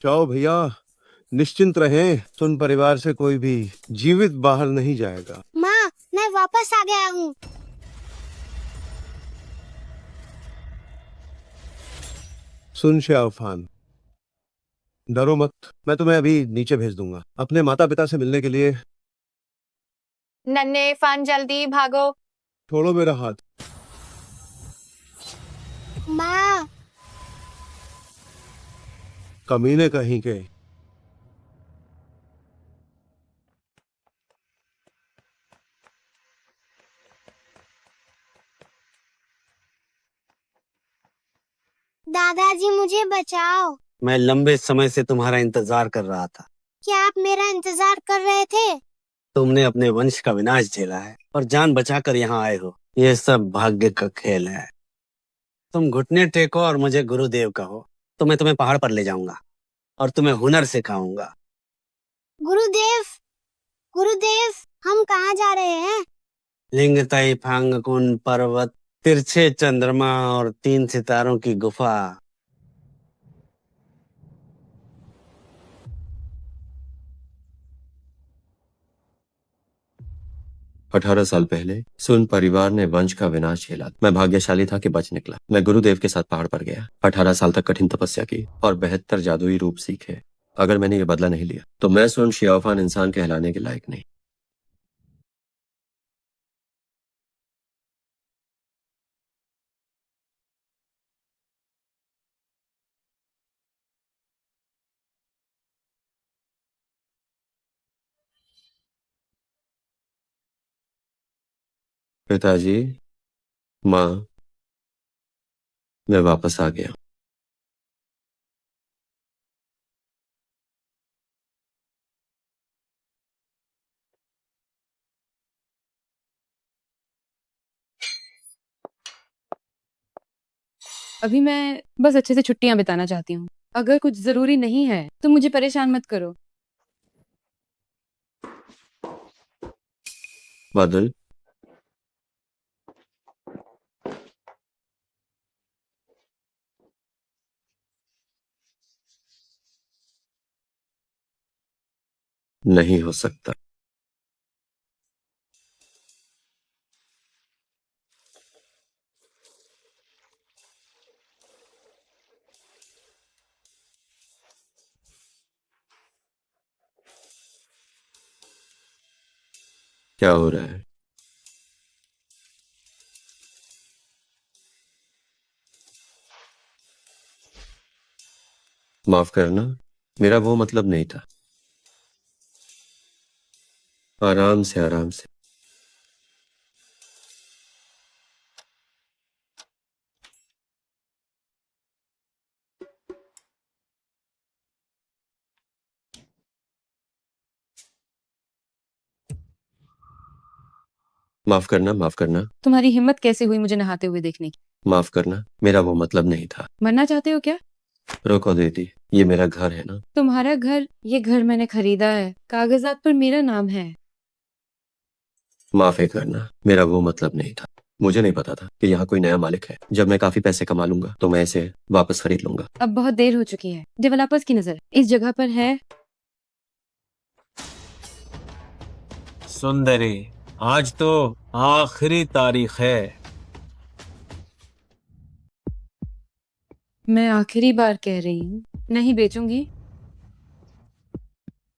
जाओ भैया, निश्चिंत रहें। सुन परिवार से कोई भी जीवित बाहर नहीं जाएगा। माँ, मैं वापस आ गया हूँ। सुन शाहफान, डरो मत। मैं तुम्हें अभी नीचे भेज दूंगा अपने माता पिता से मिलने के लिए। नन्हे फन जल्दी भागो। छोड़ो मेरा हाथ। माँ, कमीने कहीं के। दादाजी मुझे बचाओ। मैं लंबे समय से तुम्हारा इंतजार कर रहा था। क्या आप मेरा इंतजार कर रहे थे? तुमने अपने वंश का विनाश झेला है और जान बचाकर यहाँ आए हो। ये सब भाग्य का खेल है। तुम घुटने टेको और मुझे गुरुदेव कहो, तो मैं तुम्हें पहाड़ पर ले जाऊंगा और तुम्हें हुनर सिखाऊंगा। गुरुदेव, गुरुदेव, हम कहाँ जा रहे हैं? लिंगताई फांगकुन पर्वत, तिरछे चंद्रमा और 3 सितारों की गुफा। 18 साल पहले सुन परिवार ने वंश का विनाश झेला। मैं भाग्यशाली था कि बच निकला। मैं गुरुदेव के साथ पहाड़ पर गया, 18 साल तक कठिन तपस्या की और 72 जादुई रूप सीखे। अगर मैंने ये बदला नहीं लिया तो मैं सुन शियाओफान इंसान कहलाने के लायक नहीं। पिताजी, माँ, मैं वापस आ गया। अभी मैं बस अच्छे से छुट्टियां बिताना चाहती हूँ। अगर कुछ जरूरी नहीं है तो मुझे परेशान मत करो। बादल, नहीं हो सकता। क्या हो रहा है? माफ करना, मेरा वो मतलब नहीं था। आराम से, आराम से। माफ करना, माफ करना, तुम्हारी हिम्मत कैसे हुई मुझे नहाते हुए देखने की? माफ करना, मेरा वो मतलब नहीं था। मरना चाहते हो क्या? रोको दीदी, ये मेरा घर है ना। तुम्हारा घर? ये घर मैंने खरीदा है, कागजात पर मेरा नाम है। माफी करना, मेरा वो मतलब नहीं था। मुझे नहीं पता था कि यहाँ कोई नया मालिक है। जब मैं काफी पैसे कमा लूंगा तो मैं इसे वापस खरीद लूंगा। अब बहुत देर हो चुकी है। डेवलपर्स की नजर इस जगह पर है। सुंदरी, आज तो आखिरी तारीख है। मैं आखिरी बार कह रही हूँ, नहीं बेचूंगी।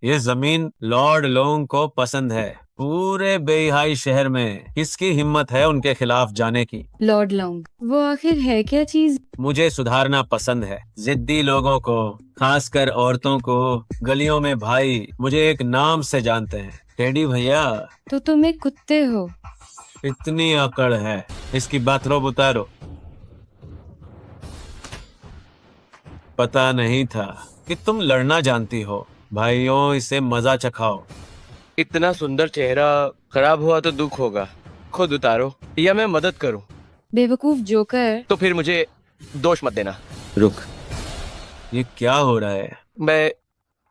ये जमीन लॉर्ड लोंग को पसंद है। पूरे बेहाई शहर में किसकी हिम्मत है उनके खिलाफ जाने की? लॉर्ड लॉन्ग, वो आखिर है क्या चीज? मुझे सुधारना पसंद है। जिद्दी लोगों को, खासकर औरतों को, गलियों में भाई मुझे एक नाम से जानते हैं, टेडी भैया। तो तुम एक कुत्ते हो। इतनी अकड़ है, इसकी बाथरोब उतारो। पता नहीं था कि तुम लड़ना जानती हो। भाइयों, इसे मजा चखाओ। इतना सुंदर चेहरा खराब हुआ तो दुख होगा। खुद उतारो या मैं मदद करूं? बेवकूफ जोकर। तो फिर मुझे दोष मत देना। रुक, ये क्या हो रहा है? मैं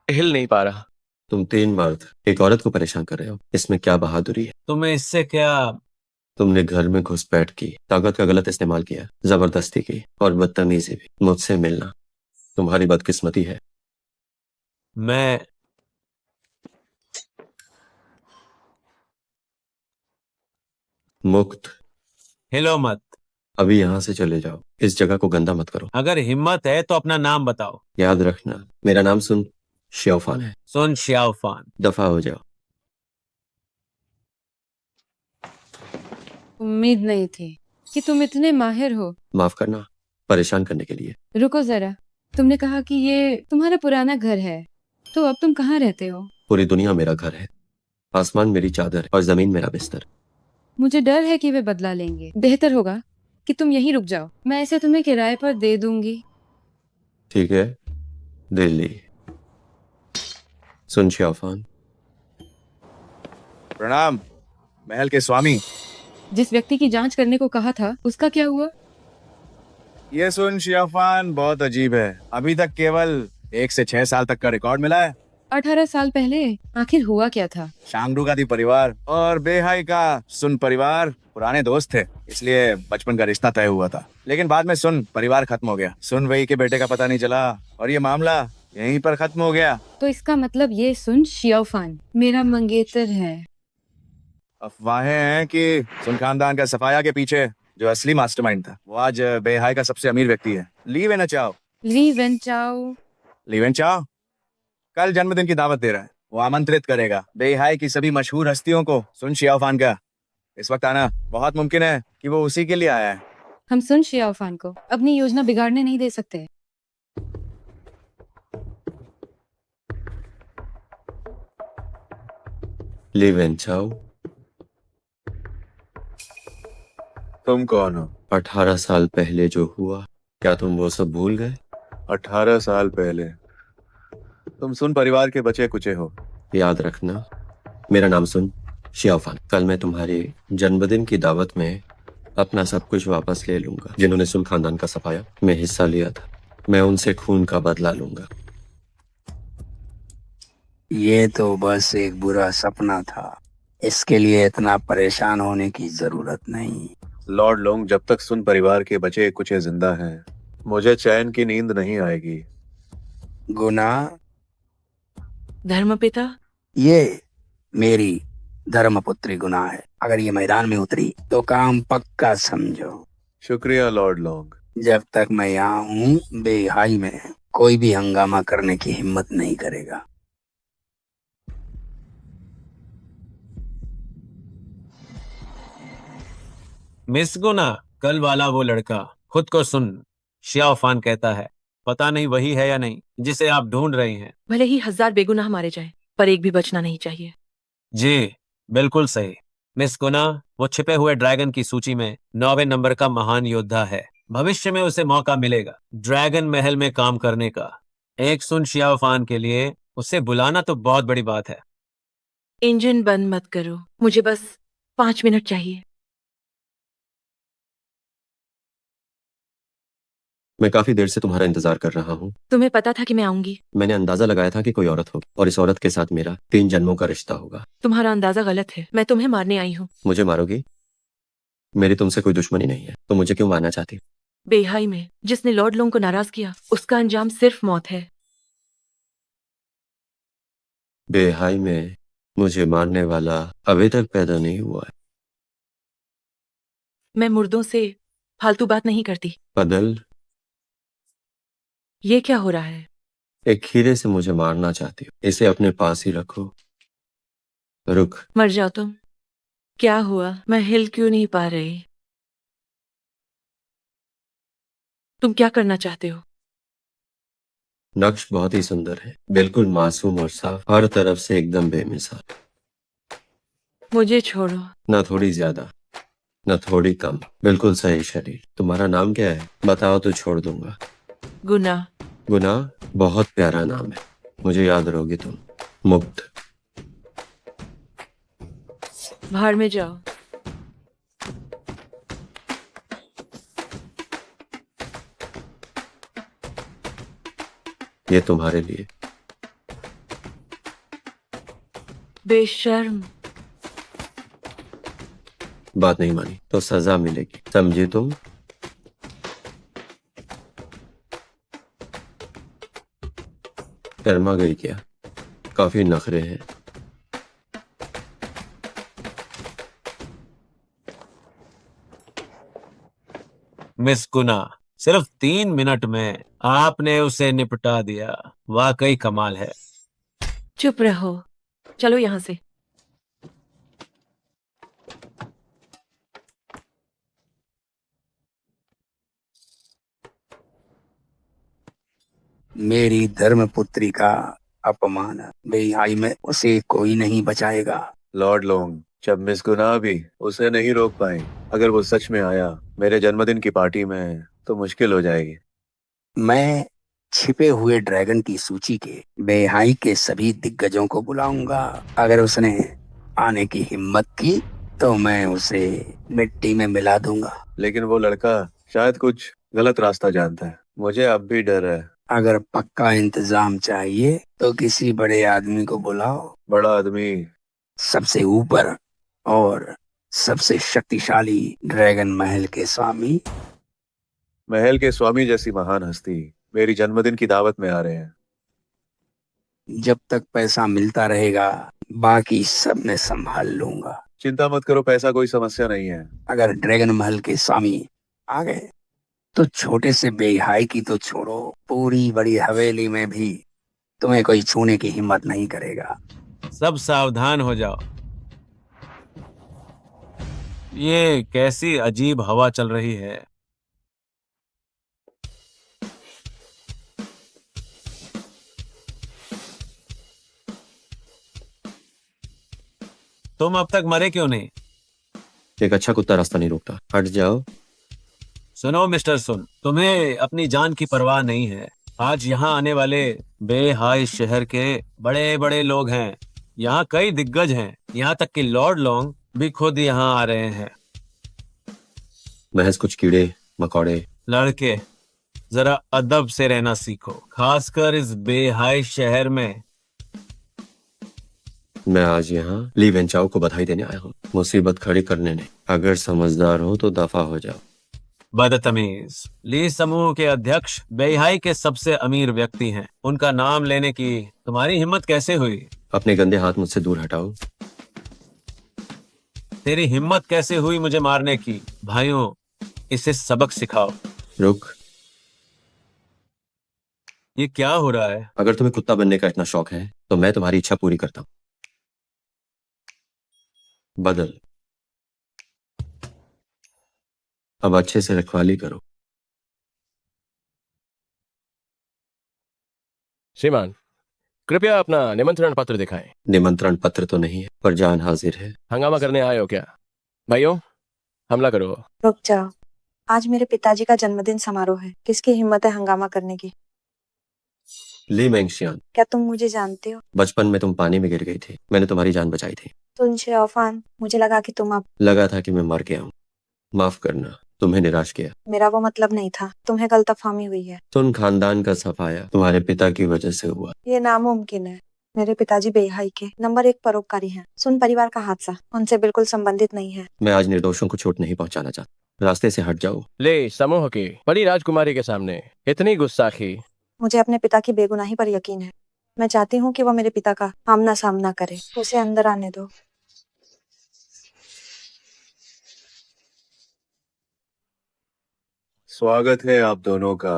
हिल नहीं पा रहा। तुम 3 मर्द एक औरत को परेशान कर रहे हो, इसमें क्या बहादुरी है? तुम्हें इससे क्या? तुमने घर में घुसपैठ की, ताकत का गलत इस्तेमाल किया, जबरदस्ती की और बदतमीजी भी। मुझसे मिलना तुम्हारी बदकिस्मती है। मैं मुक्त। हिलो मत। अभी यहाँ से चले जाओ, इस जगह को गंदा मत करो। अगर हिम्मत है तो अपना नाम बताओ। याद रखना, मेरा नाम सुन श्याओफान है। सुन श्याओफान। दफा हो जाओ। उम्मीद नहीं थी कि तुम इतने माहिर हो। माफ करना, परेशान करने के लिए। रुको जरा, तुमने कहा कि ये तुम्हारा पुराना घर है, तो अब तुम कहाँ रहते हो? पूरी दुनिया मेरा घर है, आसमान मेरी चादर और जमीन मेरा बिस्तर। मुझे डर है कि वे बदला लेंगे। बेहतर होगा कि तुम यहीं रुक जाओ। मैं इसे तुम्हें किराए पर दे दूंगी। ठीक है, दिल्ली। सुन श्याओफान। प्रणाम महल के स्वामी। जिस व्यक्ति की जांच करने को कहा था, उसका क्या हुआ? ये सुन शियाफान बहुत अजीब है। अभी तक केवल 1 से 6 साल तक का रिकॉर्ड मिला है। 18 साल पहले आखिर हुआ क्या था? शांगरू का दी परिवार और बेहाई का सुन परिवार पुराने दोस्त थे, इसलिए बचपन का रिश्ता तय हुआ था। लेकिन बाद में सुन परिवार खत्म हो गया। सुन वही के बेटे का पता नहीं चला और ये मामला यहीं पर खत्म हो गया। तो इसका मतलब ये सुन शियाओफान मेरा मंगेतर है। अफवाहें हैं कि सुन खानदान का सफाया के पीछे जो असली मास्टरमाइंड था वो आज बेहाई का सबसे अमीर व्यक्ति है, ली वेन चाओ। ली वेन चाओ? ली वेन चाओ कल जन्मदिन की दावत दे रहा है। वो आमंत्रित करेगा बेहाई की सभी मशहूर हस्तियों को। सुन शियाओफान का इस वक्त आना बहुत मुमकिन है कि वो उसी के लिए आया है। हम सुन शियाओफान को अपनी योजना बिगाड़ने नहीं दे सकते। ली वेन चाओ। तुम कौन हो? 18 साल पहले जो हुआ, क्या तुम वो सब भूल गए? 18 साल पहले तुम सुन परिवार के बचे कुचे हो। याद रखना, मेरा नाम सुन श्याओफान। कल मैं तुम्हारे जन्मदिन की दावत में अपना सब कुछ वापस ले लूंगा। जिन्होंने सुन खानदान का सफाया में हिस्सा लिया था, मैं उनसे खून का बदला लूंगा। ये तो बस एक बुरा सपना था, इसके लिए इतना परेशान होने की जरूरत नहीं। लॉर्ड लोंग, जब तक सुन परिवार के बचे कुचे जिंदा हैं, मुझे चैन की नींद नहीं आएगी। गुना, धर्मपिता, ये मेरी धर्मपुत्री गुना है। अगर ये मैदान में उतरी तो काम पक्का समझो। शुक्रिया लॉर्ड लोंग। जब तक मैं यहाँ हूँ, बेहाई में कोई भी हंगामा करने की हिम्मत नहीं करेगा। मिस गुना, कल वाला वो लड़का खुद को सुन श्याओफान कहता है। पता नहीं वही है या नहीं जिसे आप ढूंढ रही हैं। भले ही 1000 बेगुनाह मारे जाएं, पर एक भी बचना नहीं चाहिए। जी बिल्कुल सही मिस गुना। वो छिपे हुए ड्रैगन की सूची में 9वें नंबर का महान योद्धा है। भविष्य में उसे मौका मिलेगा ड्रैगन महल में काम करने का। एक सुन शियाओफान के लिए उसे बुलाना तो बहुत बड़ी बात है। इंजन बंद मत करो, मुझे बस 5 मिनट चाहिए। मैं काफी देर से तुम्हारा इंतजार कर रहा हूँ। तुम्हें पता था कि मैं आऊंगी? मैंने अंदाजा लगाया था कि कोई औरत होगी और इस औरत के साथ मेरा 3 जन्मों का रिश्ता होगा। तुम्हारा अंदाजा गलत है। मैं तुम्हें मारने आई हूँ। मुझे मारोगी? मेरी तुमसे कोई दुश्मनी नहीं है, तो मुझे क्यों मारना चाहती हो? बेहाई में जिसने लॉर्ड लोंग को नाराज किया, उसका अंजाम सिर्फ मौत है। बेहाई में मुझे मारने वाला अभी तक पैदा नहीं हुआ है। मैं मुर्दों से फालतू बात नहीं करती। बदल, ये क्या हो रहा है? एक खीरे से मुझे मारना चाहती हो? इसे अपने पास ही रखो। रुक। मर जाओ तुम। क्या हुआ? मैं हिल क्यों नहीं पा रही? तुम क्या करना चाहते हो? नक्श बहुत ही सुंदर है, बिल्कुल मासूम और साफ, हर तरफ से एकदम बेमिसाल। मुझे छोड़ो। न थोड़ी ज्यादा न थोड़ी कम, बिल्कुल सही शरीर। तुम्हारा नाम क्या है? बताओ तो छोड़ दूंगा। गुना। गुना बहुत प्यारा नाम है, मुझे याद रहोगी तुम। मुक्त। बाहर में जाओ। ये तुम्हारे लिए। बेशर्म। बात नहीं मानी तो सजा मिलेगी, समझी तुम? शर्मा गई क्या? काफी नखरे हैं। मिस गुना, सिर्फ 3 मिनट में आपने उसे निपटा दिया। वाकई कमाल है। चुप रहो, चलो यहाँ से। मेरी धर्मपुत्री का अपमान, बेहाई में उसे कोई नहीं बचाएगा। लॉर्ड लोंग, जब मिस गुना भी उसे नहीं रोक पाई, अगर वो सच में आया मेरे जन्मदिन की पार्टी में तो मुश्किल हो जाएगी। मैं छिपे हुए ड्रैगन की सूची के बेहाई के सभी दिग्गजों को बुलाऊंगा। अगर उसने आने की हिम्मत की तो मैं उसे मिट्टी में मिला दूंगा। लेकिन वो लड़का शायद कुछ गलत रास्ता जानता है। मुझे अब भी डर है। अगर पक्का इंतजाम चाहिए तो किसी बड़े आदमी को बुलाओ। बड़ा आदमी? सबसे ऊपर और सबसे शक्तिशाली ड्रैगन महल के स्वामी। महल के स्वामी जैसी महान हस्ती मेरी जन्मदिन की दावत में आ रहे हैं। जब तक पैसा मिलता रहेगा बाकी सब मैं संभाल लूंगा। चिंता मत करो, पैसा कोई समस्या नहीं है। अगर ड्रैगन महल के स्वामी आ गए तो छोटे से बेहाई की तो छोड़ो, पूरी बड़ी हवेली में भी तुम्हें कोई छूने की हिम्मत नहीं करेगा। सब सावधान हो जाओ। ये कैसी अजीब हवा चल रही है। तुम अब तक मरे क्यों नहीं? एक अच्छा कुत्ता रास्ता नहीं रोकता। हट जाओ। सुनो मिस्टर सुन, तुम्हें अपनी जान की परवाह नहीं है। आज यहाँ आने वाले बेहाई शहर के बड़े बड़े लोग हैं। यहाँ कई दिग्गज हैं। यहाँ तक कि लॉर्ड लोंग भी खुद यहाँ आ रहे हैं। महज कुछ कीड़े मकोड़े। लड़के, जरा अदब से रहना सीखो, खासकर इस बेहाई शहर में। मैं आज यहाँ ली वेंचाओ को बधाई देने आया हूँ, मुसीबत खड़ी करने नहीं। अगर समझदार हो तो दफा हो जाओ। बदतमीज। ली समूह के अध्यक्ष बेहाई के सबसे अमीर व्यक्ति हैं। उनका नाम लेने की तुम्हारी हिम्मत कैसे हुई? अपने गंदे हाथ मुझसे दूर हटाओ। तेरी हिम्मत कैसे हुई मुझे मारने की? भाइयों, इसे सबक सिखाओ। रुक। ये क्या हो रहा है? अगर तुम्हें कुत्ता बनने का इतना शौक है तो मैं तुम्हारी इच्छा पूरी करता हूँ। बदल। अब अच्छे से रखवाली करो। श्रीमान, कृपया अपना निमंत्रण पत्र दिखाएं। निमंत्रण पत्र तो नहीं है पर जान हाजिर है। हंगामा करने आए हो क्या? भाइयों, हमला करो। रुक जाओ, आज मेरे पिताजी का जन्मदिन समारोह है। किसकी हिम्मत है हंगामा करने की? ली मेंगशियान, क्या तुम मुझे जानते हो? बचपन में तुम पानी में गिर गई थी, मैंने तुम्हारी जान बचाई थी। सुन शेओफान, मुझे लगा कि तुम अब। लगा था कि मैं मर गया हूँ। माफ करना, तुम्हें निराश किया। मेरा वो मतलब नहीं था। तुम्हें गलतफहमी हुई है। सुन, खानदान का सफाया तुम्हारे पिता की वजह से हुआ। ये नामुमकिन है। मेरे पिताजी बेहाई के नंबर 1 परोपकारी हैं। सुन परिवार का हादसा उनसे बिल्कुल संबंधित नहीं है। मैं आज निर्दोषों को चोट नहीं पहुंचाना चाहता। रास्ते से हट जाओ। ले समूह की बड़ी राजकुमारी के सामने इतनी गुस्साखी। मुझे अपने पिता की बेगुनाही पर यकीन है। मैं चाहती हूँ कि वो मेरे पिता का आमना सामना करे। उसे अंदर आने दो। स्वागत है आप दोनों का।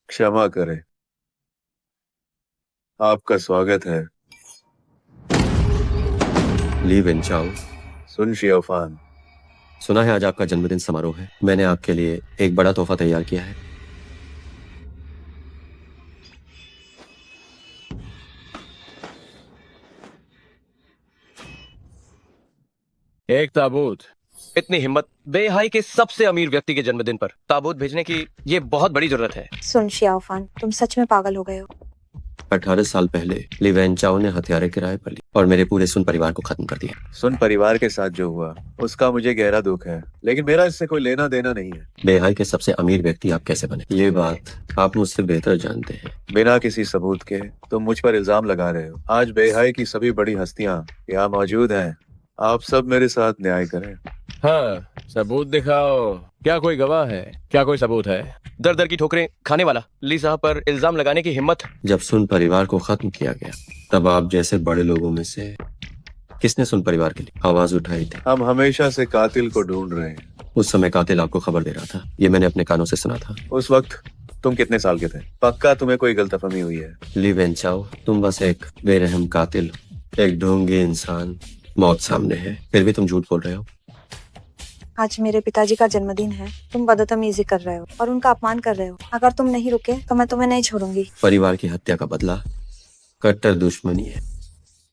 क्षमा करें, आपका स्वागत है। ली वेंचाओ। सुन शियोफान, सुना है आज आपका जन्मदिन समारोह है। मैंने आपके लिए एक बड़ा तोहफा तैयार किया है। एक ताबूत। इतनी हिम्मत बेहाई के सबसे अमीर व्यक्ति के जन्मदिन पर ताबूत भेजने की ये बहुत बड़ी जरूरत है। सुन शियाओफान, तुम सच में पागल हो गए हो। 18 साल पहले ली वेंचाओ ने हथियारे किराए पर ली और मेरे पूरे सुन परिवार को खत्म कर दिया। सुन परिवार के साथ जो हुआ उसका मुझे गहरा दुख है, लेकिन मेरा इससे कोई लेना देना नहीं है। बेहाई के सबसे अमीर व्यक्ति आप कैसे बने, ये बात आप मुझसे बेहतर जानते हैं। बिना किसी सबूत के तुम मुझ पर इल्जाम लगा रहे हो। आज बेहाई की सभी बड़ी हस्तियां यहाँ मौजूद हैं। आप सब मेरे साथ न्याय करें। हाँ, सबूत दिखाओ। क्या कोई गवाह है? क्या कोई सबूत है? दर दर की ठोकरें खाने वाला ली साहब पर इल्जाम लगाने की हिम्मत। जब सुन परिवार को खत्म किया गया तब आप जैसे बड़े लोगों में से किसने सुन परिवार के लिए आवाज उठाई थी? हम हमेशा से कातिल को ढूंढ रहे हैं। उस समय कातिल आपको खबर दे रहा था, ये मैंने अपने कानों से सुना था। उस वक्त तुम कितने साल के थे? पक्का तुम्हें कोई गलतफहमी हुई है। ली वेंचाओ, तुम बस एक बेरहम कातिल हो, एक ढोंगी इंसान। मौत सामने है, फिर भी तुम झूठ बोल रहे हो। आज मेरे पिताजी का जन्मदिन है, तुम बदतमीजी कर रहे हो और उनका अपमान कर रहे हो। अगर तुम नहीं रुके तो मैं तुम्हें नहीं छोड़ूंगी। परिवार की हत्या का बदला कट्टर दुश्मनी है।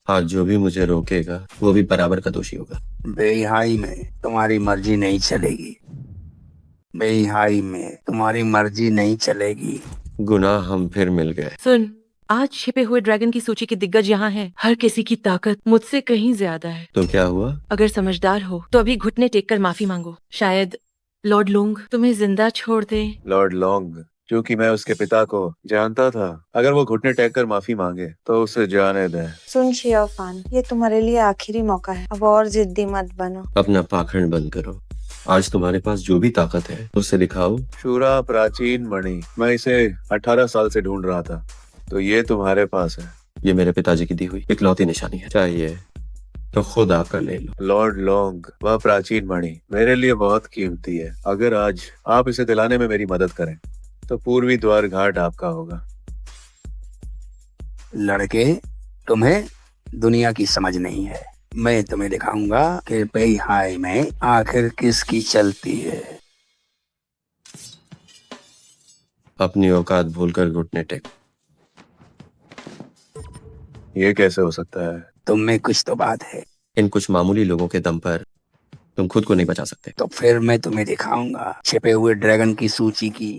आज जो भी मुझे रोकेगा वो भी बराबर का दोषी होगा। बेहाई में तुम्हारी मर्जी नहीं चलेगी। बेहाई में तुम्हारी मर्जी नहीं चलेगी। गुनाह हम फिर मिल गए। सुन, आज छिपे हुए ड्रैगन की सूची के दिग्गज यहाँ हैं। हर किसी की ताकत मुझसे कहीं ज्यादा है। तो क्या हुआ? अगर समझदार हो तो अभी घुटने टेक कर माफी मांगो। शायद लॉर्ड लूंग तुम्हें जिंदा छोड़ दे। लॉर्ड लॉन्ग, क्योंकि मैं उसके पिता को जानता था, अगर वो घुटने टेक कर माफी मांगे तो उसे जाने दें। सुन शियाओफान, ये तुम्हारे लिए आखिरी मौका है। अब और जिद्दी मत बनो। अपना पाखंड बंद करो। आज तुम्हारे पास जो भी ताकत है उसे दिखाओ। शूरा प्राचीन मणि, मैं इसे 18 साल से ढूंढ रहा था, तो ये तुम्हारे पास है। ये मेरे पिताजी की दी हुई इकलौती निशानी है। चाहिए तो खुद आकर ले लो। लॉर्ड लॉन्ग, वह प्राचीन मणि मेरे लिए बहुत कीमती है। अगर आज आप इसे दिलाने में मेरी मदद करें तो पूर्वी द्वार घाट आपका होगा। लड़के, तुम्हें दुनिया की समझ नहीं है। मैं तुम्हें दिखाऊंगा कि बेहाई में आखिर किसकी चलती है। अपनी औकात भूलकर घुटने टेक। ये कैसे हो सकता है? तुम में कुछ तो बात है। इन कुछ मामूली लोगों के दम पर तुम खुद को नहीं बचा सकते। तो फिर मैं तुम्हें दिखाऊंगा छिपे हुए ड्रैगन की सूची की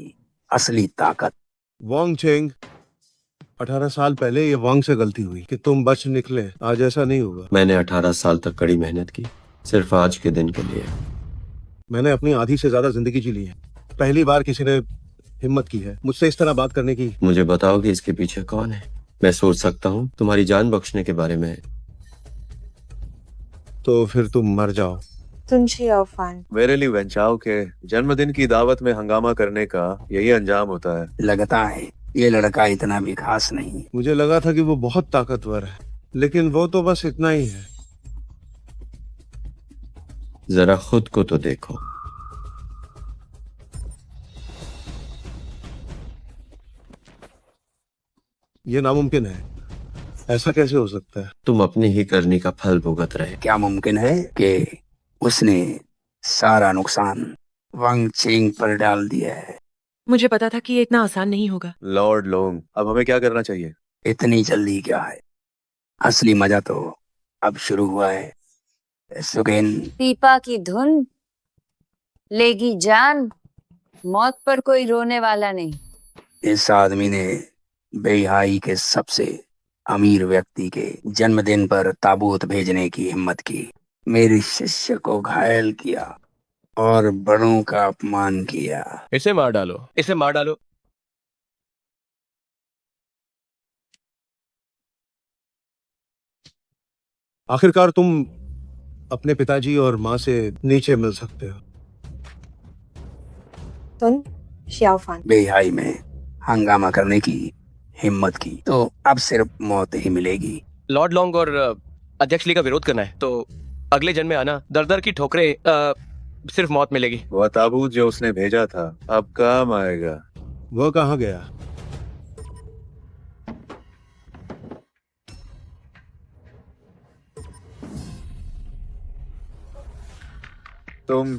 असली ताकत। वांग चेंग, 18 साल पहले ये वांग से गलती हुई कि तुम बच निकले। आज ऐसा नहीं होगा। मैंने 18 साल तक कड़ी मेहनत की, सिर्फ आज के दिन के लिए। मैंने अपनी आधी से ज्यादा जिंदगी जी ली है। पहली बार किसी ने हिम्मत की है मुझसे इस तरह बात करने की। मुझे बताओ कि इसके पीछे कौन है। मैं सोच सकता हूँ तुम्हारी जान बख्शने के बारे में। तो फिर तुम मर जाओ। सुन शियाओफान, मेरे लिए वेंचाओ के जन्मदिन की दावत में हंगामा करने का यही अंजाम होता है। लगता है ये लड़का इतना भी खास नहीं। मुझे लगा था कि वो बहुत ताकतवर है, लेकिन वो तो बस इतना ही है। जरा खुद को तो देखो। ये नामुमकिन है। ऐसा कैसे हो सकता है? तुम अपनी ही करनी का फल भुगत रहे। क्या मुमकिन है कि उसने सारा नुकसान वांग चेंग पर डाल दिया है? मुझे पता था कि ये इतना आसान नहीं होगा। लॉर्ड लोंग, अब हमें क्या करना चाहिए? इतनी जल्दी क्या है? असली मजा तो अब शुरू हुआ है। सुगेन, पीपा की धुन लेगी जान, मौत पर कोई रोने वाला नहीं। इस आदमी ने बेहाई के सबसे अमीर व्यक्ति के जन्मदिन पर ताबूत भेजने की हिम्मत की, मेरे शिष्य को घायल किया और बड़ों का अपमान किया। इसे मार डालो, इसे मार डालो। आखिरकार तुम अपने पिताजी और माँ से नीचे मिल सकते हो। सुन शियाओफान, बेहाई में हंगामा करने की हिम्मत की तो अब सिर्फ मौत ही मिलेगी। लॉर्ड लॉन्ग और अध्यक्ष ली का विरोध करना है तो अगले जन्म में आना। दर दर की ठोकरें, सिर्फ मौत मिलेगी। वह ताबूत जो उसने भेजा था अब काम आएगा। वो कहाँ गया?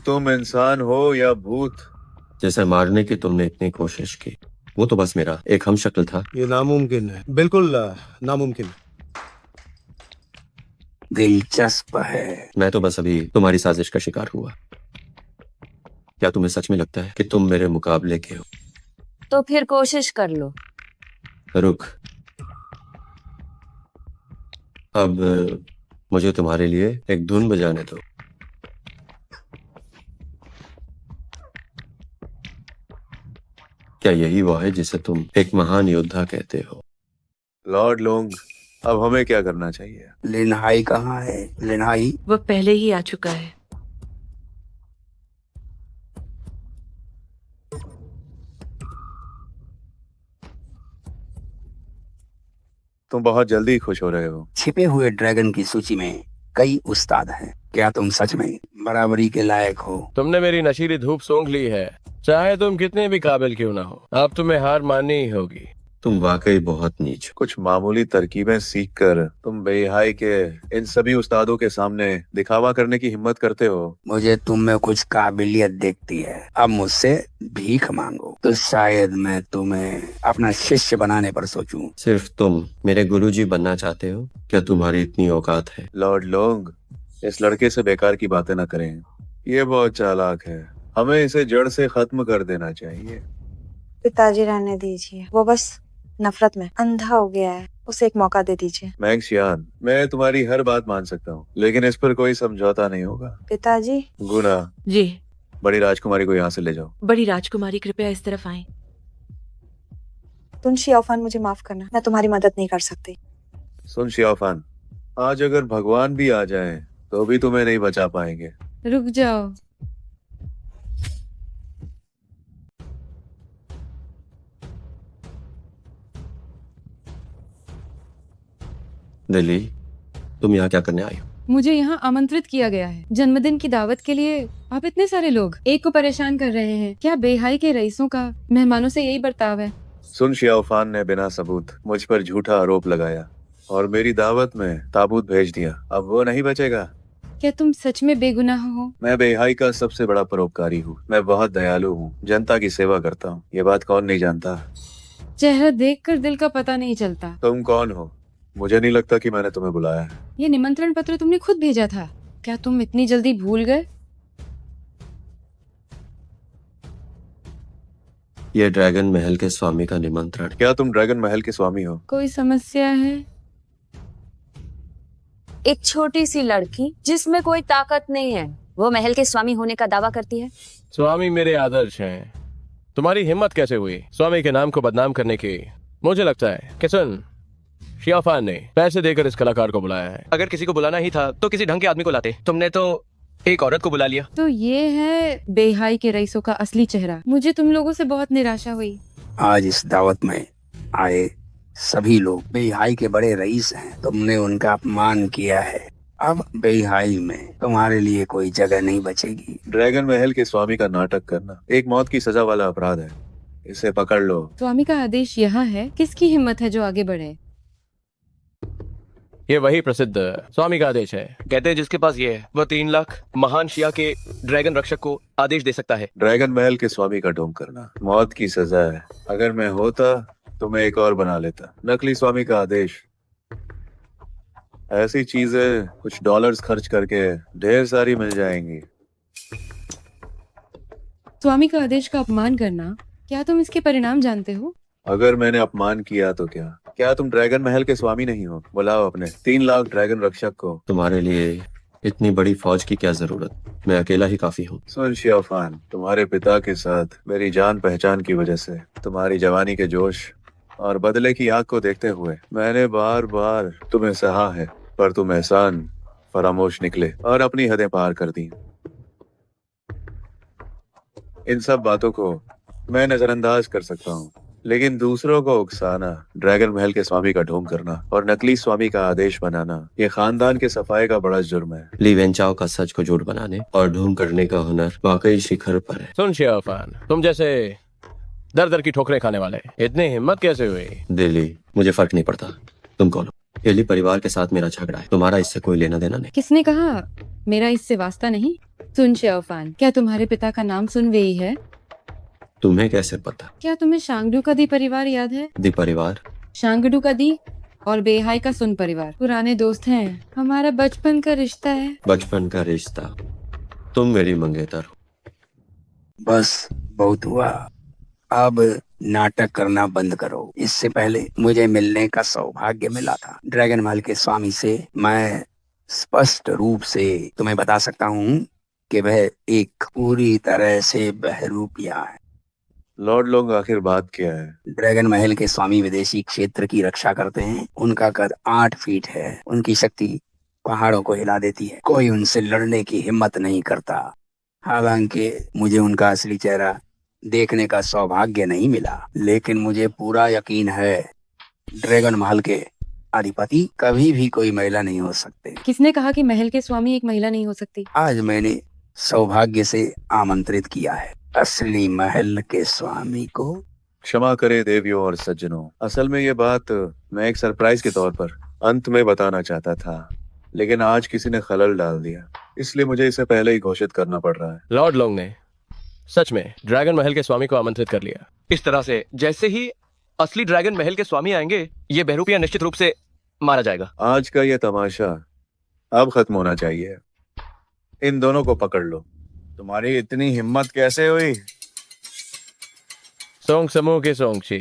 तुम इंसान हो या भूत? जैसे मारने की तुमने इतनी कोशिश की, वो तो बस मेरा एक हमशक्ल था। ये नामुमकिन है, बिल्कुल नामुमकिन। दिलचस्प है। मैं तो बस अभी तुम्हारी साजिश का शिकार हुआ। क्या तुम्हें सच में लगता है कि तुम मेरे मुकाबले के हो? तो फिर कोशिश कर लो। रुक, अब मुझे तुम्हारे लिए एक धुन बजाने दो। क्या यही वो है जिसे तुम एक महान योद्धा कहते हो? लॉर्ड लोंग, अब हमें क्या करना चाहिए? लिनहाई कहाँ है? लिनहाई वो पहले ही आ चुका है। तुम बहुत जल्दी खुश हो रहे हो। छिपे हुए ड्रैगन की सूची में कई उस्ताद हैं। क्या तुम सच में बराबरी के लायक हो? तुमने मेरी नशीली धूप सूंघ ली है। चाहे तुम कितने भी काबिल क्यों ना हो, अब तुम्हें हार माननी ही होगी। तुम वाकई बहुत नीच हो। कुछ मामूली तरकीबें सीख कर तुम बेहाई के इन सभी उस्तादों के सामने दिखावा करने की हिम्मत करते हो। मुझे तुम में कुछ काबिलियत दिखती है। अब मुझसे भीख मांगो तो शायद मैं तुम्हें अपना शिष्य बनाने पर सोचूं। सिर्फ तुम मेरे गुरुजी बनना चाहते हो? क्या तुम्हारी इतनी औकात है? लॉर्ड लोंग, इस लड़के से बेकार की बातें न करें। ये बहुत चालाक है। हमें इसे जड़ से खत्म कर देना चाहिए। पिताजी रहने दीजिए, वो बस नफरत में अंधा हो गया है। उसे एक मौका दे दीजिए। मैंग शियान, मैं तुम्हारी हर बात मान सकता हूँ, लेकिन इस पर कोई समझौता नहीं होगा। पिताजी। गुना, जी। बड़ी राजकुमारी को यहाँ से ले जाओ। बड़ी राजकुमारी कृपया इस तरफ आए। तुन शियाओफान, मुझे माफ करना, मैं तुम्हारी मदद नहीं कर सकती। सुन शियाओफान, आज अगर भगवान भी आ जाएं, तो भी तुम्हें नहीं बचा पाएंगे। रुक जाओ। दिल्ली, तुम यहाँ क्या करने आई हो? मुझे यहाँ आमंत्रित किया गया है जन्मदिन की दावत के लिए। आप इतने सारे लोग एक को परेशान कर रहे हैं। क्या बेहाई के रईसों का मेहमानों से यही बर्ताव है? सुन शियाओफान ने बिना सबूत मुझ पर झूठा आरोप लगाया और मेरी दावत में ताबूत भेज दिया। अब वो नहीं बचेगा। क्या तुम सच में बेगुनाह हो? मैं बेहाई का सबसे बड़ा परोपकारी हूँ। मैं बहुत दयालु हूँ, जनता की सेवा करता हूँ। ये बात कौन नहीं जानता? चेहरा देखकर दिल का पता नहीं चलता। तुम कौन हो? मुझे नहीं लगता कि मैंने तुम्हें बुलाया है। ये निमंत्रण पत्र तुमने खुद भेजा था। क्या तुम इतनी जल्दी भूल गए? ये ड्रैगन महल के स्वामी का निमंत्रण। क्या तुम ड्रैगन महल के स्वामी हो? कोई समस्या है? एक छोटी सी लड़की जिसमें कोई ताकत नहीं है, वो महल के स्वामी होने का दावा करती है। स्वामी मेरे आदर्श हैं। तुम्हारी हिम्मत कैसे हुई स्वामी के नाम को बदनाम करने की? मुझे लगता है कि सुन शियाओफान ने पैसे देकर इस कलाकार को बुलाया है। अगर किसी को बुलाना ही था तो किसी ढंग के आदमी को लाते। तुमने तो एक औरत को बुला लिया। तो ये है बेहाई के रईसों का असली चेहरा। मुझे तुम लोगों से बहुत निराशा हुई। आज इस दावत में आए सभी लोग बेहाई के बड़े रईस हैं। तुमने उनका अपमान किया है। अब बेहाई में तुम्हारे लिए कोई जगह नहीं बचेगी। ड्रैगन महल के स्वामी का नाटक करना एक मौत की सजा वाला अपराध है। इसे पकड़ लो। स्वामी का आदेश यहाँ है। किसकी हिम्मत है जो आगे बढ़े? ये वही प्रसिद्ध स्वामी का आदेश है। कहते हैं जिसके पास ये है वह 3 लाख महान शिया के ड्रैगन रक्षक को आदेश दे सकता है। ड्रैगन महल के स्वामी का ढोंग करना मौत की सजा है। अगर मैं होता तो मैं एक और बना लेता। नकली स्वामी का आदेश। ऐसी चीजें कुछ डॉलर्स खर्च करके ढेर सारी मिल जाएंगी। स्वामी का आदेश का अपमान करना, क्या तुम इसके परिणाम जानते हो? अगर मैंने अपमान किया तो क्या? क्या तुम ड्रैगन महल के स्वामी नहीं हो? बुलाओ अपने 3 लाख ड्रैगन रक्षक को। तुम्हारे लिए इतनी बड़ी फौज की क्या जरूरत? मैं अकेला ही काफी हूँ। सुन शियाओफान, तुम्हारे पिता के साथ मेरी जान पहचान की वजह से, तुम्हारी जवानी के जोश और बदले की आग को देखते हुए मैंने बार बार तुम्हें सहा है, पर तुम एहसान फरामोश निकले और अपनी हदें पार कर दी। इन सब बातों को मैं नजरअंदाज कर सकता हूँ, लेकिन दूसरों को उकसाना, ड्रैगन महल के स्वामी का ढोंग करना और नकली स्वामी का आदेश बनाना, ये खानदान के सफाई का बड़ा जुर्म है। ली वेंचाओ का सच को झूठ बनाने और ढोंग करने का हुनर वाकई शिखर पर है। सुन शियाओफान, तुम जैसे दर दर की ठोकरें खाने वाले इतनी हिम्मत कैसे हुई? दिल्ली, मुझे फर्क नहीं पड़ता तुम कौन हो। एली परिवार के साथ मेरा झगड़ा है, तुम्हारा इससे कोई लेना देना नहीं। किसने कहा मेरा इससे वास्ता नहीं? सुन शियाओफान, क्या तुम्हारे पिता का नाम सुनवेई है? तुम्हें कैसे पता? क्या तुम्हें शांगडू का दी परिवार याद है? दी परिवार? शांगडू का दी और बेहाई का सुन परिवार पुराने दोस्त हैं। हमारा बचपन का रिश्ता है। बचपन का रिश्ता? तुम मेरी मंगेतर हो। बस बहुत हुआ। अब नाटक करना बंद करो। इससे पहले मुझे मिलने का सौभाग्य मिला था ड्रैगन महल के स्वामी से। मैं स्पष्ट रूप से तुम्हें बता सकता हूँ कि वह एक पूरी तरह से बहरूपिया है। लॉर्ड लोग आखिर बात क्या है? ड्रैगन महल के स्वामी विदेशी क्षेत्र की रक्षा करते हैं। उनका कद 8 फीट है। उनकी शक्ति पहाड़ों को हिला देती है। कोई उनसे लड़ने की हिम्मत नहीं करता। हालांकि मुझे उनका असली चेहरा देखने का सौभाग्य नहीं मिला, लेकिन मुझे पूरा यकीन है ड्रैगन महल के अधिपति कभी भी कोई महिला नहीं हो सकते। किसने कहा कि महल के स्वामी एक महिला नहीं हो सकती? आज मैंने सौभाग्य से आमंत्रित किया है असली महल के स्वामी को। क्षमा करे देवियों और सज्जनों, असल में ये बात मैं एक सरप्राइज के तौर पर अंत में बताना चाहता था, लेकिन आज किसी ने खलल डाल दिया, इसलिए मुझे इसे पहले ही घोषित करना पड़ रहा है। लॉर्ड लोंग ने सच में ड्रैगन महल के स्वामी को आमंत्रित कर लिया। इस तरह से जैसे ही असली ड्रैगन महल के स्वामी आएंगे, ये बहरूपिया निश्चित रूप से मारा जाएगा। आज का ये तमाशा अब खत्म होना चाहिए। इन दोनों को पकड़ लो। तुम्हारी इतनी हिम्मत कैसे हुई? सोंग समूह के सोंगची,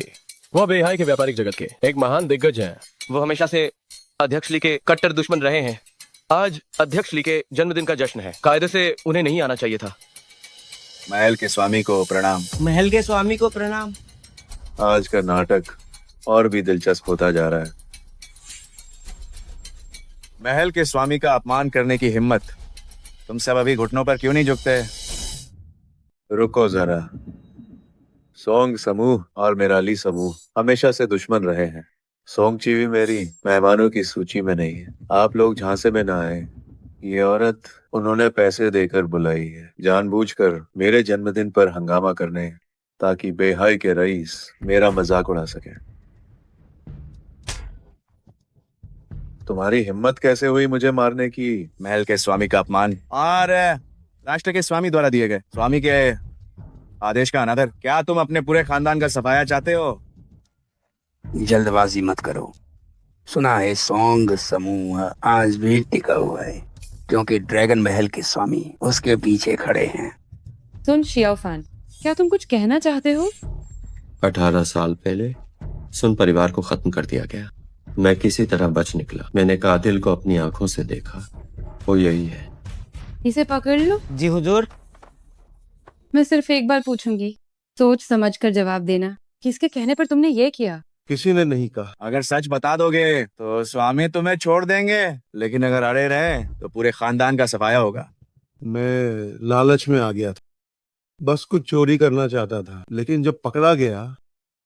वो बेहाई के व्यापारिक जगत के एक महान दिग्गज हैं। वो हमेशा से अध्यक्ष ली के कट्टर दुश्मन रहे हैं। आज अध्यक्ष ली के जन्मदिन का जश्न है। कायदे से उन्हें नहीं आना चाहिए था। महल के स्वामी को प्रणाम। महल के स्वामी को प्रणाम। आज का नाटक और भी दिलचस्प होता जा रहा है। महल के स्वामी का अपमान करने की हिम्मत, तुम सब अभी घुटनों पर क्यों नहीं झुकते? रुको जरा। सोंग समूह और मेराली समूह हमेशा से दुश्मन रहे हैं। सोंगची भी मेरी मेहमानों की सूची में नहीं है। आप लोग झांसे में ना आए। ये औरत उन्होंने पैसे देकर बुलाई है, जानबूझकर मेरे जन्मदिन पर हंगामा करने, ताकि बेहाई के रईस मेरा मजाक उड़ा सके। तुम्हारी हिम्मत कैसे हुई मुझे मारने की? महल के स्वामी का अपमान और राष्ट्र के स्वामी द्वारा दिए गए स्वामी के आदेश का अनादर। क्या तुम अपने पूरे खानदान का सफाया चाहते हो? जल्दबाजी मत करो। सुना है सोंग समूह आज भी टिका हुआ है, क्योंकि ड्रैगन महल के स्वामी उसके पीछे खड़े हैं। सुन शियाओफान, क्या तुम कुछ कहना चाहते हो? 18 साल पहले सुन परिवार को खत्म कर दिया गया। मैं किसी तरह बच निकला। मैंने कातिल को अपनी आंखों से देखा। वो यही है। इसे पकड़ लो। जी हुजूर। मैं सिर्फ एक बार पूछूंगी, सोच समझ कर जवाब देना। किसके कहने पर तुमने ये किया? किसी ने नहीं कहा। अगर सच बता दोगे तो स्वामी तुम्हें छोड़ देंगे, लेकिन अगर अड़े रहे तो पूरे खानदान का सफाया होगा। मैं लालच में आ गया था, बस कुछ चोरी करना चाहता था, लेकिन जब पकड़ा गया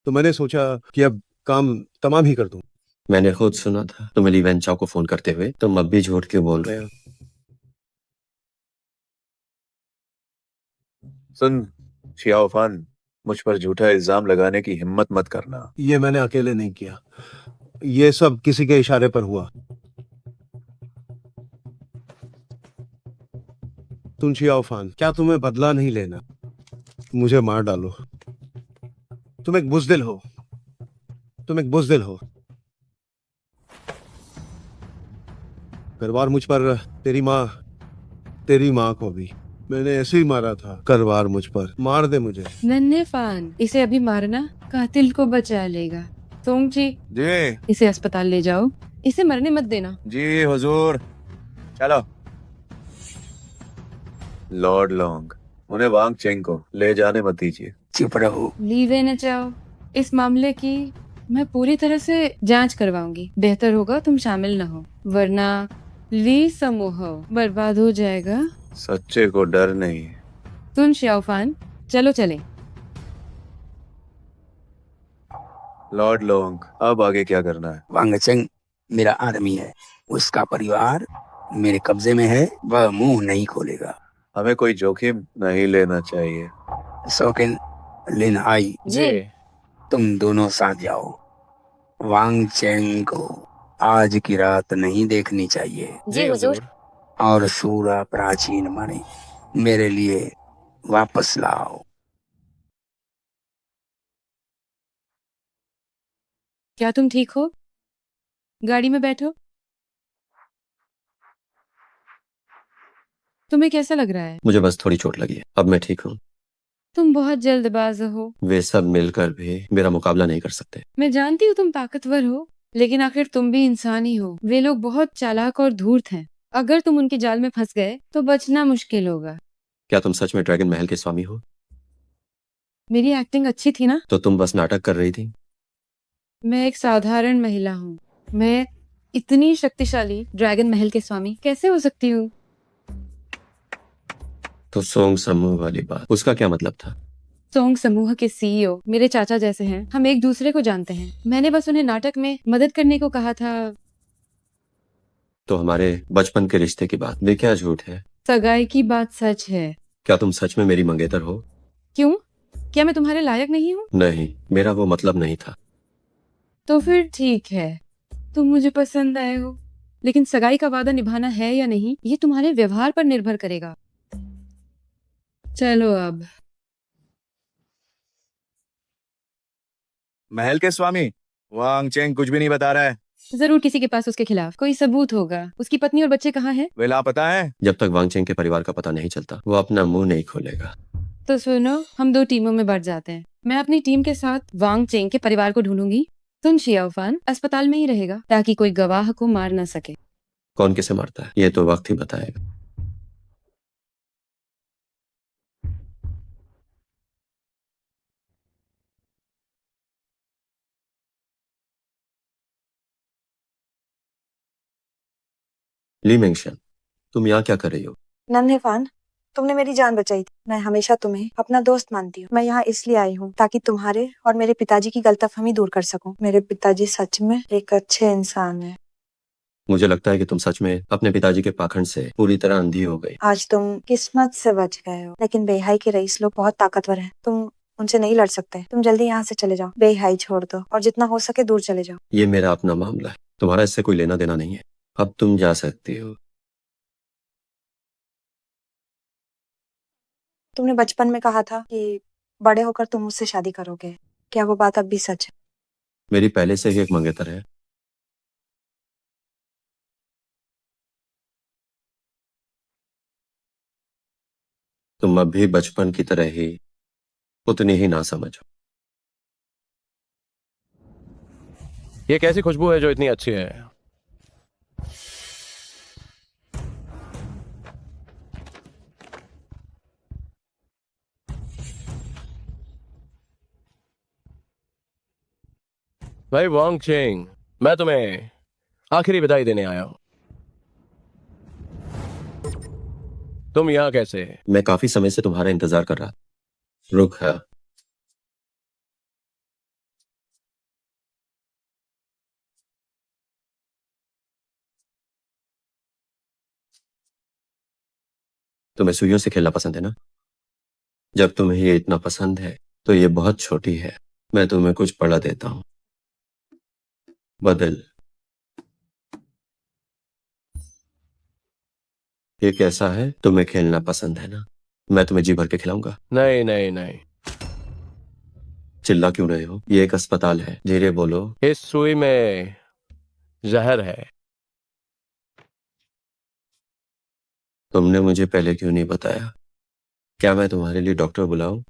तो मैंने सोचा कि अब काम तमाम ही कर दूं। मैंने खुद सुना था तुम ली वेंचाओ को फोन करते हुए। तुम अब भी झूठ क्यों बोल रहे हो? सुन शियाओफान, मुझ पर झूठा इल्जाम लगाने की हिम्मत मत करना। ये मैंने अकेले नहीं किया, ये सब किसी के इशारे पर हुआ। तुम शियाओफान, क्या तुम्हें बदला नहीं लेना? मुझे मार डालो। तुम एक बुज़दिल हो, तुम एक बुज़दिल हो। करवार मुझ पर, तेरी माँ को भी मैंने ऐसे ही मारा था। करवार मुझ पर, मार दे मुझे। नन्हे फान, इसे अभी मारना कातिल को बचा लेगा। सोंगची जी। इसे अस्पताल ले जाओ, इसे मरने मत देना। जी हुजूर। चलो। लॉर्ड लोंग, उन्हें वांग चेंग को ले जाने मत दीजिए। चुप रहो। लीवे न चाहो। इस मामले की मैं पूरी तरह से जांच करवाऊंगी। बेहतर होगा तुम शामिल न हो, वरना ली समूह बर्बाद हो जाएगा। सच्चे को डर नहीं। सुन शियाओफान, चलो चले। लॉर्ड लोंग, अब आगे क्या करना है? वांगचंग मेरा आदमी है, उसका परिवार मेरे कब्जे में है। वह मुंह नहीं खोलेगा। हमें कोई जोखिम नहीं लेना चाहिए। सोकिन, लिन आई, जी। तुम दोनों साथ जाओ। वांग चेंग को आज की रात नहीं देखनी चाहिए। जी हुजूर। और सूरा प्राचीन मणि मेरे लिए वापस लाओ। क्या तुम ठीक हो? गाड़ी में बैठो। तुम्हें कैसा लग रहा है? मुझे बस थोड़ी चोट लगी है, अब मैं ठीक हूँ। तुम बहुत जल्दबाज हो। वे सब मिलकर भी मेरा मुकाबला नहीं कर सकते। मैं जानती हूँ तुम ताकतवर हो, लेकिन आखिर तुम भी इंसान ही हो। वे लोग बहुत चालाक और धूर्त हैं। अगर तुम उनके जाल में फंस गए तो बचना मुश्किल होगा। क्या तुम सच में ड्रैगन महल के स्वामी हो? मेरी एक्टिंग अच्छी थी ना? तो तुम बस नाटक कर रही थी? मैं एक साधारण महिला हूँ। मैं इतनी शक्तिशाली ड्रैगन महल के स्वामी कैसे हो सकती हूँ? तो सोंग समूह वाली बात, उसका क्या मतलब था? सोंग समूह के सीईओ मेरे चाचा जैसे हैं। हम एक दूसरे को जानते हैं। मैंने बस उन्हें नाटक में मदद करने को कहा था। तो हमारे बचपन के रिश्ते की बात भी क्या झूठ है? सगाई की बात सच है। क्या तुम सच में मेरी मंगेतर हो? क्यों? क्या मैं तुम्हारे लायक नहीं हूँ? नहीं, मेरा वो मतलब नहीं था। तो फिर ठीक है, तुम मुझे पसंद आए हो। लेकिन सगाई का वादा निभाना है या नहीं, ये तुम्हारे व्यवहार पर निर्भर करेगा। चलो अब। महल के स्वामी, वांग चेंग कुछ भी नहीं बता रहा है। जरूर किसी के पास उसके खिलाफ कोई सबूत होगा। उसकी पत्नी और बच्चे कहाँ हैं? वे लापता है। जब तक वांगचेंग के परिवार का पता नहीं चलता, वो अपना मुंह नहीं खोलेगा। तो सुनो, हम 2 टीमों में बढ़ जाते हैं। मैं अपनी टीम के साथ वांग चेंग के परिवार को ढूंढूंगी। तुम शियाओफान अस्पताल में ही रहेगा ताकि कोई गवाह को मार न सके। कौन किसे मारता है ये तो वक्त ही बताएगा। ली मेंगशन, तुम यहाँ क्या कर रही हो? नन्हे फान, तुमने मेरी जान बचाई थी। मैं हमेशा तुम्हें अपना दोस्त मानती हूँ। मैं यहाँ इसलिए आई हूँ ताकि तुम्हारे और मेरे पिताजी की गलतफहमी दूर कर सकूं। मेरे पिताजी सच में एक अच्छे इंसान हैं। मुझे लगता है कि तुम सच में अपने पिताजी के पाखंड से पूरी तरह अंधी हो गई। आज तुम किस्मत से बच गए हो, लेकिन बेहाई के रईस लोग बहुत ताकतवर हैं। तुम उनसे नहीं लड़ सकते। तुम जल्दी यहाँ से चले जाओ, बेहाई छोड़ दो और जितना हो सके दूर चले जाओ। ये मेरा अपना मामला है, तुम्हारा इससे कोई लेना देना नहीं है। अब तुम जा सकती हो। तुमने बचपन में कहा था कि बड़े होकर तुम मुझसे शादी करोगे। क्या वो बात अब भी सच है? मेरी पहले से ही एक मंगेतर है। तुम अब भी बचपन की तरह ही उतनी ही ना समझो। ये कैसी खुशबू है जो इतनी अच्छी है? भाई वांग चेंग, मैं तुम्हें आखिरी विदाई देने आया हूं। तुम यहाँ कैसे? मैं काफी समय से तुम्हारा इंतजार कर रहा था। रुक है। तुम्हें सुइयों से खेलना पसंद है ना? जब तुम्हें ये इतना पसंद है तो ये बहुत छोटी है। मैं तुम्हें कुछ पढ़ा देता हूँ। बदल। ये कैसा है? तुम्हें खेलना पसंद है ना? मैं तुम्हें जी भर के खिलाऊंगा। नहीं नहीं नहीं। चिल्ला क्यों रहे हो? ये एक अस्पताल है, धीरे बोलो। इस सुई में जहर है। तुमने मुझे पहले क्यों नहीं बताया? क्या मैं तुम्हारे लिए डॉक्टर बुलाऊं?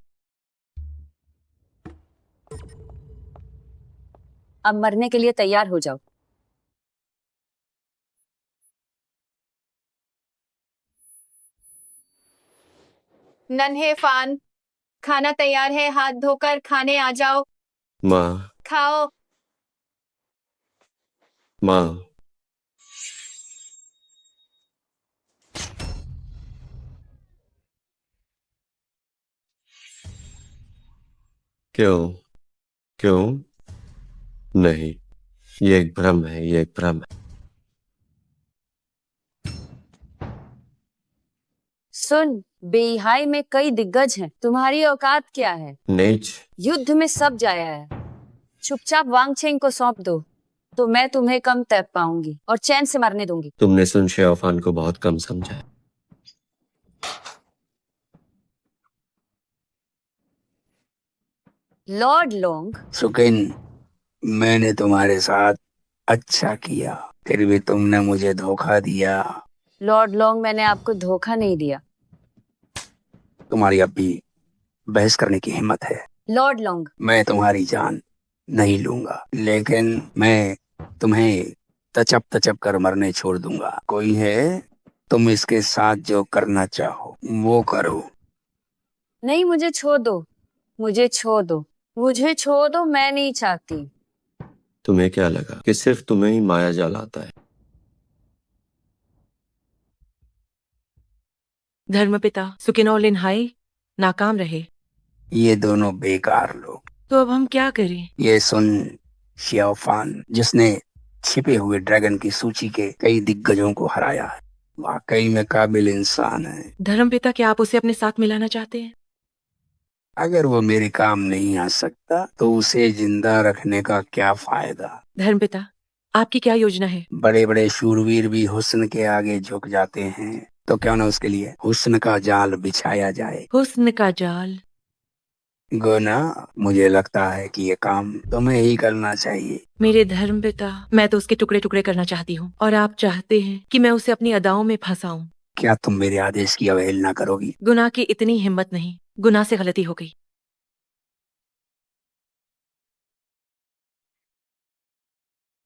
अब मरने के लिए तैयार हो जाओ। नन्हे फान, खाना तैयार है, हाथ धोकर खाने आ जाओ। माँ, खाओ। माँ। क्यों? क्यों? नहीं, ये एक भ्रम है, ये एक भ्रम है। सुन, बेहाई में कई दिग्गज हैं। तुम्हारी औकात क्या है? नीच। युद्ध में सब जाया है। चुपचाप वांगचेंग को सौंप दो तो मैं तुम्हें कम तैप पाऊंगी और चैन से मरने दूंगी। तुमने सुन शेओफान को बहुत कम समझा है। लॉर्ड लोंग, सुकिन, मैंने तुम्हारे साथ अच्छा किया, फिर भी तुमने मुझे धोखा दिया। लॉर्ड लोंग, मैंने आपको धोखा नहीं दिया। तुम्हारी अब भी बहस करने की हिम्मत है। लॉर्ड लोंग, मैं तुम्हारी जान नहीं लूंगा, लेकिन मैं तुम्हें तचप तचप कर मरने छोड़ दूंगा। कोई है? तुम इसके साथ जो करना चाहो वो करो। नहीं, मुझे छोड़ दो। मुझे छोड़ दो, मुझे छोड़ दो, मैं नहीं चाहती। तुम्हें क्या लगा कि सिर्फ तुम्हें ही माया जाल आता है? धर्मपिता सुकिनो लिन्हाई नाकाम रहे, ये दोनों बेकार लोग। तो अब हम क्या करें? ये सुन शियाओफान, जिसने छिपे हुए ड्रैगन की सूची के कई दिग्गजों को हराया है, वाकई में काबिल इंसान है। धर्मपिता, क्या आप उसे अपने साथ मिलाना चाहते हैं? अगर वो मेरे काम नहीं आ सकता तो उसे जिंदा रखने का क्या फायदा। धर्मपिता, आपकी क्या योजना है? बड़े बड़े शूरवीर भी हुस्न के आगे झुक जाते हैं, तो क्यों ना उसके लिए हुस्न का जाल बिछाया जाए। हुस्न का जाल? गुना, मुझे लगता है कि ये काम तुम्हें ही करना चाहिए। मेरे धर्मपिता, मैं तो उसके टुकड़े टुकड़े करना चाहती हूँ, और आप चाहते हैं कि मैं उसे अपनी अदाओं में फंसाऊं। क्या तुम मेरे आदेश की अवहेलना करोगी? गुनाह की इतनी हिम्मत नहीं, गुनाह से गलती हो गई।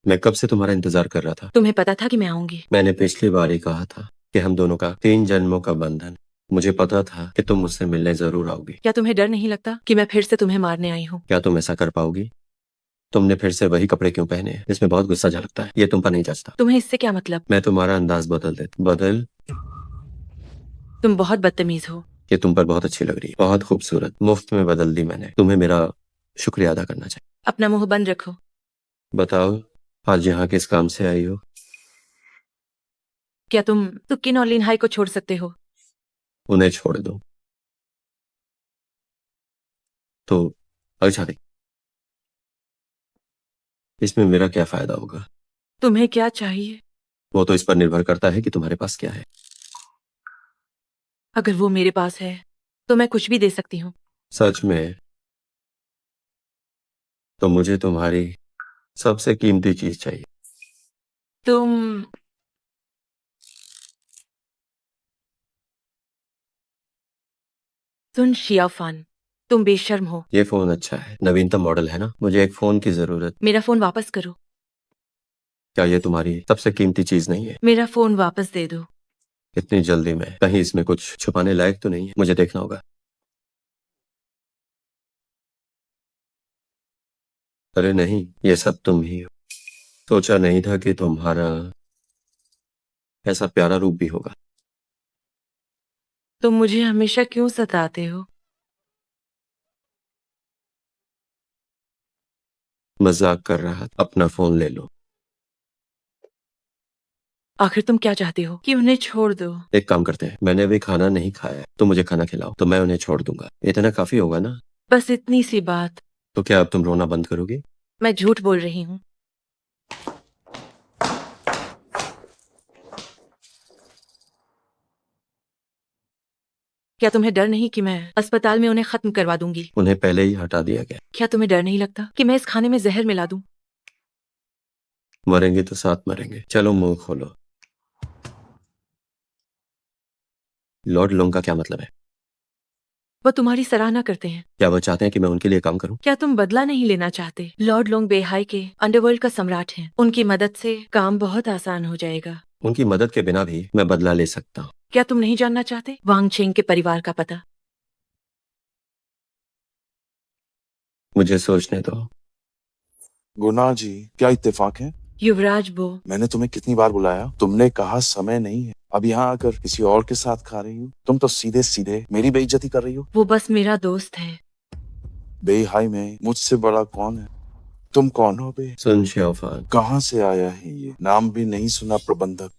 मैं कब से तुम्हारा इंतजार कर रहा था। तुम्हें पता था कि मैं आऊंगी। मैंने पिछली बार ही कहा था कि हम दोनों का 3 जन्मों का बंधन। मुझे पता था कि तुम मुझसे मिलने जरूर आओगी। क्या तुम्हें डर नहीं लगता कि मैं फिर से तुम्हें मारने आई हूँ? क्या तुम ऐसा कर पाओगी? तुमने फिर से वही कपड़े क्यों पहने हैं? इसमें बहुत गुस्सा झलकता है। ये तुम पर नहीं जचता। तुम्हें इससे क्या मतलब? मैं तुम्हारा अंदाज बदल देता। बदल? तुम बहुत बदतमीज हो। ये तुम पर बहुत अच्छी लग रही है, बहुत खूबसूरत। मुफ्त में बदल दी मैंने। तुम्हें मेरा शुक्रिया अदा करना चाहिए। अपना मुंह बंद रखो। बताओ, आज यहाँ किस काम से आई हो? क्या तुम सुकिन और लिन्हाई को छोड़ सकते हो? उन्हें छोड़ दो तो अच्छा नहीं। इसमें मेरा क्या फायदा होगा? तुम्हें क्या चाहिए? वो तो इस पर निर्भर करता है कि तुम्हारे पास क्या है। अगर वो मेरे पास है तो मैं कुछ भी दे सकती हूँ। सच में? तो मुझे तुम्हारी सबसे कीमती चीज चाहिए। तुम सुन शियाफान, तुम बेशर्म हो। ये फोन अच्छा है, नवीनतम मॉडल है ना? मुझे एक फोन की जरूरत। मेरा फोन वापस करो। क्या ये तुम्हारी सबसे कीमती चीज नहीं है? मेरा फोन वापस दे दो। इतनी जल्दी में? कहीं इसमें कुछ छुपाने लायक तो नहीं है? मुझे देखना होगा। अरे नहीं, ये सब तुम ही हो। सोचा नहीं था कि तुम्हारा ऐसा प्यारा रूप भी होगा। तुम मुझे हमेशा क्यों सताते हो? मजाक कर रहा था। अपना फोन ले लो। आखिर तुम क्या चाहते हो? कि उन्हें छोड़ दो? एक काम करते हैं, मैंने अभी खाना नहीं खाया है, तो मुझे खाना खिलाओ, तो मैं उन्हें छोड़ दूंगा। इतना काफी होगा ना? बस इतनी सी बात। तो क्या अब तुम रोना बंद करोगी? मैं झूठ बोल रही हूँ। क्या तुम्हें डर नहीं कि मैं अस्पताल में उन्हें खत्म करवा दूंगी? उन्हें पहले ही हटा दिया गया। क्या तुम्हें डर नहीं लगता कि मैं इस खाने में जहर मिला दूं? मरेंगे तो साथ मरेंगे। चलो मुंह खोलो। लॉर्ड लोंग का क्या मतलब है? वो तुम्हारी सराहना करते हैं। क्या वो चाहते हैं कि मैं उनके लिए काम करूं? क्या तुम बदला नहीं लेना चाहते? लॉर्ड लोंग बेहाई के अंडरवर्ल्ड का सम्राट हैं। उनकी मदद से काम बहुत आसान हो जाएगा। उनकी मदद के बिना भी मैं बदला ले सकता हूँ। क्या तुम नहीं जानना चाहते वांग चेंग के परिवार का पता? मुझे सोचने दो। गुना जी, क्या इत्तेफाक है? युवराज बो, मैंने तुम्हें कितनी बार बुलाया, तुमने कहा समय नहीं है। अब यहाँ आकर किसी और के साथ खा रही हो। तुम तो सीधे सीधे मेरी बेइज्जती कर रही हो। वो बस मेरा दोस्त है। बेहाई में मुझसे बड़ा कौन है? तुम कौन हो बे? सुन शियाओफान। कहाँ से आया है ये? नाम भी नहीं सुना। प्रबंधक।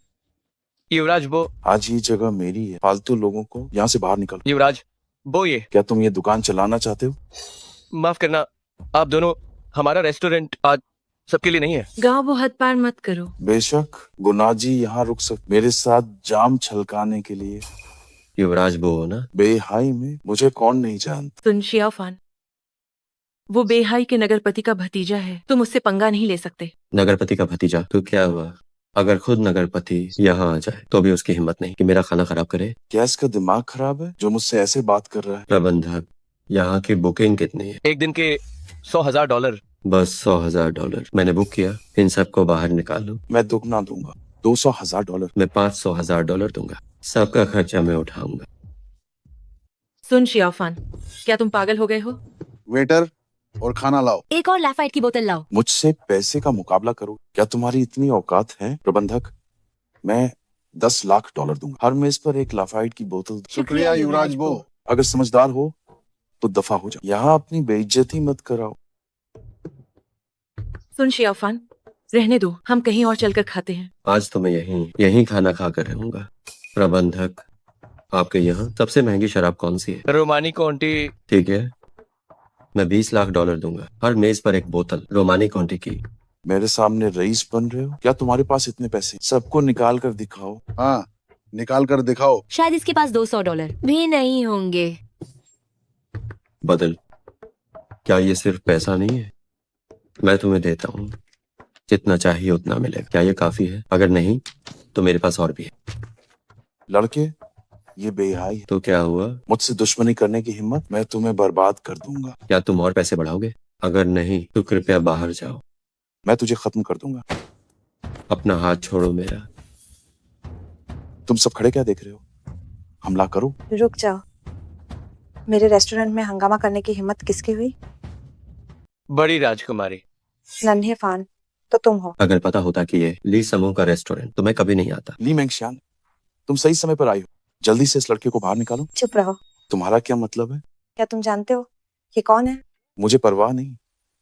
युवराज बो। आज ये जगह मेरी है। फालतू लोगों को यहाँ से बाहर निकलो। युवराज बो, ये क्या तुम ये दुकान चलाना चाहते हो? माफ करना, आप दोनों, हमारा रेस्टोरेंट आज सबके लिए नहीं है। गाँव वो हद पार मत करो। बेशक गुना जी यहाँ रुक सकते, मेरे साथ जाम छलकाने के लिए। युवराज बो हो ना? बेहाई में मुझे कौन नहीं जानता। सुन शियाओफान, वो बेहाई के नगरपति का भतीजा है। तुम उससे पंगा नहीं ले सकते। नगरपति का भतीजा? तो क्या हुआ अगर खुद नगरपति यहाँ आ जाए तो भी उसकी हिम्मत नहीं कि मेरा खाना खराब करे? क्या इसका दिमाग खराब है जो मुझसे ऐसे बात कर रहा है? प्रबंधक, यहाँ की बुकिंग कितनी है? एक दिन के $100,000। बस $100,000 मैंने बुक किया। इन सबको बाहर निकालो। मैं दुगना दूंगा, $200,000। मैं $500,000 दूंगा। सबका खर्चा मैं उठाऊंगा। सुन शियाफान, क्या तुम पागल हो गए हो? वेटर, और खाना लाओ। एक और लाफाइट की बोतल लाओ। मुझसे पैसे का मुकाबला करो? क्या तुम्हारी इतनी औकात है प्रबंधक? मैं $10 लाख दूंगा। हर मेज पर एक लाफाइट की बोतल। शुक्रिया युवराज बो। अगर समझदार हो तो दफा हो जाओ। यहाँ अपनी बेइज्जती मत कराओ। सुन शियाफान, रहने दो, हम कहीं और चलकर खाते हैं। आज तो मैं यहीं खाना खाकर रहूंगा। प्रबंधक, आपके यहाँ सबसे महंगी शराब कौन सी है? रोमानी कॉन्टी। ठीक है, मैं $20 लाख दूंगा, हर मेज पर एक बोतल रोमानी कॉन्टी की। मेरे सामने रईस बन रहे हो? क्या तुम्हारे पास इतने पैसे? सबको निकाल कर दिखाओ। हाँ, निकाल कर दिखाओ। शायद इसके पास $200 भी नहीं होंगे। बदल, क्या ये सिर्फ पैसा नहीं है? मैं तुम्हें देता हूँ, जितना चाहिए उतना मिलेगा। क्या ये काफी है? अगर नहीं तो मेरे पास और भी है। लड़के, ये बेहाई है। तो क्या हुआ? मुझसे दुश्मनी करने की हिम्मत? मैं तुम्हें बर्बाद कर दूंगा। क्या तुम और पैसे बढ़ाओगे? अगर नहीं तो कृपया बाहर जाओ। मैं तुझे खत्म कर दूंगा। अपना हाथ छोड़ो मेरा। तुम सब खड़े क्या देख रहे हो? हमला करो। रुक जाओ, मेरे रेस्टोरेंट में हंगामा करने की हिम्मत किसकी हुई? बड़ी राजकुमारी। नन्हे फान तो तुम हो। अगर पता होता कि ये ली समूह का रेस्टोरेंट तो मैं कभी नहीं आता। ली मेंगशियांग, तुम सही समय पर आई हो। जल्दी से इस लड़के को बाहर निकालो। चुप रहो। तुम्हारा क्या मतलब है? क्या तुम जानते हो ये कौन है? मुझे परवाह नहीं,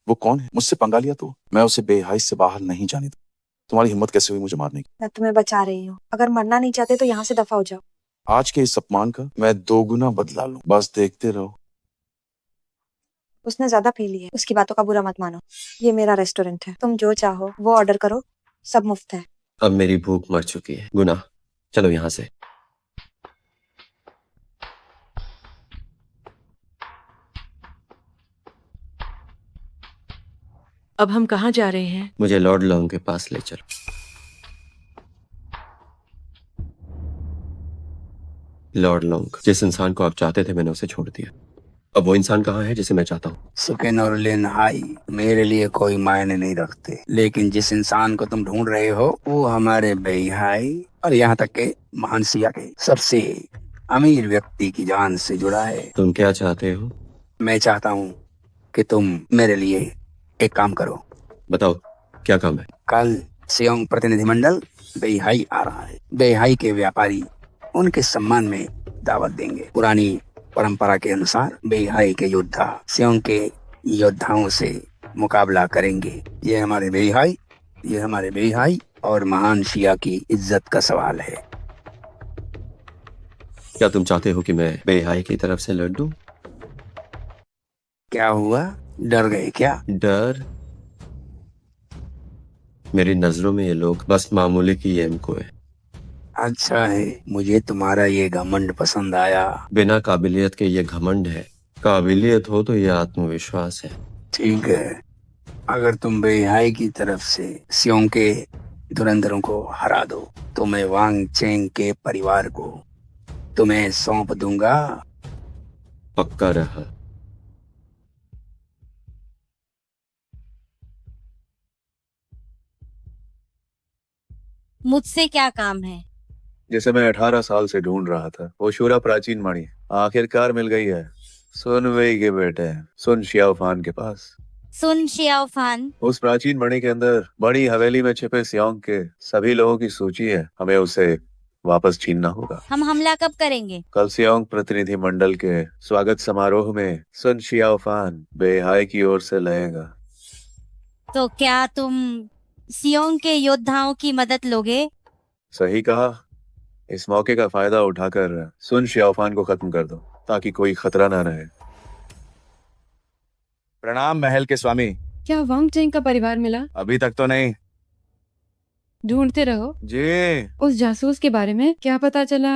वो कौन है? मुझसे पंगा लिया तो मैं उसे बेहाई से बाहर नहीं जाने दूं। तुम्हारी हिम्मत कैसे हुई मुझे मारने की? मैं तुम्हें बचा रही हूँ। अगर मरना नहीं चाहते तो यहाँ से दफा हो जाओ। आज के इस अपमान का मैं 2 गुना बदला लूं। बस देखते रहो। उसने ज्यादा पी ली है, उसकी बातों का बुरा मत मानो। ये मेरा रेस्टोरेंट है, तुम जो चाहो वो ऑर्डर करो, सब मुफ्त है। अब मेरी भूख मर चुकी है। गुना, चलो यहाँ से। अब हम कहाँ जा रहे हैं? मुझे लॉर्ड लॉन्ग के पास ले चलो। लॉर्ड लॉन्ग, जिस इंसान को आप चाहते थे मैंने उसे छोड़ दिया। अब वो इंसान कहाँ है जिसे मैं चाहता हूँ? सुकेन और लिन हाई मेरे लिए कोई मायने नहीं रखते, लेकिन जिस इंसान को तुम ढूंढ रहे हो वो हमारे बेहाई और यहाँ तक के महान सिया के सबसे अमीर व्यक्ति की जान से जुड़ा है। तुम क्या चाहते हो? मैं चाहता हूँ कि तुम मेरे लिए एक काम करो। बताओ, क्या काम है? कल सियोंग प्रतिनिधिमंडल बेहाई आ रहा है। बेहाई के व्यापारी उनके सम्मान में दावत देंगे। पुरानी परंपरा के अनुसार बेहाई के योद्धा सियोंग के योद्धाओं से मुकाबला करेंगे। ये हमारे बेहाई और महान शिया की इज्जत का सवाल है। क्या तुम चाहते हो कि मैं बेहाई की तरफ से लड़ दूं? क्या हुआ, डर गए क्या? डर? मेरी नजरों में ये लोग बस मामूली की एम को है। अच्छा है, मुझे तुम्हारा ये घमंड पसंद आया। बिना काबिलियत के ये घमंड है, काबिलियत हो तो ये आत्मविश्वास है। ठीक है, अगर तुम बेहाई की तरफ से सियोंग के धुरंधरों को हरा दो तो मैं वांग चेंग के परिवार को तुम्हें सौंप दूंगा। पक्का रहा। मुझसे क्या काम है? जिसे मैं 18 साल से ढूंढ रहा था, वो शूरा प्राचीन मणि आखिरकार मिल गई है। सुन वेई के बेटे सुन शियाओफान के पास। सुन शियाओफान, उस प्राचीन मणि के अंदर बड़ी हवेली में छिपे सियोंग के सभी लोगों की सूची है। हमें उसे वापस छीनना होगा। हम हमला कब करेंगे? कल सियोंग प्रतिनिधि मंडल के स्वागत समारोह में सुन शियाओफान बेहाई की ओर से लड़ेगा। तो क्या तुम सियोंग के योद्धाओं की मदद लोगे? सही कहा। इस मौके का फायदा उठाकर सुन शियाओफान को खत्म कर दो ताकि कोई खतरा ना रहे। प्रणाम महल के स्वामी। क्या वांग चेंग का परिवार मिला? अभी तक तो नहीं। ढूंढते रहो जी। उस जासूस के बारे में क्या पता चला?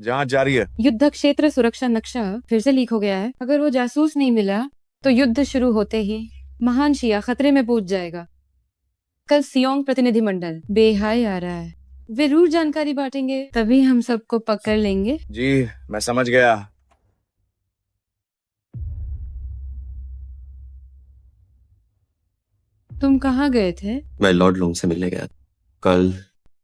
जांच जारी है। युद्ध क्षेत्र सुरक्षा नक्शा फिर से लीक हो गया है। अगर वो जासूस नहीं मिला तो युद्ध शुरू होते ही महान शिया खतरे में पहुंच जाएगा। कल सियोंग प्रतिनिधि मंडल बेहाई आ रहा है, वे जरूर जानकारी बांटेंगे, तभी हम सबको पकड़ लेंगे। जी मैं समझ गया। तुम कहाँ गए थे? मैं लॉर्ड लॉन्ग से मिलने गया। कल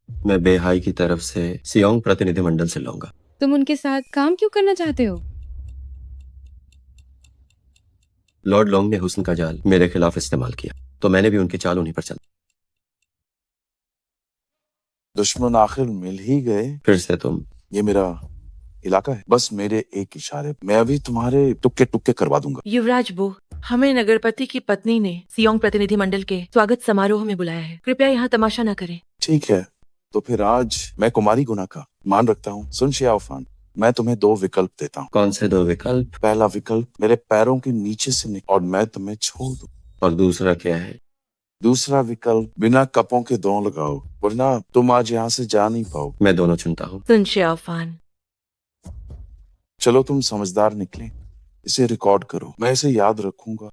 मैं बेहाई की तरफ से सियोंग प्रतिनिधि मंडल से लूंगा। तुम उनके साथ काम क्यों करना चाहते हो? लॉर्ड लॉन्ग ने हुस्न का जाल मेरे खिलाफ इस्तेमाल किया, तो मैंने भी उनकी चाल उन्हीं पर चला। दुश्मन आखिर मिल ही गए। फिर से तुम। ये मेरा इलाका है, बस मेरे एक इशारे मैं अभी तुम्हारे टुक्के टुक्के करवा दूंगा। युवराज बो, हमें नगरपति की पत्नी ने सियोंग प्रतिनिधि मंडल के स्वागत समारोह में बुलाया है, कृपया यहाँ तमाशा न करें। ठीक है, तो फिर आज मैं कुमारी गुना का मान रखता हूँ। सुन शियाओफान, मैं तुम्हें 2 विकल्प देता हूँ। कौन से 2 विकल्प? पहला विकल्प मेरे पैरों के नीचे से निकल और मैं तुम्हें छोड़ दूं। और दूसरा क्या है? दूसरा विकल्प बिना कपों के 2 लगाओ, वरना तुम आज यहाँ से जा नहीं पाओ। मैं दोनों चुनता हूँ। सुन शियाओफान, चलो तुम समझदार निकले, इसे रिकॉर्ड करो, मैं इसे याद रखूंगा।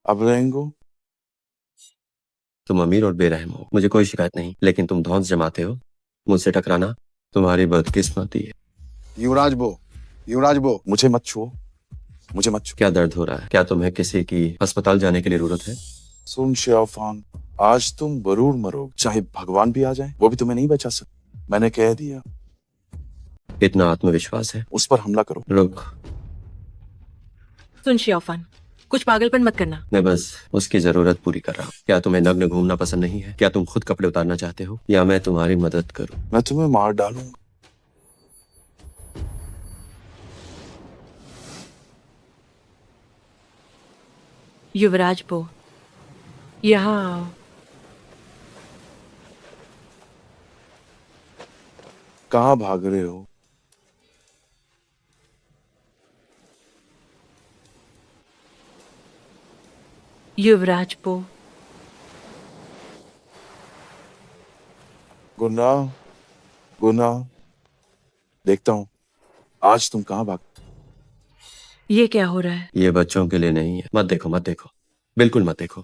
अब रहेंगो। तुम अमीर और बेरहम हो, मुझे कोई शिकायत नहीं, लेकिन तुम धौंस जमाते हो। मुझसे टकराना तुम्हारी बदकिस्मती है। युवराज बो, मुझे मत छुओ, मुझे मत छुओ। क्या दर्द हो रहा है? क्या तुम्हें किसी की अस्पताल जाने के लिए जरूरत है? सुन शियाओफान, आज तुम जरूर मरोगे, चाहे भगवान भी आ जाए, वो भी तुम्हें नहीं बचा सकते। मैंने कह दिया। इतना आत्मविश्वास है? उस पर हमला करो। रुक। सुन शियाओफान, कुछ पागलपन मत करना। मैं बस उसकी जरूरत पूरी कर रहा हूँ। क्या तुम्हें नग्न घूमना पसंद नहीं है? क्या तुम खुद कपड़े उतारना चाहते हो, या मैं तुम्हारी मदद करूँ? मैं तुम्हें मार डालूंगा। युवराज बो, यहाँ आओ। कहाँ भाग रहे हो? युवराज बो, गुना, देखता हूँ आज तुम कहाँ भाग। ये क्या हो रहा है? ये बच्चों के लिए नहीं है। मत देखो, मत देखो, बिल्कुल मत देखो।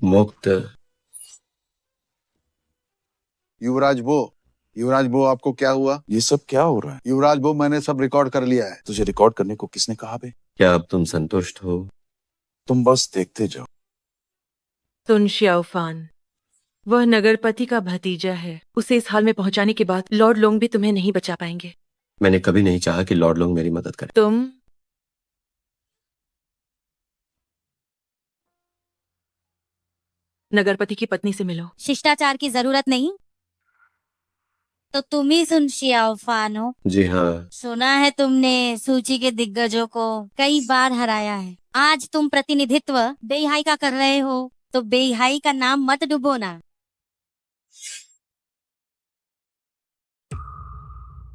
मुक्त। युवराज बो, आपको क्या हुआ? ये सब क्या हो रहा है? युवराज बो, मैंने सब रिकॉर्ड कर लिया है। तुझे रिकॉर्ड करने को किसने कहा बे? क्या अब तुम संतुष्ट हो? तुम बस देखते जाओ। सुन शियाओफान, वह नगरपति का भतीजा है, उसे इस हाल में पहुंचाने के बाद लॉर्ड लोंग भी तुम्हें नहीं बचा पाएंगे। मैंने कभी नहीं चाहा कि लॉर्ड लोंग मेरी मदद करे। तुम नगरपति की पत्नी से मिलो। शिष्टाचार की जरूरत नहीं, तो तुम ही सुन शियाओफान हो। जी हाँ। सुना है तुमने सूची के दिग्गजों को कई बार हराया है। आज तुम प्रतिनिधित्व बेहाई का कर रहे हो, तो बेहाई का नाम मत डुबोना।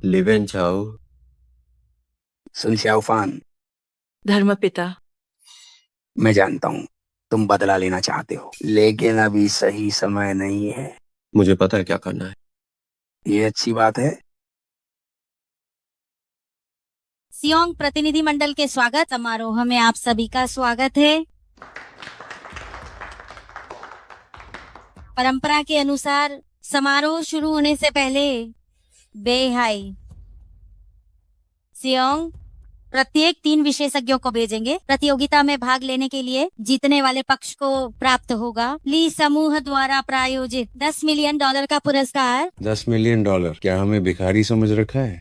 लिवेन चाओ। सुन शियाओफान, धर्मपिता, मैं जानता हूँ तुम बदला लेना चाहते हो, लेकिन अभी सही समय नहीं है। मुझे पता है क्या करना है। ये अच्छी बात है। सियोंग प्रतिनिधि मंडल के स्वागत समारोह में आप सभी का स्वागत है। परंपरा के अनुसार समारोह शुरू होने से पहले बेहाई सियोंग प्रत्येक 3 विशेषज्ञों को भेजेंगे। प्रतियोगिता में भाग लेने के लिए जीतने वाले पक्ष को प्राप्त होगा ली समूह द्वारा प्रायोजित $10 मिलियन का पुरस्कार। $10 मिलियन? क्या हमें भिखारी समझ रखा है?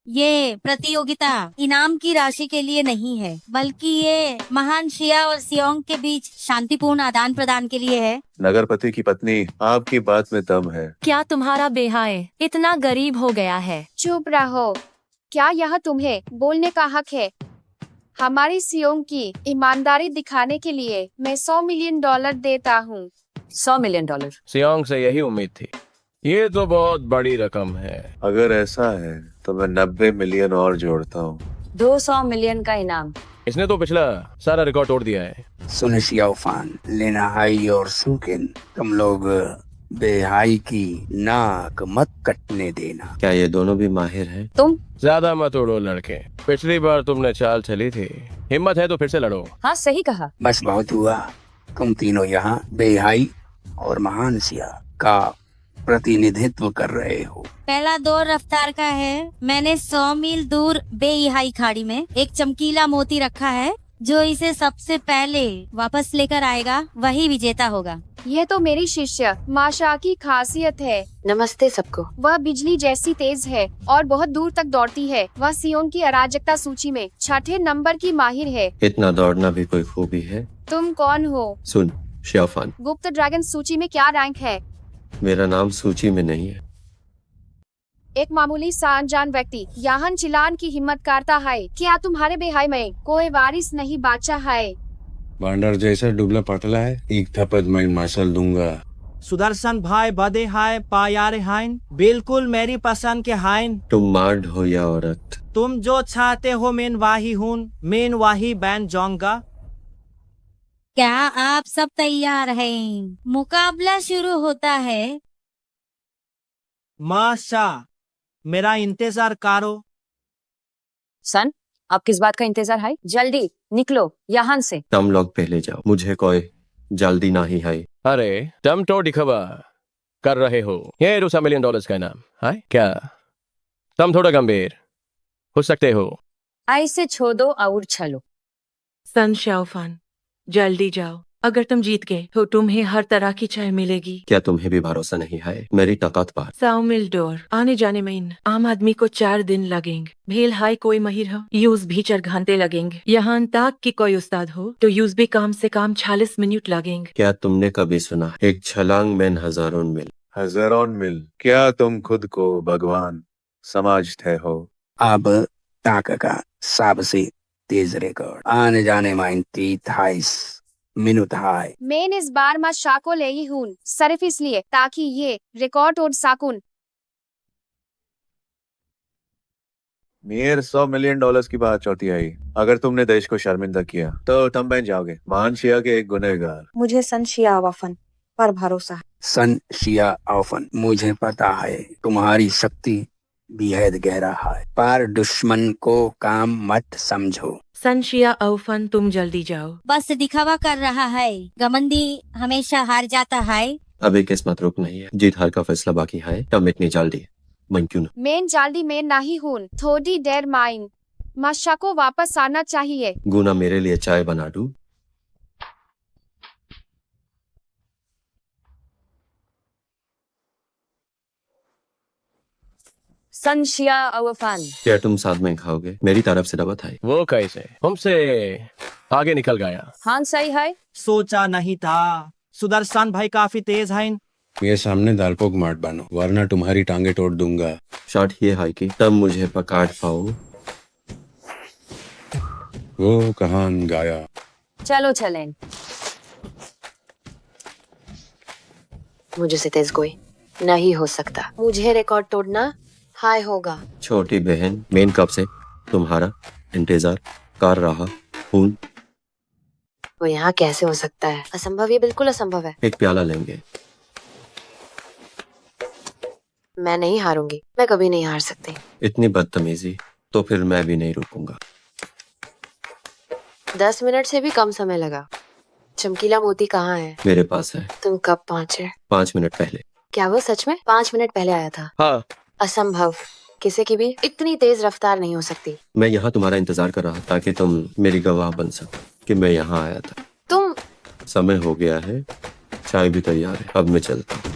ये प्रतियोगिता इनाम की राशि के लिए नहीं है, बल्कि ये महान शिया और सियोंग के बीच शांतिपूर्ण आदान प्रदान के लिए है। नगरपति की पत्नी, आपकी बात में दम है। क्या तुम्हारा बेहाय इतना गरीब हो गया है? चुप रहो। क्या यह तुम्हें बोलने का हक है? हमारी सियोंग की ईमानदारी दिखाने के लिए मैं $100 मिलियन देता हूँ। $100 मिलियन। सियोंग से यही उम्मीद थी। ये तो बहुत बड़ी रकम है। अगर ऐसा है तो मैं 90 मिलियन और जोड़ता हूँ। 200 मिलियन का इनाम। इसने तो पिछला सारा रिकॉर्ड तोड़ दिया है। सुन शियाओफान, लेनाहाई और सुकिन, तुम लोग बेहाई की नाक मत कटने देना। क्या ये दोनों भी माहिर हैं? तुम ज्यादा मत उड़ो लड़के, पिछली बार तुमने चाल चली थी। हिम्मत है तो फिर से लड़ो। हाँ सही कहा। बस बहुत हुआ। तुम तीनों यहाँ बेहाई और महान शिया का प्रतिनिधित्व कर रहे हो। पहला दौर रफ्तार का है। मैंने 100 मील दूर बेइहाई खाड़ी में एक चमकीला मोती रखा है जो इसे सबसे पहले वापस लेकर आएगा वही विजेता होगा। यह तो मेरी शिष्य माशा की खासियत है। नमस्ते सबको। वह बिजली जैसी तेज है और बहुत दूर तक दौड़ती है। वह सियोन की अराजकता सूची में 6ठे नंबर की माहिर है। इतना दौड़ना भी कोई खूबी है? तुम कौन हो? सुन शियाओफान, गुप्त ड्रैगन सूची में क्या रैंक है? मेरा नाम सूची में नहीं है। एक मामूली सा अनजान व्यक्ति यहाँ चिलान की हिम्मत करता है। क्या तुम्हारे बेहाई में कोई वारिस नहीं बाचा है? बांडर जैसा दुबला पतला है, एक थप्पड़ मैं मसल दूंगा। सुदर्शन भाई बदे हाय पायारे हाइन, बिल्कुल मेरी पसंद के हाइन। तुम मार्ड हो या औरत? तुम जो चाहते हो मैं वाही हूँ, मैं वाही बन जाऊंगा। क्या आप सब तैयार हैं? मुकाबला शुरू होता है। माशा, मेरा इंतजार करो। सन, आप किस बात का इंतजार है? जल्दी निकलो यहाँ से। तुम लोग पहले जाओ, मुझे कोई जल्दी नहीं है। अरे तुम तो दिखावा कर रहे हो। ये $2 मिलियन का नाम है क्या? तुम थोड़ा गंभीर हो सकते हो। ऐसे छोड़ो और चलो। सन शाओफान, जल्दी जाओ। अगर तुम जीत गए तो तुम्हें हर तरह की चाय मिलेगी। क्या तुम्हें भी भरोसा नहीं है मेरी ताकत पर? 100 मील दूर आने जाने में इन आम आदमी को 4 दिन लगेंगे। भेल हाई कोई महिर हो यूज भी 4 घंटे लगेंगे। यहाँ तक कि कोई उस्ताद हो तो यूज भी कम से कम 40 मिनट लगेंगे। क्या तुमने कभी सुना एक छलांग में हजारों मील? हजारों मील? क्या तुम खुद को भगवान समझते हो? अब तक का सबसे तेज रिकॉर्ड आने जाने में 28 मिनट है। मैं इस बार माशा को ले ही हूँ सिर्फ इसलिए ताकि ये रिकॉर्ड तोड़ सकूं। मेयर $100 मिलियन की बात चौथी आई। अगर तुमने देश को शर्मिंदा किया तो तुम बन जाओगे महान शिया के एक गुनहगार। मुझे सन शिया वफन पर भरोसा है। सन शिया औफन, मुझे पता है तुम्हारी शक्ति बेहद गहरा है, पर दुश्मन को काम मत समझो। सनशिया औफन, तुम जल्दी जाओ। बस दिखावा कर रहा है। गमंदी हमेशा हार जाता है। अभी किस्मत रुक नहीं है, जीत हार का फैसला बाकी है। तुम इतनी जल्दी मन क्यों ना? मैं जल्दी में नहीं हूँ, थोड़ी देर माइन। माशा को वापस आना चाहिए। गुना मेरे लिए चाय बना दूं? संशिया अवफान, क्या तुम साथ में खाओगे? मेरी तरफ से दावत है। वो कैसे हमसे आगे निकल गया? हाँ सही है। सोचा नहीं था, सुदर्शन भाई काफी तेज है। ये सामने दालपोक मार्ट बनो वरना तुम्हारी टांगे तोड़ दूंगा। शॉट ये है कि तब मुझे पकड़ पाओ। वो कहाँ गाया? चलो चलें। मुझसे तेज कोई नहीं हो सकता। मुझे रिकॉर्ड तोड़ना हाय होगा। छोटी बहन, मेन कब से तुम्हारा इंतजार कर रहा हूँ। वो यहाँ कैसे हो सकता है? असंभव, ये बिल्कुल असंभव है। एक प्याला लेंगे। मैं नहीं हारूंगी, मैं कभी नहीं हार सकती। इतनी बदतमीजी तो फिर मैं भी नहीं रुकूंगा। 10 मिनट से भी कम समय लगा। चमकीला मोती कहाँ है? मेरे पास है। तुम कब पहुँचे? 5 मिनट पहले। क्या वो सच में 5 मिनट पहले आया था? हाँ। असंभव, किसी की भी इतनी तेज रफ्तार नहीं हो सकती। मैं यहाँ तुम्हारा इंतजार कर रहा ताकि तुम मेरी गवाह बन सको कि मैं यहाँ आया था। तुम समय हो गया है, चाय भी तैयार है, अब मैं चलता हूँ।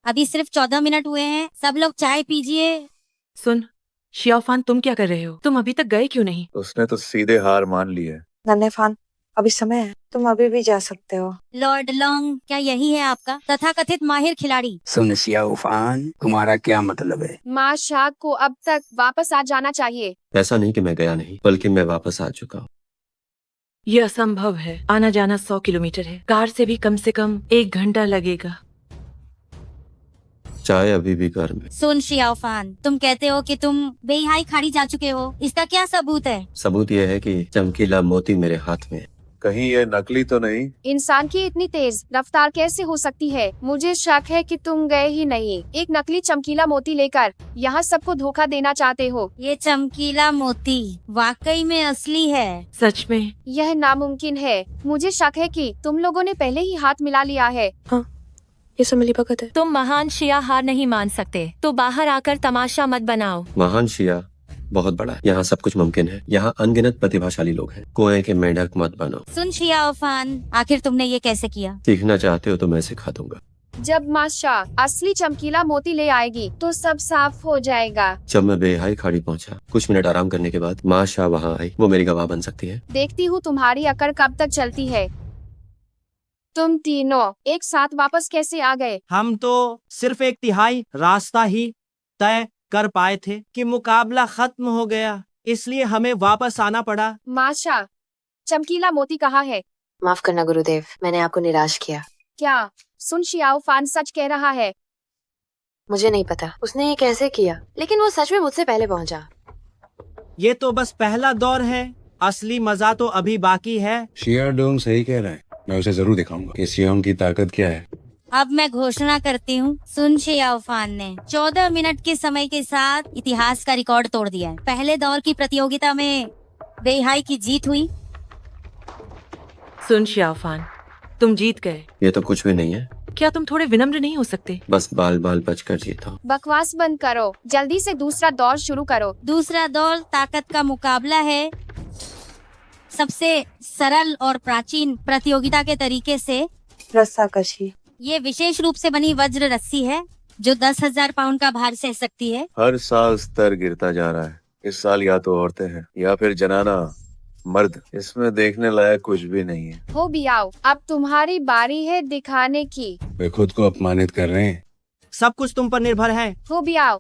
अभी सिर्फ 14 मिनट हुए हैं, सब लोग चाय पीजिए। सुन शियाओफान, तुम क्या कर रहे हो? तुम अभी तक गए क्यों नहीं? उसने तो सीधे हार मान ली है। नन्हे फान, अभी समय है, तुम अभी भी जा सकते हो। लॉर्ड लॉन्ग, क्या यही है आपका तथाकथित माहिर खिलाड़ी? सुन शियाओफान, तुम्हारा क्या मतलब है? माशा को अब तक वापस आ जाना चाहिए। ऐसा नहीं कि मैं गया नहीं, बल्कि मैं वापस आ चुका हूँ। यह असंभव है। आना जाना 100 किलोमीटर है। कार से भी कम 1 घंटा लगेगा। चाय अभी भी गर्म है। सुन शियाओफान, तुम कहते हो कि तुम बेहाई खाड़ी जा चुके हो, इसका क्या सबूत है? सबूत यह है कि चमकीला मोती मेरे हाथ में है। कहीं ये नकली तो नहीं? इंसान की इतनी तेज रफ्तार कैसे हो सकती है? मुझे शक है कि तुम गए ही नहीं, एक नकली चमकीला मोती लेकर यहाँ सबको धोखा देना चाहते हो। ये चमकीला मोती वाकई में असली है? सच में? यह नामुमकिन है। मुझे शक है कि तुम लोगों ने पहले ही हाथ मिला लिया है। हाँ, ये सब मिली भगत है। तुम महान शिया हार नहीं मान सकते तो बाहर आकर तमाशा मत बनाओ। महान शिया बहुत बड़ा है। यहाँ सब कुछ मुमकिन है। यहाँ अनगिनत प्रतिभाशाली लोग हैं। कुएं के मेंढक मत बनो। सुन शियाओफान, आखिर तुमने ये कैसे किया? सीखना चाहते हो तो मैं सिखा दूंगा। जब माशाह असली चमकीला मोती ले आएगी तो सब साफ हो जाएगा। जब मैं बेहाई खाड़ी पहुंचा, कुछ मिनट आराम करने के बाद माँ शाह वहाँ आई। वो मेरी गवाह बन सकती है। देखती हूँ तुम्हारी अकड़ कब तक चलती है। तुम तीनों एक साथ वापस कैसे आ गए? हम तो सिर्फ एक तिहाई रास्ता ही तय कर पाए थे कि मुकाबला खत्म हो गया, इसलिए हमें वापस आना पड़ा। माशाह, चमकीला मोती कहाँ है? माफ करना गुरुदेव, मैंने आपको निराश किया। क्या सुन शियाओफान सच कह रहा है? मुझे नहीं पता उसने ये कैसे किया, लेकिन वो सच में मुझसे पहले पहुंचा। ये तो बस पहला दौर है, असली मजा तो अभी बाकी है। शियाडोंग सही कह रहा है। मैं उसे जरूर दिखाऊंगा कि सियोंग की ताकत क्या है। अब मैं घोषणा करती हूँ, सुन शियाओफान ने 14 मिनट के समय के साथ इतिहास का रिकॉर्ड तोड़ दिया है। पहले दौर की प्रतियोगिता में बेहाई की जीत हुई। सुन शियाओफान, तुम जीत गए। ये तो कुछ भी नहीं है। क्या तुम थोड़े विनम्र नहीं हो सकते? बस बाल बाल बचकर जीता। बकवास बंद करो, जल्दी से दूसरा दौर शुरू करो। दूसरा दौर ताकत का मुकाबला है। सबसे सरल और प्राचीन प्रतियोगिता के तरीके से रस्साकशी। ये विशेष रूप से बनी वज्र रस्सी है जो 10,000 पाउंड का भार सह सकती है। हर साल स्तर गिरता जा रहा है। इस साल या तो औरतें हैं या फिर जनाना मर्द। इसमें देखने लायक कुछ भी नहीं है। हो भी आओ, अब तुम्हारी बारी है दिखाने की। वे खुद को अपमानित कर रहे हैं। सब कुछ तुम पर निर्भर है। हो भी आओ,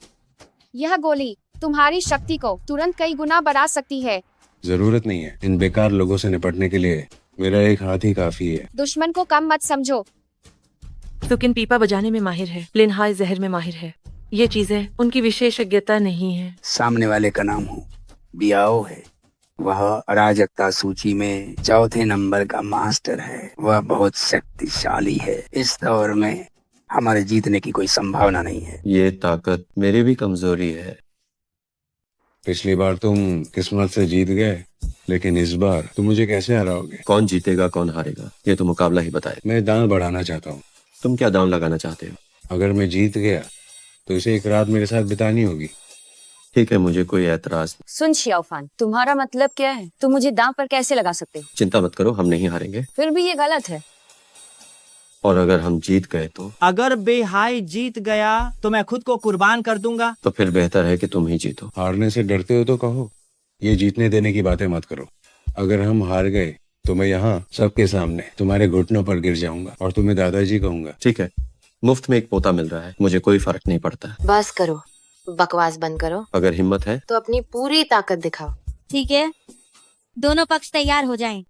यह गोली तुम्हारी शक्ति को तुरंत कई गुना बढ़ा सकती है। जरूरत नहीं है। इन बेकार लोगों से निपटने के लिए मेरा एक हाथ ही काफी है। दुश्मन को कम मत समझो। सुकिन पीपा बजाने में माहिर है, लिनहाई जहर में माहिर है। ये चीजें उनकी विशेषज्ञता नहीं है। सामने वाले का नाम हो बियाओ है। वह अराजकता सूची में चौथे नंबर का मास्टर है। वह बहुत शक्तिशाली है। इस दौर में हमारे जीतने की कोई संभावना नहीं है। ये ताकत मेरी भी कमजोरी है। पिछली बार तुम किस्मत से जीत गए, लेकिन इस बार तुम मुझे कैसे हराओगे? कौन जीतेगा कौन हारेगा ये तो मुकाबला ही बताए। मैं दांव बढ़ाना चाहता हूँ। तुम क्या दांव लगाना चाहते हो? अगर मैं जीत गया तो इसे एक रात मेरे साथ बितानी होगी। ठीक है, मुझे कोई एतराज नहीं। सुन शियाओफान, तुम्हारा मतलब क्या है? तुम मुझे दांव पर कैसे लगा सकते हो? चिंता मत करो, हम नहीं हारेंगे। फिर भी ये गलत है। और अगर हम जीत गए तो? अगर बेहाई जीत गया तो मैं खुद को कुर्बान कर दूंगा। तो फिर बेहतर है कि तुम ही जीतो। हारने से डरते हो तो कहो, ये जीतने देने की बातें मत करो। अगर हम हार गए तो मैं यहाँ सबके सामने तुम्हारे घुटनों पर गिर जाऊंगा और तुम्हें दादाजी कहूंगा। ठीक है, मुफ्त में एक पोता मिल रहा है, मुझे कोई फर्क नहीं पड़ता। बस करो, बकवास बंद करो। अगर हिम्मत है तो अपनी पूरी ताकत दिखाओ। ठीक है, दोनों पक्ष तैयार हो जाएं।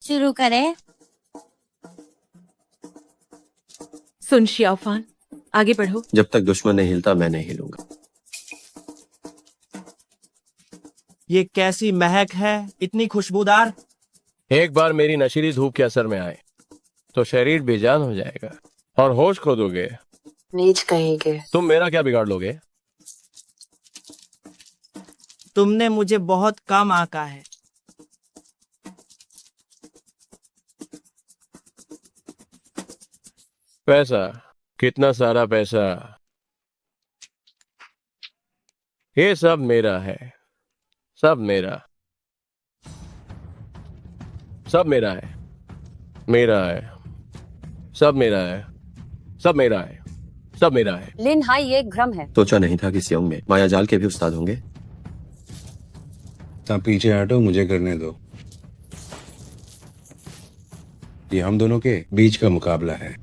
शुरू करें। सुन शियाओफान, आगे बढ़ो। जब तक दुश्मन नहीं हिलता मैं नहीं हिलूंगा। ये कैसी महक है, इतनी खुशबूदार। एक बार मेरी नशीली धूप के असर में आए तो शरीर बेजान हो जाएगा और होश खो दोगे। नीच कहेंगे। तुम मेरा क्या बिगाड़ लोगे? तुमने मुझे बहुत कम आंका है। पैसा, कितना सारा पैसा। ये सब मेरा है, सब मेरा, सब मेरा है, मेरा है, सब मेरा है, सब मेरा है, सब मेरा है। लिन हाई ये एक भ्रम है। सोचा नहीं था कि सियोंग में माया जाल के भी उस्ताद होंगे। तब पीछे हटो, मुझे करने दो। ये हम दोनों के बीच का मुकाबला है।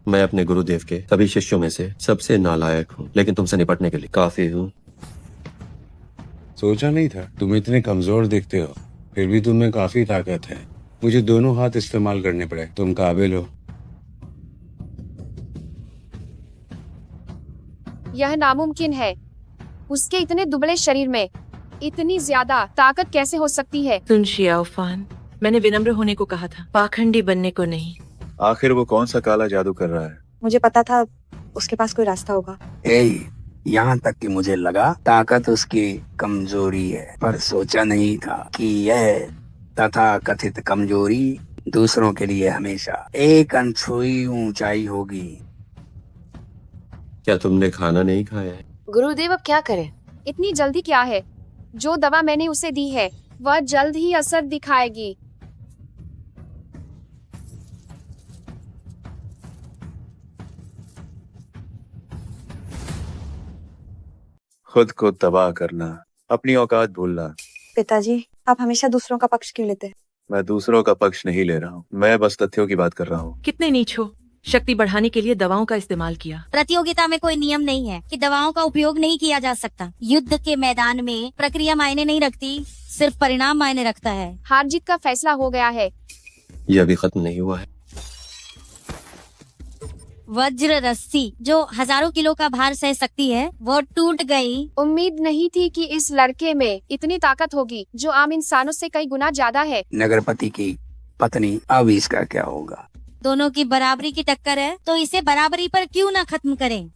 मैं अपने गुरुदेव के सभी शिष्यों में से सबसे नालायक हूँ, लेकिन तुमसे निपटने के लिए काफी हूँ। सोचा नहीं था तुम इतने कमजोर दिखते हो, फिर भी तुम में काफी ताकत है। मुझे दोनों हाथ इस्तेमाल करने पड़े। तुम काबिल हो। यह नामुमकिन है। उसके इतने दुबले शरीर में इतनी ज्यादा ताकत कैसे हो सकती है? सुन शियाओफान, मैंने विनम्र होने को कहा था, पाखंडी बनने को नहीं। आखिर वो कौन सा काला जादू कर रहा है? मुझे पता था उसके पास कोई रास्ता होगा। यहाँ तक कि मुझे लगा ताकत उसकी कमजोरी है, पर सोचा नहीं था कि यह तथा कथित कमजोरी दूसरों के लिए हमेशा एक अनछुई ऊंचाई होगी। क्या तुमने खाना नहीं खाया है? गुरुदेव अब क्या करें? इतनी जल्दी क्या है? जो दवा मैंने उसे दी है वह जल्द ही असर दिखाएगी। खुद को तबाह करना, अपनी औकात भूलना। पिताजी, आप हमेशा दूसरों का पक्ष क्यों लेते हैं? मैं दूसरों का पक्ष नहीं ले रहा हूँ, मैं बस तथ्यों की बात कर रहा हूँ। कितने नीच हो, शक्ति बढ़ाने के लिए दवाओं का इस्तेमाल किया। प्रतियोगिता में कोई नियम नहीं है कि दवाओं का उपयोग नहीं किया जा सकता। युद्ध के मैदान में प्रक्रिया मायने नहीं रखती, सिर्फ परिणाम मायने रखता है। हार जीत का फैसला हो गया है। यह अभी खत्म नहीं हुआ है। वज्र रस्सी जो हजारों किलो का भार सह सकती है वो टूट गई। उम्मीद नहीं थी कि इस लड़के में इतनी ताकत होगी जो आम इंसानों से कई गुना ज्यादा है। नगरपति की पत्नी, अब इसका क्या होगा? दोनों की बराबरी की टक्कर है तो इसे बराबरी पर क्यों ना खत्म करें।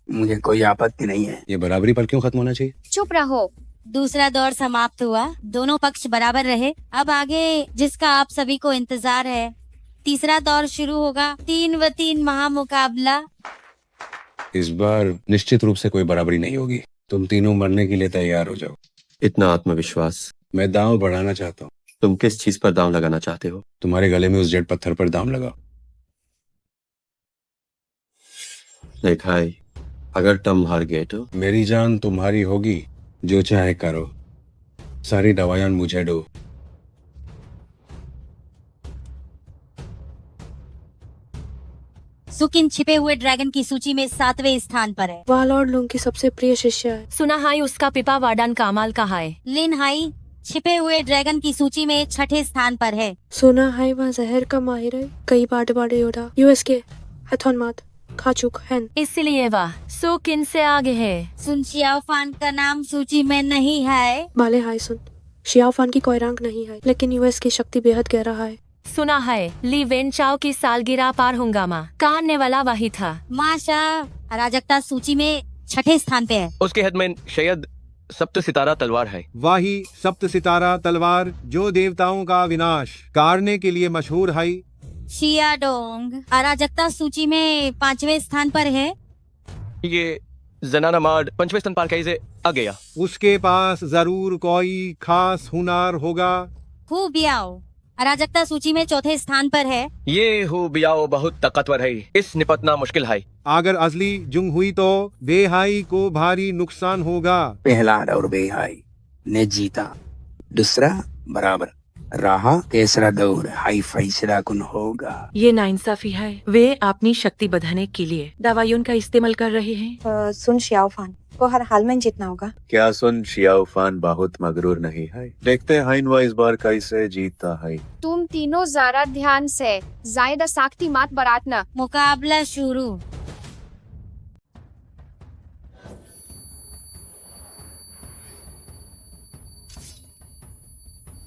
मुझे कोई आपत्ति नहीं है। ये बराबरी पर क्यों खत्म होना चाहिए? चुप रहो। दूसरा दौर समाप्त हुआ, दोनों पक्ष बराबर रहे। अब आगे जिसका आप सभी को इंतजार है, तीसरा दौर शुरू होगा। 3v3 महामुकाबला। इस बार निश्चित रूप से कोई बराबरी नहीं होगी। तुम तीनों मरने के लिए तैयार हो जाओ। इतना आत्मविश्वास। मैं दांव बढ़ाना चाहता हूँ। तुम किस चीज पर दांव लगाना चाहते हो? तुम्हारे गले में उस जड़ पत्थर पर दांव लगाओ। देखा है, अगर तुम हार गए तो मेरी जान तुम्हारी होगी, जो चाहे करो। सारी दवायां मुझे दो। सुकिन छिपे हुए ड्रैगन की सूची में 7वें स्थान पर है। वह लॉर्ड लुंग की सबसे प्रिय शिष्य है। सुना हाई उसका पिता वाडान कामाल का है। लिन हाई छिपे हुए ड्रैगन की सूची में 6ठे स्थान पर है। सुना है वह जहर का माहिर है। कई बड़े बड़े योद्धा यूएस के हैथोनमात खा चुका है, इसलिए वह सुकिन से आगे है। सुन शियाओफान का नाम सूची में नहीं है। भले हाय सुन, शियाओफान की कोई रंग नहीं है, लेकिन यूएस की शक्ति बेहद गहरा है। सुना है ली वेन चाओ की सालगिरह पर हंगामा करने वाला वही था। माशा अराजकता सूची में 6ठे स्थान पे है। उसके हद में शायद सप्त सितारा तलवार है। वाही सप्त सितारा तलवार जो देवताओं का विनाश करने के लिए मशहूर है। शियाडोंग अराजकता सूची में 5वें स्थान पर है। ये जनाना मार्ड 5वें स्थान पर कैसे आ गया? उसके पास जरूर कोई खास हुनर होगा। हु बियाओ अराजकता सूची में 4थे स्थान पर है। ये हु बियाओ बहुत ताकतवर है, इस निपटना मुश्किल है। अगर असली जुंग हुई तो बेहाई को भारी नुकसान होगा। पहला दौर बेहाई ने जीता, दूसरा बराबर रहा, तीसरा दौर हाई फैसला कुन होगा। ये नाइंसाफी है। वे अपनी शक्ति बढ़ाने के लिए दवाइयों का इस्तेमाल कर रहे हैं। सुन शियाओफान को हर हाल में जीतना होगा। क्या सुन शियाओफान बहुत मगरूर नहीं है? देखते हैं हाइनवा इस बार कैसे जीतता है। तुम तीनों जरा ध्यान से, ज्यादा सख्ती मत बरतना। मुकाबला शुरू।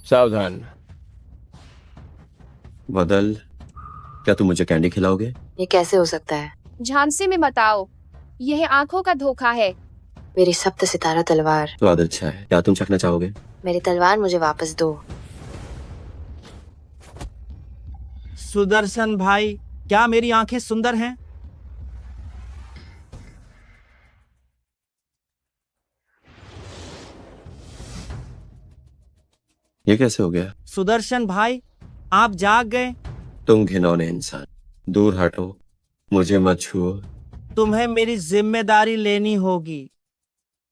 सावधान। बदल, क्या तुम मुझे कैंडी खिलाओगे? ये कैसे हो सकता है? झांसी में मत आओ, यह आंखों का धोखा है। मेरी सप्त सितारा तलवार। स्वाद अच्छा है, क्या तुम चखना चाहोगे? मेरी तलवार मुझे वापस दो। सुदर्शन भाई, क्या मेरी आंखें सुंदर हैं? ये कैसे हो गया? सुदर्शन भाई, आप जाग गए। तुम घिनौने इंसान, दूर हटो, मुझे मत छुओ। तुम्हें मेरी जिम्मेदारी लेनी होगी।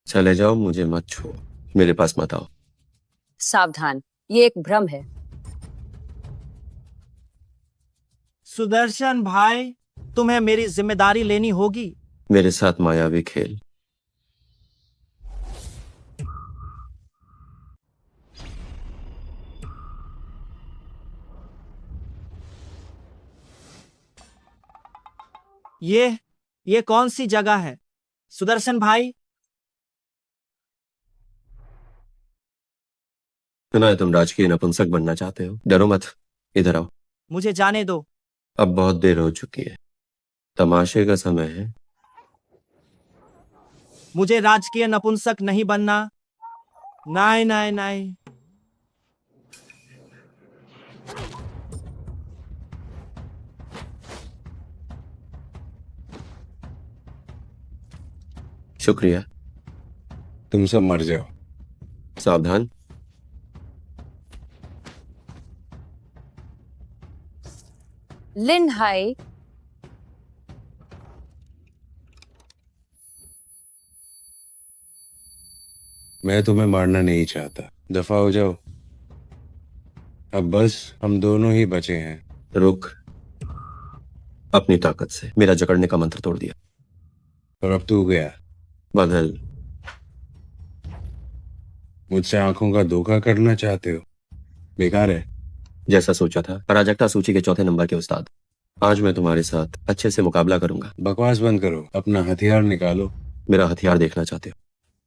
चले जाओ, मुझे मत छुओ, मेरे पास मत आओ। सावधान, ये एक भ्रम है। सुदर्शन भाई, तुम्हें मेरी जिम्मेदारी लेनी होगी। मेरे साथ मायावी खेल। ये कौन सी जगह है? सुदर्शन भाई, सुना है तुम राजकीय नपुंसक बनना चाहते हो। डरो मत, इधर आओ। मुझे जाने दो। अब बहुत देर हो चुकी है, तमाशे का समय है। मुझे राजकीय नपुंसक नहीं बनना। नहीं नहीं नहीं। शुक्रिया। तुम सब मर जाओ। सावधान। लिन हाई, मैं तुम्हें मारना नहीं चाहता, दफा हो जाओ। अब बस हम दोनों ही बचे हैं। रुक। अपनी ताकत से मेरा जकड़ने का मंत्र तोड़ दिया। और अब तू गया। बदल। मुझसे आंखों का धोखा करना चाहते हो? बेकार है। जैसा सोचा था, अराजकता सूची के चौथे नंबर के उस्ताद, आज मैं तुम्हारे साथ अच्छे से मुकाबला करूंगा। बकवास बंद करो, अपना हथियार निकालो। मेरा हथियार देखना चाहते हो?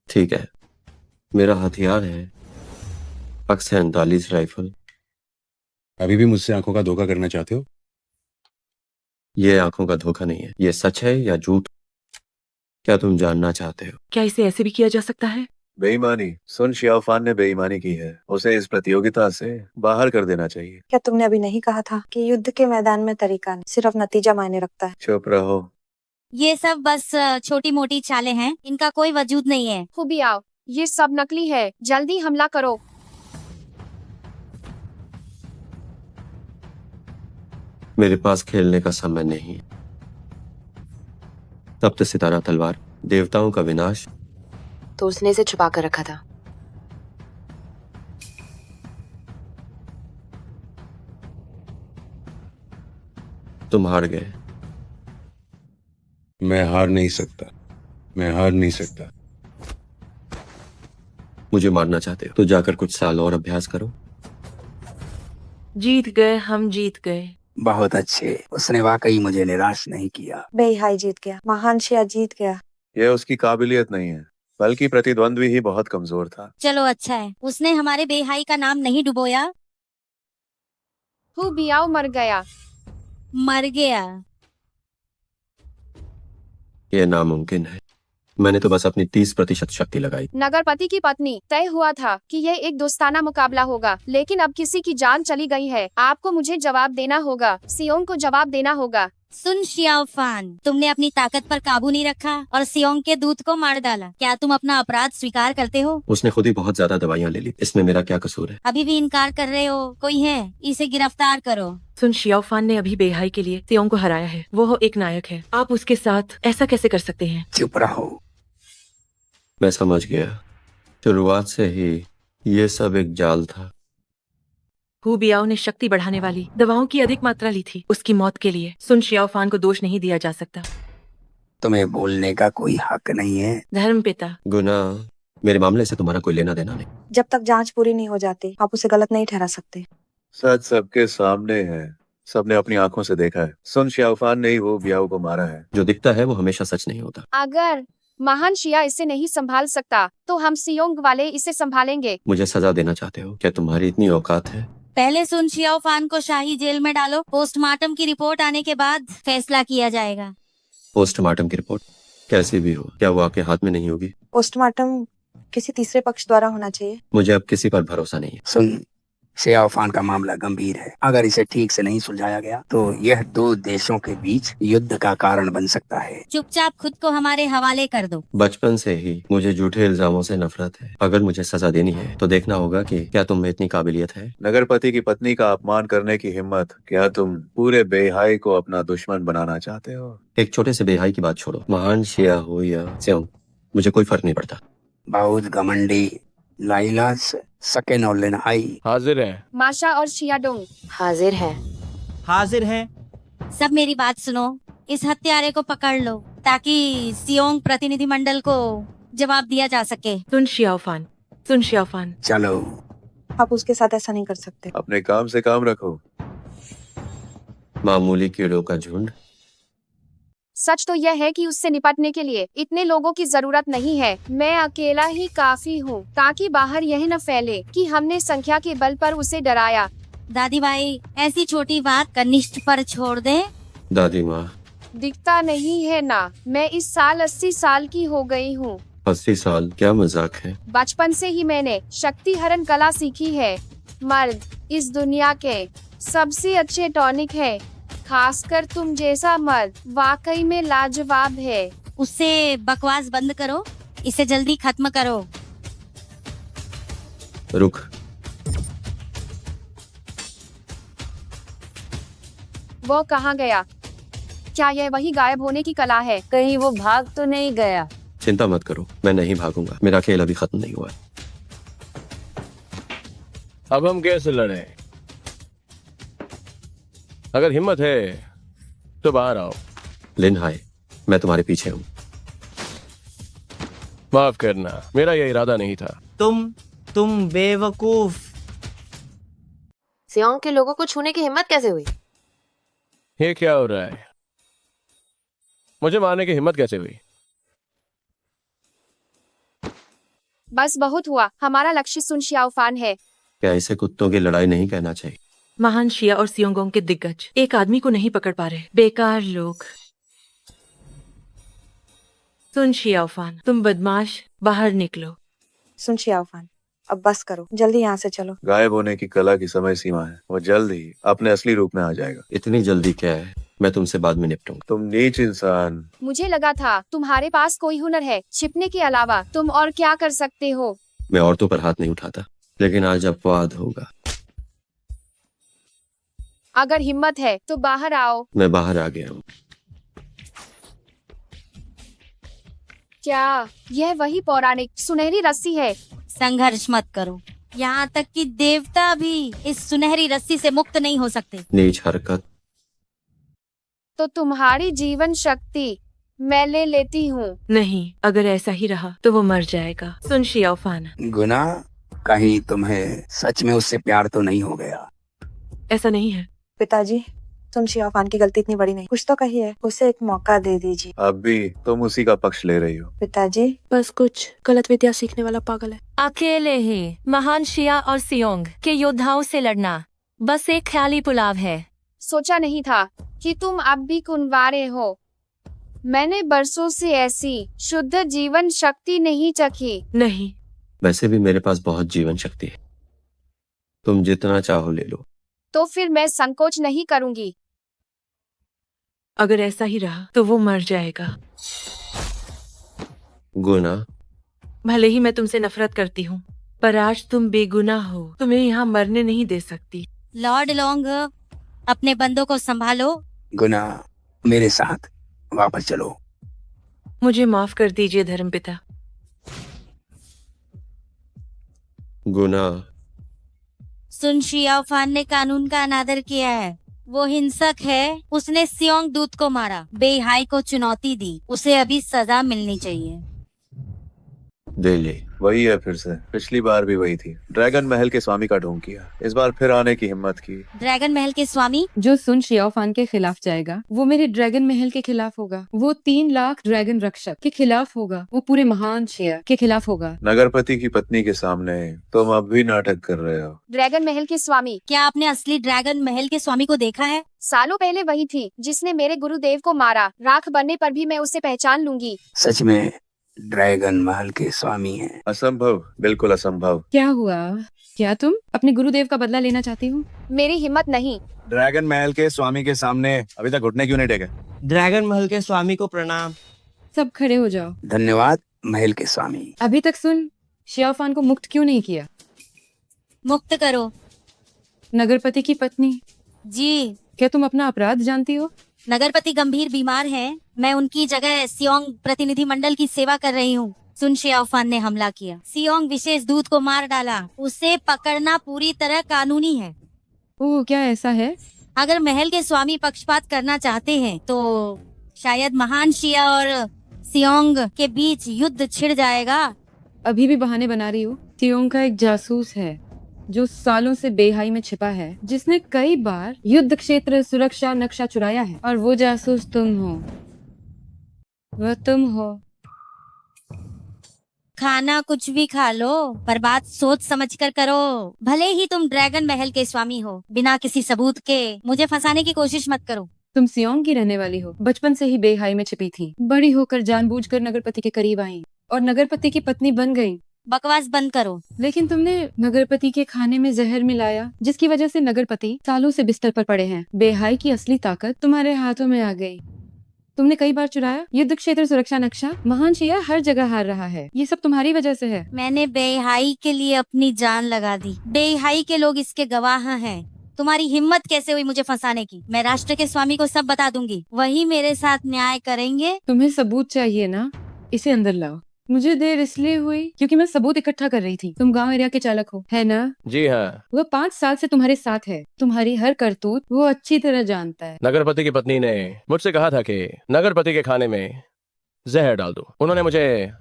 ठीक है, मेरा हथियार है AKS-47 राइफल। अभी भी मुझसे आंखों का धोखा करना चाहते हो? ये आंखों का धोखा नहीं है, ये सच है या झूठ, क्या तुम जानना चाहते हो? क्या इसे ऐसे भी किया जा सकता है? बेईमानी। सुन शियाओफान ने बेईमानी की है, उसे इस प्रतियोगिता से बाहर कर देना चाहिए। क्या तुमने अभी नहीं कहा था कि युद्ध के मैदान में तरीका नहीं, सिर्फ नतीजा मायने रखता है? चुप रहो। ये सब बस छोटी मोटी चालें हैं, इनका कोई वजूद नहीं है। हुबियाओ, ये सब नकली है, जल्दी हमला करो। मेरे पास खेलने का समय नहीं। तप्त सितारा तलवार, देवताओं का विनाश। तो उसने इसे छुपा कर रखा था। तुम हार गए। मैं हार नहीं सकता, मैं हार नहीं सकता। मुझे मारना चाहते हो तो जाकर कुछ साल और अभ्यास करो। जीत गए, हम जीत गए। बहुत अच्छे, उसने वाकई मुझे निराश नहीं किया। बेहाई जीत गया, महान शिया जीत गया। यह उसकी काबिलियत नहीं है, बल्कि प्रतिद्वंद्वी ही बहुत कमजोर था। चलो अच्छा है, उसने हमारे बेहाई का नाम नहीं डुबोया। हुबियाओ मर गया। मर गया। यह नामुमकिन है, मैंने तो बस अपनी 30% शक्ति लगाई। नगरपति की पत्नी, तय हुआ था कि यह एक दोस्ताना मुकाबला होगा, लेकिन अब किसी की जान चली गई है। आपको मुझे जवाब देना होगा, सियोंग को जवाब देना होगा। सुन शियाओफान, तुमने अपनी ताकत पर काबू नहीं रखा और सियोंग के दूत को मार डाला। क्या तुम अपना अपराध स्वीकार करते हो? उसने खुद ही बहुत ज्यादा दवाइयां ले ली, इसमें मेरा क्या कसूर है? अभी भी इनकार कर रहे हो? कोई है, इसे गिरफ्तार करो। सुन, शियाओफान ने अभी बेहाई के लिए सियोंग को हराया है। वो एक नायक है, आप उसके साथ ऐसा कैसे कर सकते हैं? चुप रहो। मैं समझ गया, शुरुआत से ही ये सब एक जाल था। हुबियाओ ने शक्ति बढ़ाने वाली दवाओं की अधिक मात्रा ली थी उसकी मौत के लिए। सुन, शियाओफान को दोष नहीं दिया जा सकता। तुम्हें बोलने का कोई हक नहीं है। धर्मपिता, गुना, मेरे मामले से तुम्हारा कोई लेना देना नहीं। जब तक जांच पूरी नहीं हो जाती, आप उसे गलत नहीं ठहरा सकते। सच सबके सामने है, सबने अपनी आंखों से देखा है। सुन शियाओफान ने ही वो बियाओ को मारा है। जो दिखता है वो हमेशा सच नहीं होता। अगर महान शिया इसे नहीं संभाल सकता, तो हम सियोंग वाले इसे संभालेंगे। मुझे सजा देना चाहते हो? क्या तुम्हारी इतनी औकात है? पहले सुन शियाओफान को शाही जेल में डालो, पोस्टमार्टम की रिपोर्ट आने के बाद फैसला किया जाएगा। पोस्टमार्टम की रिपोर्ट कैसी भी हो, क्या वो आपके हाथ में नहीं होगी? पोस्टमार्टम किसी तीसरे पक्ष द्वारा होना चाहिए। मुझे अब किसी पर भरोसा नहीं है। सुन, शियाओफान का मामला गंभीर है। अगर इसे ठीक से नहीं सुलझाया गया तो यह दो देशों के बीच युद्ध का कारण बन सकता है। चुपचाप खुद को हमारे हवाले कर दो। बचपन से ही मुझे झूठे इल्जामों से नफरत है। अगर मुझे सजा देनी है तो देखना होगा कि क्या तुम में इतनी काबिलियत है। नगरपति की पत्नी का अपमान करने की हिम्मत, क्या तुम पूरे बेहाई को अपना दुश्मन बनाना चाहते हो? एक छोटे से बेहाई की बात छोड़ो, महान शिया हो या सियोंग, मुझे कोई फर्क नहीं पड़ता। बहुत घमंडी लाइलास, सकेन और लिनहाई हाजिर है। माशा और शियाडोंग हाजिर है। हाजिर है। सब मेरी बात सुनो, इस हत्यारे को पकड़ लो ताकि सियोंग प्रतिनिधिमंडल को जवाब दिया जा सके। सुन शियाओफान, सुन शियाओफान। चलो। आप उसके साथ ऐसा नहीं कर सकते। अपने काम से काम रखो। मामूली कीड़ों का झुंड। सच तो यह है कि उससे निपटने के लिए इतने लोगों की जरूरत नहीं है। मैं अकेला ही काफी हूँ, ताकि बाहर यह न फैले कि हमने संख्या के बल पर उसे डराया। दादी भाई, ऐसी छोटी बात कनिष्ठ पर छोड़ दें। दादी माँ, दिखता नहीं है ना, मैं इस साल 80 साल की हो गई हूँ। 80 साल? क्या मजाक है। बचपन से ही मैंने शक्ति हरण कला सीखी है। मर्द इस दुनिया के सबसे अच्छे टॉनिक है, खासकर तुम जैसा मर्द वाकई में लाजवाब है। उससे बकवास बंद करो, इसे जल्दी खत्म करो। रुक। वो कहाँ गया? क्या यह वही गायब होने की कला है? कहीं वो भाग तो नहीं गया? चिंता मत करो, मैं नहीं भागूंगा। मेरा खेल अभी खत्म नहीं हुआ। अब हम कैसे लड़े? अगर हिम्मत है तो बाहर आओ। लिन हाय, मैं तुम्हारे पीछे हूँ। माफ करना, मेरा यह इरादा नहीं था। तुम बेवकूफ। सियोंग के लोगों को छूने की हिम्मत कैसे हुई? ये क्या हो रहा है? मुझे मारने की हिम्मत कैसे हुई? बस बहुत हुआ, हमारा लक्ष्य सुन शियाओफान है। क्या इसे कुत्तों की लड़ाई नहीं कहना चाहिए? महान शिया और सियोंगोंग के दिग्गज एक आदमी को नहीं पकड़ पा रहे। बेकार लोग। सुन शियाओफान, तुम बदमाश, बाहर निकलो। सुन शियाओफान, अब बस करो, जल्दी यहाँ से चलो। गायब होने की कला की समय सीमा है, वो जल्द ही अपने असली रूप में आ जाएगा। इतनी जल्दी क्या है? मैं तुमसे बाद में निपटूंगा। तुम नीच इंसान। मुझे लगा था तुम्हारे पास कोई हुनर है, छिपने के अलावा तुम और क्या कर सकते हो? मैं औरतों पर हाथ नहीं उठाता, लेकिन आज अपवाद होगा। अगर हिम्मत है तो बाहर आओ। मैं बाहर आ गया हूँ। क्या यह वही पौराणिक सुनहरी रस्सी है? संघर्ष मत करो, यहाँ तक कि देवता भी इस सुनहरी रस्सी से मुक्त नहीं हो सकते। नीच हरकत। तो तुम्हारी जीवन शक्ति मैं ले लेती हूँ। नहीं, अगर ऐसा ही रहा तो वो मर जाएगा। सुन शियाओफान, गुना, कहीं तुम्हें सच में उससे प्यार तो नहीं हो गया? ऐसा नहीं है। पिताजी, तुम शियाओफान की गलती इतनी बड़ी नहीं, कुछ तो कहिए, उसे एक मौका दे दीजिए। अब भी तुम उसी का पक्ष ले रही हो। पिताजी, बस कुछ गलत विद्या सीखने वाला पागल है। अकेले ही महान शिया और सियोंग के योद्धाओं से लड़ना बस एक ख्याली पुलाव है। सोचा नहीं था कि तुम अब भी कुंवारे हो। मैंने बरसों से ऐसी शुद्ध जीवन शक्ति नहीं चखी। नहीं, वैसे भी मेरे पास बहुत जीवन शक्ति है, तुम जितना चाहो ले लो। तो फिर मैं संकोच नहीं करूंगी। अगर ऐसा ही रहा तो वो मर जाएगा। गुना, भले ही मैं तुमसे नफरत करती हूँ, पर आज तुम बेगुनाह हो। तुम्हें यहाँ मरने नहीं दे सकती। लॉर्ड लॉन्ग, अपने बंदों को संभालो। गुना, मेरे साथ वापस चलो। मुझे माफ कर दीजिए धर्मपिता। गुना, सुन शियाओफान ने कानून का अनादर किया है, वो हिंसक है। उसने सियोंग दूत को मारा, बेहाई को चुनौती दी, उसे अभी सजा मिलनी चाहिए। दे ले। वही है फिर से, पिछली बार भी वही थी। ड्रैगन महल के स्वामी का ढोंग किया, इस बार फिर आने की हिम्मत की। ड्रैगन महल के स्वामी? जो सुन शियाओफान के खिलाफ जाएगा वो मेरे ड्रैगन महल के खिलाफ होगा। वो 3 लाख ड्रैगन रक्षक के खिलाफ होगा। वो पूरे महान शिया के खिलाफ होगा। नगरपति की पत्नी के सामने तुम अब भी नाटक कर रहे हो। ड्रैगन महल के स्वामी? क्या आपने असली ड्रैगन महल के स्वामी को देखा है? सालों पहले वही थी जिसने मेरे गुरुदेव को मारा। राख बनने पर भी मैं उसे पहचान लूंगी। सच में ड्रैगन महल के स्वामी हैं? असंभव, बिल्कुल असंभव। क्या हुआ? क्या तुम अपने गुरुदेव का बदला लेना चाहती हो? मेरी हिम्मत नहीं। ड्रैगन महल के स्वामी के सामने अभी तक घुटने क्यों नहीं टेके? ड्रैगन महल के स्वामी को प्रणाम। सब खड़े हो जाओ। धन्यवाद महल के स्वामी। अभी तक सुन शियाओफान को मुक्त क्यों नहीं किया? मुक्त करो। नगरपति की पत्नी जी। क्या तुम अपना अपराध जानती हो? नगरपति गंभीर बीमार हैं। मैं उनकी जगह सियोंग प्रतिनिधि मंडल की सेवा कर रही हूँ। सुन शियाओफान ने हमला किया, सियोंग विशेष दूत को मार डाला। उसे पकड़ना पूरी तरह कानूनी है। ओह, क्या ऐसा है? अगर महल के स्वामी पक्षपात करना चाहते हैं तो शायद महान शिया और सियोंग के बीच युद्ध छिड़ जाएगा। अभी भी बहाने बना रही हो। सियोंग का एक जासूस है जो सालों से बेहाई में छिपा है, जिसने कई बार युद्ध क्षेत्र सुरक्षा नक्शा चुराया है, और वो जासूस तुम हो। वो तुम हो। खाना कुछ भी खा लो, पर बात सोच समझ कर करो। भले ही तुम ड्रैगन महल के स्वामी हो, बिना किसी सबूत के मुझे फंसाने की कोशिश मत करो। तुम सियोंग की रहने वाली हो, बचपन से ही बेहाई में छिपी थी, बड़ी होकर जानबूझकर नगरपति के करीब आई और नगरपति की पत्नी बन गई। बकवास बंद करो। लेकिन तुमने नगरपति के खाने में जहर मिलाया, जिसकी वजह से नगरपति सालों से बिस्तर पर पड़े हैं। बेहाई की असली ताकत तुम्हारे हाथों में आ गई। तुमने कई बार चुराया। युद्ध क्षेत्र सुरक्षा नक्शा, महान शिया हर जगह हार रहा है। ये सब तुम्हारी वजह से है। मैंने बेहाई के लिए अपनी जान लगा दी। बेहाई के लोग इसके गवाह हैं। तुम्हारी हिम्मत कैसे हुई मुझे फंसाने की? मैं राष्ट्र के स्वामी को सब बता दूंगी, वही मेरे साथ न्याय करेंगे। तुम्हें सबूत चाहिए ना, इसे अंदर लाओ। मुझे देर इसलिए हुई क्योंकि मैं सबूत इकट्ठा कर रही थी। तुम गांव एरिया के चालक हो, है ना? जी हाँ। वो 5 साल से तुम्हारे साथ है। तुम्हारी हर करतूत वो अच्छी तरह जानता है। नगरपति की पत्नी ने मुझसे कहा था कि नगरपति के खाने में जहर डाल दूं। उन्होंने मुझे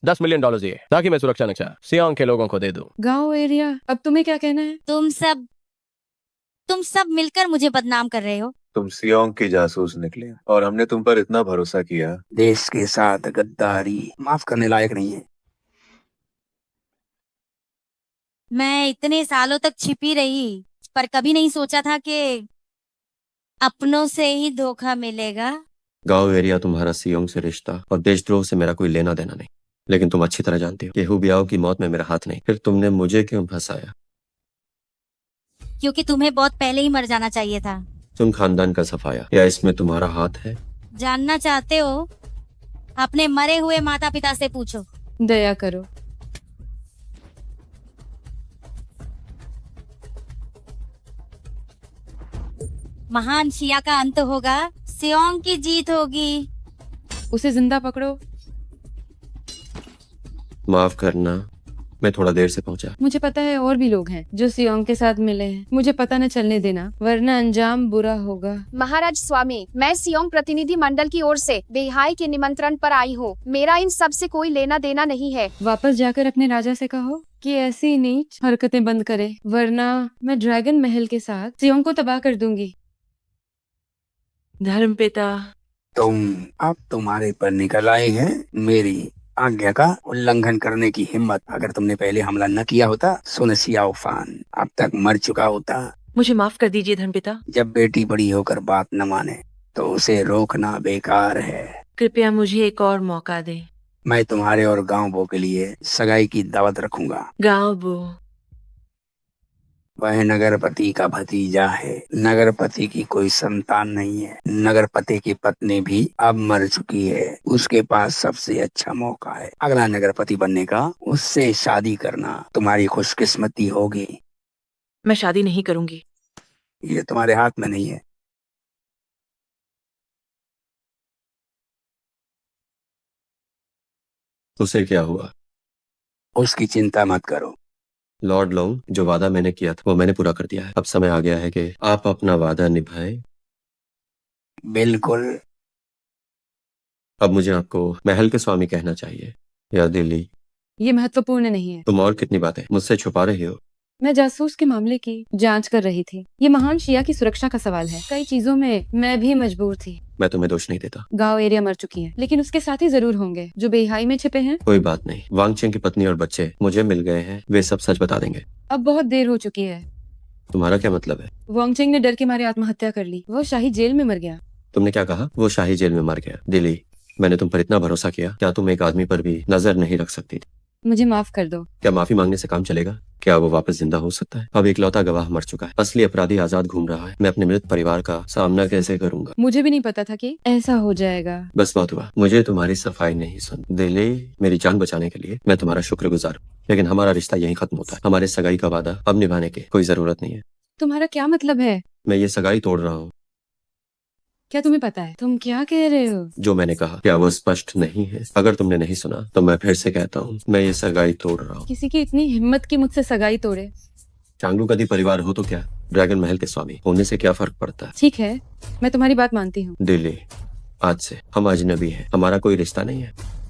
$10 मिलियन दिए ताकि मैं सुरक्षा नक्शा सियांग के लोगों को दे दूं। गांव एरिया, अब तुम्हें क्या कहना है? तुम सब मिलकर मुझे बदनाम कर रहे हो। तुम सियोंग की जासूस निकले और हमने तुम पर इतना भरोसा किया। देश के साथ गद्दारी माफ करने लायक नहीं है। मैं इतने सालों तक छिपी रही, पर कभी नहीं सोचा था कि अपनों से ही धोखा मिलेगा। गांव एरिया तुम्हारा सियोंग से रिश्ता और देशद्रोह से मेरा कोई लेना देना नहीं, लेकिन तुम अच्छी तरह जानती हो कि हु बियाओ की मौत में मेरा हाथ नहीं। फिर तुमने मुझे क्यों फंसाया? क्योंकि तुम्हें बहुत पहले ही मर जाना चाहिए था। तुम खानदान का सफाया, या इसमें तुम्हारा हाथ है? जानना चाहते हो? अपने मरे हुए माता पिता से पूछो। दया करो। महान शिया का अंत होगा, सियोंग की जीत होगी। उसे जिंदा पकड़ो। माफ करना, मैं थोड़ा देर से पहुंचा। मुझे पता है और भी लोग हैं जो सियोंग के साथ मिले हैं। मुझे पता न चलने देना, वरना अंजाम बुरा होगा। महाराज स्वामी, मैं सियोंग प्रतिनिधि मंडल की ओर से बेहाई के निमंत्रण पर आई हूँ। मेरा इन सब से कोई लेना देना नहीं है। वापस जाकर अपने राजा से कहो कि ऐसी नीच हरकतें बंद करे, वरना मैं ड्रैगन महल के साथ सियोंग को तबाह कर दूंगी। धर्मपिता, तुम अब तुम्हारे पर निकल आए हैं मेरी आज्ञा का उल्लंघन करने की हिम्मत। अगर तुमने पहले हमला न किया होता, सुन सियाओ फान अब तक मर चुका होता। मुझे माफ कर दीजिए धर्मपिता। जब बेटी बड़ी होकर बात न माने तो उसे रोकना बेकार है। कृपया मुझे एक और मौका दें। मैं तुम्हारे और गांव बो के लिए सगाई की दावत रखूंगा। गांव बो? वह नगरपति का भतीजा है। नगरपति की कोई संतान नहीं है। नगरपति की पत्नी भी अब मर चुकी है। उसके पास सबसे अच्छा मौका है अगला नगरपति बनने का। उससे शादी करना तुम्हारी खुशकिस्मती होगी। मैं शादी नहीं करूंगी। ये तुम्हारे हाथ में नहीं है। उसे क्या हुआ? उसकी चिंता मत करो। लॉर्ड लोंग, जो वादा मैंने किया था वो मैंने पूरा कर दिया है। अब समय आ गया है कि आप अपना वादा निभाएं। बिल्कुल। अब मुझे आपको महल के स्वामी कहना चाहिए या दिल्ली? ये महत्वपूर्ण नहीं है। तुम और कितनी बातें मुझसे छुपा रही हो? मैं जासूस के मामले की जांच कर रही थी। ये महान शिया की सुरक्षा का सवाल है। कई चीजों में मैं भी मजबूर थी। मैं तुम्हें दोष नहीं देता। गांव एरिया मर चुकी है, लेकिन उसके साथी जरूर होंगे जो बेहाई में छिपे हैं। कोई बात नहीं, वांग चेंग की पत्नी और बच्चे मुझे मिल गए हैं, वे सब सच बता देंगे। अब बहुत देर हो चुकी है। तुम्हारा क्या मतलब है? वांगचेंग ने डर के मारे आत्महत्या कर ली। वो शाही जेल में मर गया। तुमने क्या कहा? वो शाही जेल में मर गया। दिल्ली, मैंने तुम पर इतना भरोसा किया, क्या तुम एक आदमी पर भी नजर नहीं रख सकती थी? मुझे माफ कर दो। क्या माफी मांगने से काम चलेगा? क्या वो वापस जिंदा हो सकता है? अब इकलौता गवाह मर चुका है, असली अपराधी आजाद घूम रहा है। मैं अपने मृत परिवार का सामना कैसे करूंगा? मुझे भी नहीं पता था कि ऐसा हो जाएगा। बस बहुत हुआ, मुझे तुम्हारी सफाई नहीं सुन। दिल्ली, मेरी जान बचाने के लिए मैं तुम्हारा शुक्रगुजार हूँ, लेकिन हमारा रिश्ता यहीं खत्म होता है। हमारे सगाई का वादा अब निभाने की कोई जरूरत नहीं है। तुम्हारा क्या मतलब है? मैं ये सगाई तोड़ रहा हूँ। क्या तुम्हें पता है तुम क्या कह रहे हो? जो मैंने कहा क्या वो स्पष्ट नहीं है? अगर तुमने नहीं सुना तो मैं फिर से कहता हूँ, मैं ये सगाई तोड़ रहा हूँ। किसी की इतनी हिम्मत की मुझसे सगाई तोड़े? चांगलू कदी परिवार हो तो क्या, ड्रैगन महल के स्वामी होने से क्या फर्क पड़ता है? ठीक है, मैं तुम्हारी बात मानती हूँ। दिल्ली, आज से हम अजनबी हैं, हमारा कोई रिश्ता नहीं है।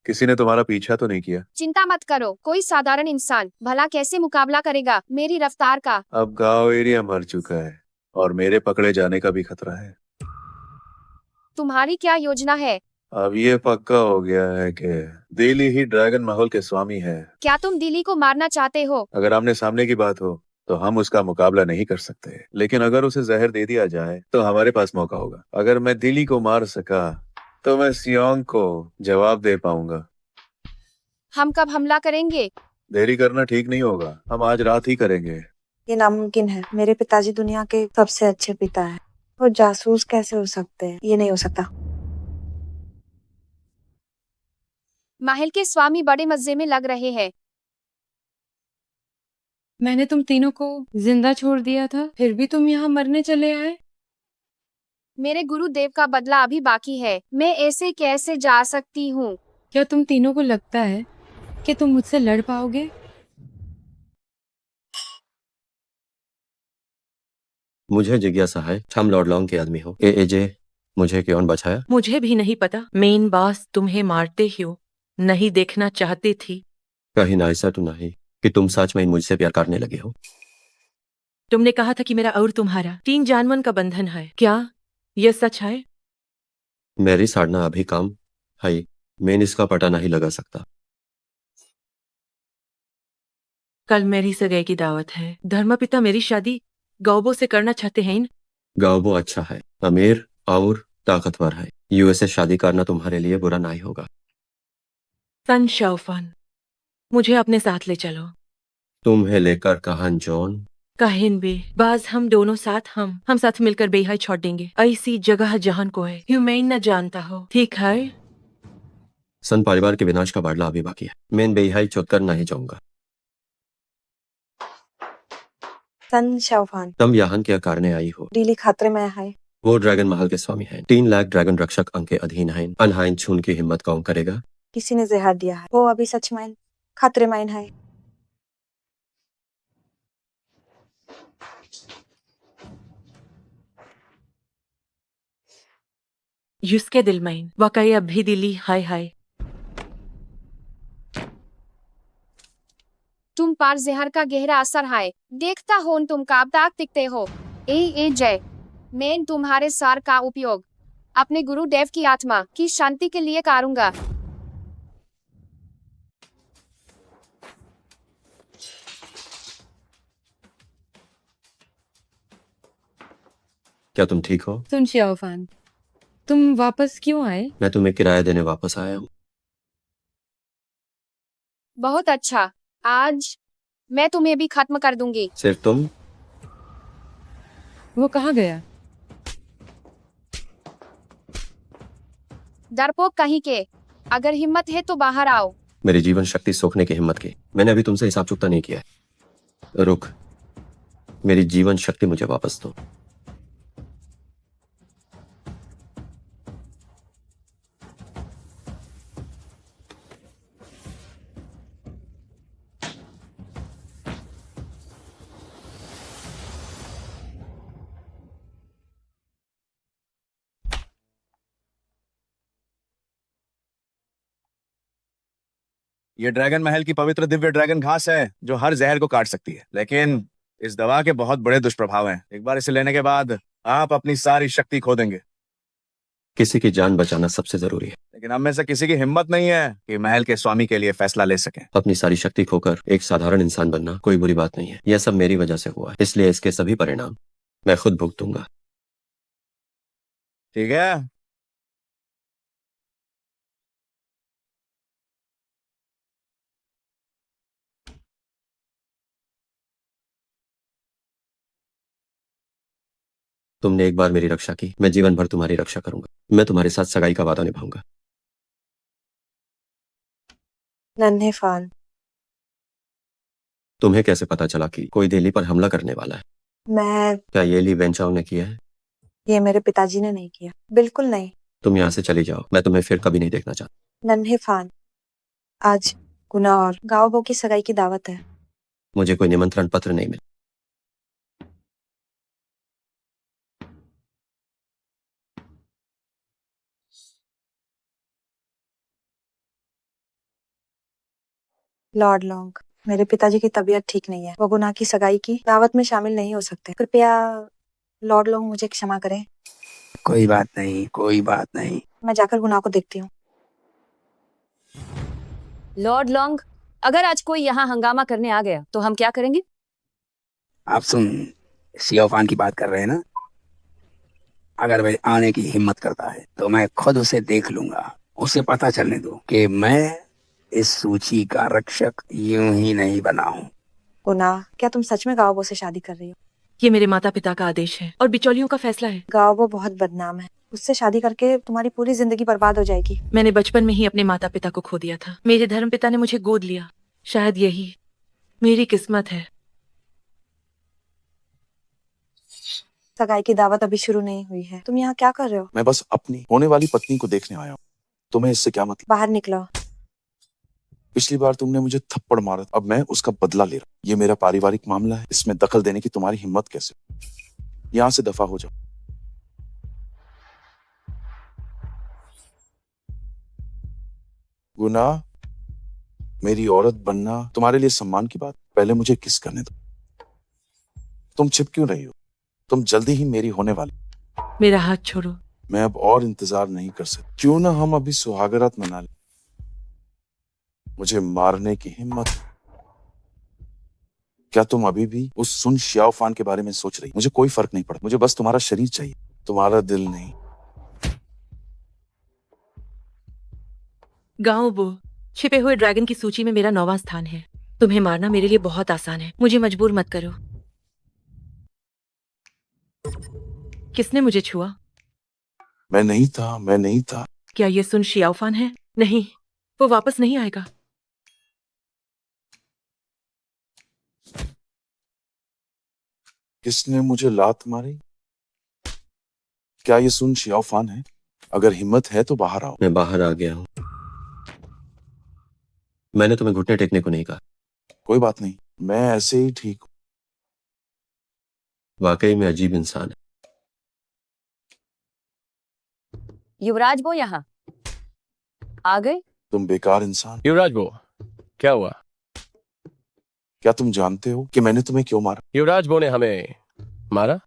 किसी ने तुम्हारा पीछा तो नहीं किया? चिंता मत करो, कोई साधारण इंसान भला कैसे मुकाबला करेगा मेरी रफ्तार का। अब गांव एरिया मर चुका है और मेरे पकड़े जाने का भी खतरा है। तुम्हारी क्या योजना है? अब ये पक्का हो गया है कि दिल्ली ही ड्रैगन महल के स्वामी है। क्या तुम दिल्ली को मारना चाहते हो? अगर आमने सामने की बात हो तो हम उसका मुकाबला नहीं कर सकते, लेकिन अगर उसे जहर दे दिया जाए तो हमारे पास मौका होगा। अगर मैं दिल्ली को मार सका तो मैं सियोंग को जवाब दे पाऊंगा। हम कब हमला करेंगे? देरी करना ठीक नहीं होगा, हम आज रात ही करेंगे। ये नामुमकिन है। मेरे पिताजी दुनिया के सबसे अच्छे पिता है। वो जासूस कैसे हो सकते हैं? ये नहीं हो सकता। महल के स्वामी बड़े मजे में लग रहे हैं। मैंने तुम तीनों को जिंदा छोड़ दिया था, फिर भी तुम यहाँ मरने चले आए। मेरे गुरुदेव का बदला अभी बाकी है। मैं ऐसे कैसे जा सकती हूँ? क्या तुम तीनों को लगता है कि तुम मुझसे लड़ पाओगे? मुझे जिज्ञासा है, हम लॉर्ड लॉन्ग के आदमी हो। एजे मुझे क्यों बचाया? मुझे भी नहीं पता। मेन बॉस तुम्हें मारते ही हो नहीं देखना चाहती थी। कहीं ना ऐसा तो नहीं कि तुम सच में मुझसे प्यार करने लगे हो? तुमने कहा था कि मेरा और तुम्हारा 3 जानवन का बंधन है। क्या यह सच है? मेरी साधना अभी काम है, मैं इसका पता नहीं लगा सकता। कल मेरी सगाई की दावत है। धर्मपिता मेरी शादी गौबो से करना चाहते हैं। गाओबो अच्छा है, अमीर और ताकतवर है। यूएस से शादी करना तुम्हारे लिए बुरा नहीं होगा। सन शाओफान, मुझे अपने साथ ले चलो। तुम्हें लेकर कहां जॉन? कहीं भी बाज हम दोनों साथ हम साथ मिलकर बेहाई छोड़ देंगे। ऐसी जगह जहां को है ह्यूमेन न जानता हो। ठीक है? सन परिवार के विनाश का बदला अभी बाकी है। मैं बेहाई चोट कर नहीं जाऊंगा। सन शाओफान, तुम यहाँ क्या करने आई हो? डीली खतरे में है। वो ड्रैगन महल के स्वामी हैं। 3 लाख ड्रैगन रक्षक अंक के अधीन हैं। अनहाइन छून की हिम्मत कौन करेगा? किसी ने जहर दिया है। वो अभी सच में खतरे में है। युसके दिल में वाकई अब भी दिली हाय हाय। तुम पर जहर का गहरा असर है। देखता हो तुम काब ताक दिखते हो। ए जय, मैं तुम्हारे सार का उपयोग अपने गुरुदेव की आत्मा की शांति के लिए करूंगा। क्या तुम ठीक हो? सुन शाओफान, तुम वापस क्यों आए? मैं तुम्हें किराया देने वापस आया हूँ। बहुत अच्छा, आज मैं तुम्हें भी खत्म कर दूंगी। सिर्फ तुम? वो कहाँ गया? डरपोक कहीं के, अगर हिम्मत है तो बाहर आओ। मेरी जीवन शक्ति सोखने की हिम्मत की। मैंने अभी तुमसे हिसाब चुकता नहीं किया है। रुक, मेरी जीवन शक्ति मुझे वापस दो। ये ड्रैगन महल की पवित्र दिव्य ड्रैगन घास है जो हर जहर को काट सकती है, लेकिन इस दवा के बहुत बड़े दुष्प्रभाव हैं। एक बार इसे लेने के बाद आप अपनी सारी शक्ति खो देंगे। किसी की जान बचाना सबसे जरूरी है, लेकिन हम में से किसी की हिम्मत नहीं है कि महल के स्वामी के लिए फैसला ले सके। अपनी सारी शक्ति खोकर एक साधारण इंसान बनना कोई बुरी बात नहीं है। यह सब मेरी वजह से हुआ है, इसलिए इसके सभी परिणाम मैं खुद भुगतूंगा। ठीक है? तुमने एक बार मेरी रक्षा की, मैं जीवन भर तुम्हारी रक्षा करूंगा। मैं तुम्हारे साथ सगाई का वादा निभाऊंगा। नन्हे फान, तुम्हें कैसे पता चला कि कोई दिल्ली पर हमला करने वाला है? क्या ये ली वेंचाओ ने किया है? ये मेरे पिताजी ने नहीं किया, बिल्कुल नहीं। तुम यहाँ से चली जाओ, मैं तुम्हें फिर कभी नहीं देखना चाहता। नन्हे फान, आज गुना और गाओबो की सगाई की दावत है। मुझे कोई निमंत्रण पत्र नहीं मिला। लॉर्ड लॉन्ग, मेरे पिताजी की तबीयत ठीक नहीं है। वो गुना की सगाई की दावत में शामिल नहीं हो सकते। कृपया लॉर्ड लॉन्ग मुझे क्षमा करें। कोई बात नहीं, कोई बात नहीं। मैं जाकर गुना को देखती हूँ। लॉर्ड लॉन्ग, अगर आज कोई यहाँ हंगामा करने आ गया तो हम क्या करेंगे? आप सुन सियोफान की बात कर रहे हैं ना? अगर वह आने की हिम्मत करता है तो मैं खुद उसे देख लूंगा। उसे पता चलने दो कि मैं इस सूची का रक्षक यूं ही नहीं बना हूँ। गुनाह, क्या तुम सच में गाओबो से शादी कर रही हो? ये मेरे माता पिता का आदेश है और बिचौलियों का फैसला है। गाओबो बहुत बदनाम है, उससे शादी करके तुम्हारी पूरी जिंदगी बर्बाद हो जाएगी। मैंने बचपन में ही अपने माता पिता को खो दिया था। मेरे धर्म पिता ने मुझे गोद लिया। शायद यही मेरी किस्मत है। सगाई की दावत अभी शुरू नहीं हुई है, तुम यहाँ क्या कर रहे हो? मैं बस अपनी होने वाली पत्नी को देखने आया हूँ। तुम्हें इससे क्या मतलब? बाहर निकलो। पिछली बार तुमने मुझे थप्पड़ मारा, अब मैं उसका बदला ले रहा हूँ। ये मेरा पारिवारिक मामला है, इसमें दखल देने की तुम्हारी हिम्मत कैसे? यहाँ से दफा हो जाओ। गुनाह, मेरी औरत बनना तुम्हारे लिए सम्मान की बात। पहले मुझे किस करने दो। तुम छिप क्यों रही हो? तुम जल्दी ही मेरी होने वाली। मेरा हाथ छोड़ो। मैं अब और इंतजार नहीं कर सकता। क्यों ना हम अभी सुहागरात मना लें। मुझे मारने की हिम्मत। क्या तुम अभी भी उस सुन शियाओफान के बारे में सोच रही? मुझे कोई फर्क नहीं पड़ता, मुझे बस तुम्हारा शरीर चाहिए, तुम्हारा दिल नहीं। गाओबो, छिपे हुए ड्रैगन की सूची में मेरा 9वां स्थान है। तुम्हें मारना मेरे लिए बहुत आसान है। मुझे मजबूर मत करो। किसने मुझे छुआ? मैं नहीं था। क्या ये सुन शियाओफान है? नहीं, वो वापस नहीं आएगा। किसने मुझे लात मारी? क्या ये सुन शियाओफान है? अगर हिम्मत है तो बाहर आओ। मैं बाहर आ गया हूँ। मैंने तुम्हें घुटने टेकने को नहीं कहा। कोई बात नहीं, मैं ऐसे ही ठीक हूँ। वाकई में अजीब इंसान है। युवराज वो यहाँ आ गए? तुम बेकार इंसान। युवराज वो क्या हुआ? क्या तुम जानते हो कि मैंने तुम्हें क्यों मारा? युवराज बो ने हमें मारा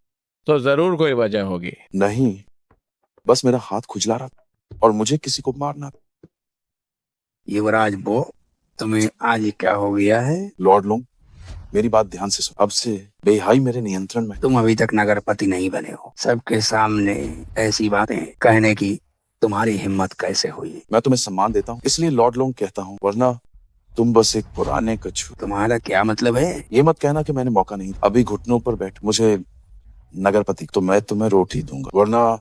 तो जरूर कोई वजह होगी। नहीं, बस मेरा हाथ खुजला रहा था और मुझे किसी को मारना था। युवराज बो, तुम्हें आज क्या हो गया है? लॉर्ड लोंग, मेरी बात ध्यान से सुनो। अब से बेहाई मेरे नियंत्रण में। तुम अभी तक नगरपति नहीं बने हो। सबके सामने ऐसी बातें कहने की तुम्हारी हिम्मत कैसे हुई? मैं तुम्हें सम्मान देता हूँ, इसलिए लॉर्ड लोंग कहता हूँ, वरना तुम बस एक पुराने कछुए। तुम्हारा क्या मतलब है? ये मत कहना कि मैंने मौका नहीं। अभी घुटनों पर बैठ मुझे नगरपति तो मैं तुम्हें रोटी दूंगा, वरना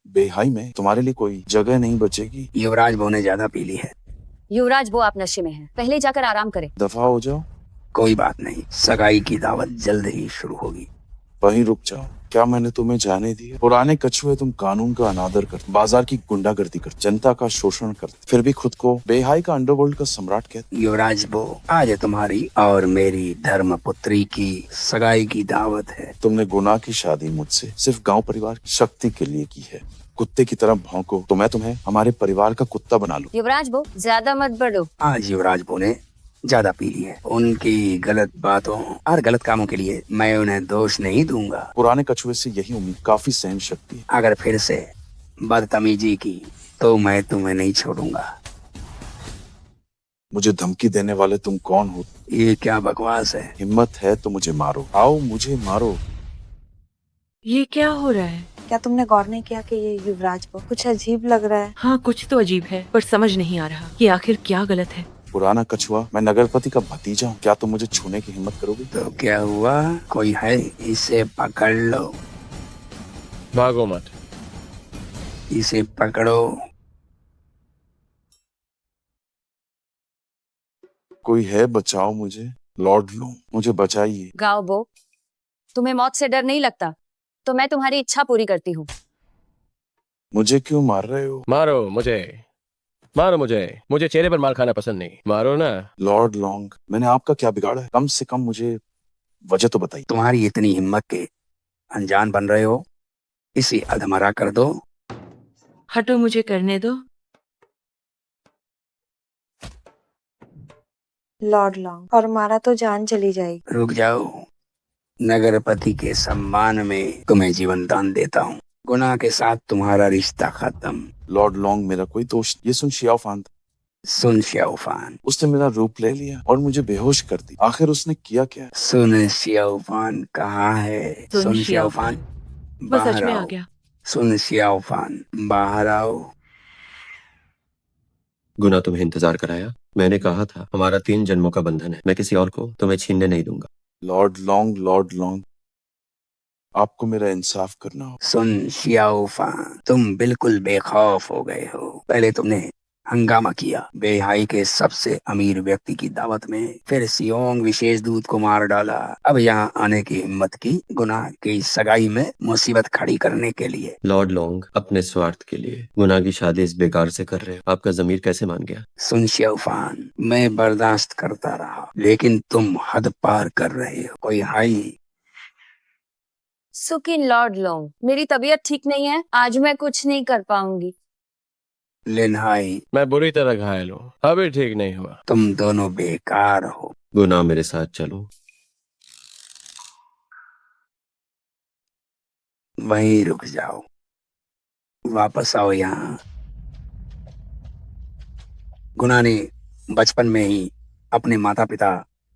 बेहाई में तुम्हारे लिए कोई जगह नहीं बचेगी। युवराज बो ने ज्यादा पी ली है। युवराज वो आप नशे में हैं। पहले जाकर आराम करें। दफा हो जाओ। कोई बात नहीं, सगाई की दावत जल्द ही शुरू होगी। वहीं रुक जाओ। क्या मैंने तुम्हें जाने दिया? पुराने कछुए, तुम कानून का अनादर करते, बाजार की गुंडागर्दी करते, जनता का शोषण करते, फिर भी खुद को बेहाई का अंडरवर्ल्ड का सम्राट कहते। युवराज बो, आज तुम्हारी और मेरी धर्मपुत्री की सगाई की दावत है। तुमने गुनाह की शादी मुझसे सिर्फ गांव परिवार की शक्ति के लिए की है। कुत्ते की तरह भौंको तो मैं तुम्हें हमारे परिवार का कुत्ता बना लूं। युवराज वो ज्यादा मत बढ़ो। आज युवराज बो ने ज्यादा पी ली है। उनकी गलत बातों और गलत कामों के लिए मैं उन्हें दोष नहीं दूंगा। पुराने कछुए से यही उम्मीद, काफी सहन शक्ति है। अगर फिर से बदतमीजी की तो मैं तुम्हें नहीं छोड़ूंगा। मुझे धमकी देने वाले तुम कौन हो? ये क्या बकवास है? हिम्मत है तो मुझे मारो। आओ मुझे मारो। ये क्या हो रहा है? क्या तुमने गौर नहीं किया कि ये युवराज को कुछ अजीब लग रहा है? हाँ, कुछ तो अजीब है, पर समझ नहीं आ रहा कि आखिर क्या गलत है। पुराना कछुआ, मैं नगरपति का भतीजा हूँ। क्या तुम मुझे छूने की हिम्मत करोगे? तो क्या हुआ? कोई है? इसे पकड़ लो। भागो मत। इसे पकड़ो। कोई है? बचाओ मुझे। लॉर्ड लो, मुझे बचाइए। गाओबो, तुम्हें मौत से डर नहीं लगता तो मैं तुम्हारी इच्छा पूरी करती हूँ। मुझे क्यों मार रहे हो? मारो मुझे, मारो मुझे। मुझे चेहरे पर मार खाना पसंद नहीं। मारो ना। लॉर्ड लॉन्ग, मैंने आपका क्या बिगाड़ा है? कम से कम मुझे वजह तो बताइए। तुम्हारी इतनी हिम्मत के अनजान बन रहे हो, इसे अधमरा कर दो। हटो, मुझे करने दो। लॉर्ड लॉन्ग, और मारा तो जान चली जाएगी। रुक जाओ। नगरपति के सम्मान में तुम्हें जीवन दान देता हूँ। गुनाह के साथ तुम्हारा रिश्ता खत्म। लॉर्ड लॉन्ग, मेरा कोई दोष। ये सुन शियाओफान था। सुन शियाओफान, उसने मेरा रूप ले लिया और मुझे बेहोश कर दी। आखिर उसने किया क्या? सुन शियाओफान कहाँ है? सुन शियाओफान, बस बाहर सच में आ आओ। गया। सुन शियाओफान, बाहर आओ। गुना तुम्हें इंतजार कराया। मैंने कहा था हमारा 3 जन्मों का बंधन है, मैं किसी और को तुम्हें छीनने नहीं दूंगा। लॉर्ड लॉन्ग, आपको मेरा इंसाफ करना हो। सुन शियाओफान, तुम बिल्कुल बेखौफ हो गए हो। पहले तुमने हंगामा किया बेहाई के सबसे अमीर व्यक्ति की दावत में, फिर सियोंग विशेष दूत को मार डाला। अब यहाँ आने की हिम्मत की गुनाह की सगाई में मुसीबत खड़ी करने के लिए। लॉर्ड लॉन्ग, अपने स्वार्थ के लिए गुना की शादी इस बेकार से कर रहे हो। आपका जमीर कैसे मान गया? सुन शियाओफान, मैं बर्दाश्त करता रहा, लेकिन तुम हद पार कर रहे हो। कोई हाई सुकिन लॉर्ड लोंग, मेरी तबीयत ठीक नहीं है, आज मैं कुछ नहीं कर पाऊंगी। लिनहाई, मैं बुरी तरह घायल हूँ, अभी ठीक नहीं हुआ। तुम दोनों बेकार हो। गुना, मेरे साथ चलो। वहीं रुक जाओ, वापस आओ यहाँ। गुना ने बचपन में ही अपने माता पिता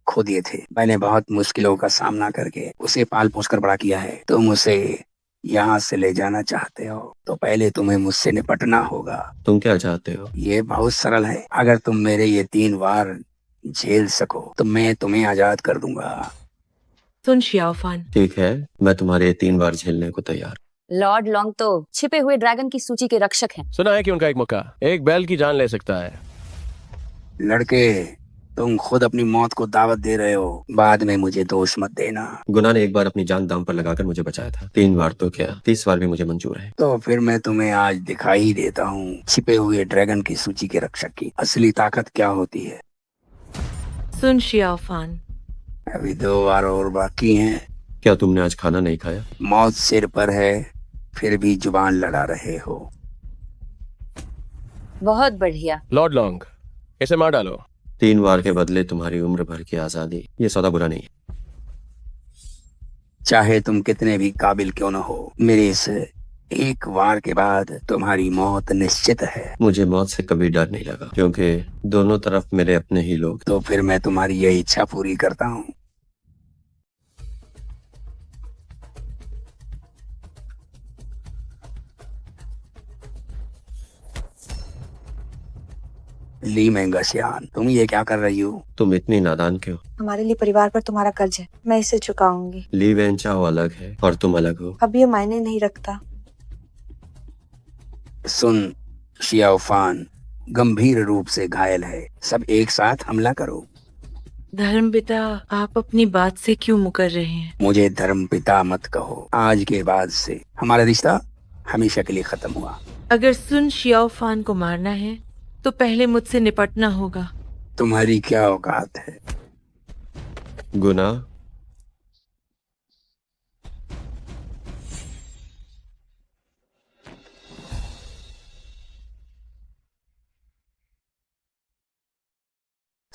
खो दिए थे। मैंने बहुत मुश्किलों का सामना करके उसे पाल पोस कर बड़ा किया है। तुम उसे यहाँ से ले जाना चाहते हो तो पहले तुम्हें मुझसे निपटना होगा। तुम क्या चाहते हो? ये बहुत सरल है। अगर तुम मेरे ये 3 वार झेल सको तो मैं तुम्हें आजाद कर दूंगा। सुन शियाओफान, ठीक है, मैं तुम्हारे 3 बार झेलने को तैयार। लॉर्ड लॉन्ग तो छिपे हुए ड्रैगन की सूची के रक्षक हैं। सुना है कि उनका एक मुक्का एक बैल की जान ले सकता है। लड़के, तुम खुद अपनी मौत को दावत दे रहे हो, बाद में मुझे दोष मत देना। गुना ने एक बार अपनी जान दांव पर लगाकर मुझे बचाया था, 3 बार तो क्या 30 बार भी मुझे मंजूर है। तो फिर मैं तुम्हें आज दिखाई ही देता हूँ छिपे हुए ड्रैगन की सूची के रक्षक की असली ताकत क्या होती है। सुन शियाओफान, अभी 2 वार और बाकी हैं। क्या तुमने आज खाना नहीं खाया? मौत सिर पर है, फिर भी जुबान लड़ा रहे हो। बहुत बढ़िया। लॉर्ड लॉन्ग, इसे मार डालो। 3 वार के बदले तुम्हारी उम्र भर की आजादी, ये सौदा बुरा नहीं है। चाहे तुम कितने भी काबिल क्यों न हो, मेरे इस 1 वार के बाद तुम्हारी मौत निश्चित है। मुझे मौत से कभी डर नहीं लगा, क्योंकि दोनों तरफ मेरे अपने ही लोग। तो फिर मैं तुम्हारी यह इच्छा पूरी करता हूँ। ली मेंगसियान, तुम ये क्या कर रही हो? तुम इतनी नादान क्यों? हमारे लिए परिवार पर तुम्हारा कर्ज है, मैं इसे चुकाऊंगी। ली वेंचाओ अलग है और तुम अलग हो। अब ये मायने नहीं रखता। सुन शियाओफान गंभीर रूप से घायल है, सब एक साथ हमला करो। धर्मपिता, आप अपनी बात से क्यों मुकर रहे हैं? मुझे धर्मपिता मत कहो, आज के बाद से हमारा रिश्ता हमेशा के लिए खत्म हुआ। अगर सुन शियाओफान को मारना है तो पहले मुझसे निपटना होगा। तुम्हारी क्या औकात है? गुना,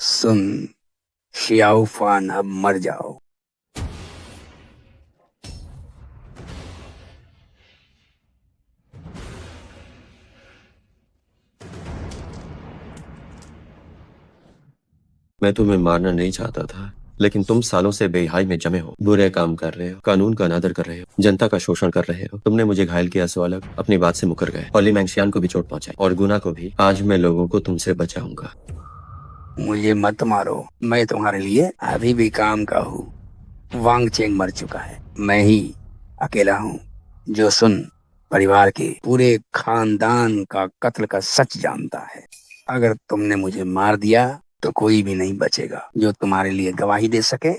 सुन शियाओफान, अब मर जाओ। मैं तुम्हें मारना नहीं चाहता था, लेकिन तुम सालों से बेहाई में जमे हो, बुरे काम कर रहे हो, कानून का अनादर कर रहे हो, जनता का शोषण कर रहे हो। तुमने मुझे घायल किया सो अलग, अपनी बात से मुकर गए और ली मैंगशियान को भी चोट पहुंचाई और गुना को भी। आज मैं लोगों को तुमसे बचाऊंगा। मुझे मत मारो, मैं तुम्हारे लिए अभी भी काम का हूँ। वांग चेंग मर चुका है, मैं ही अकेला हूँ जो सुन परिवार के पूरे खानदान का कत्ल का सच जानता है। अगर तुमने मुझे मार दिया तो कोई भी नहीं बचेगा जो तुम्हारे लिए गवाही दे सके।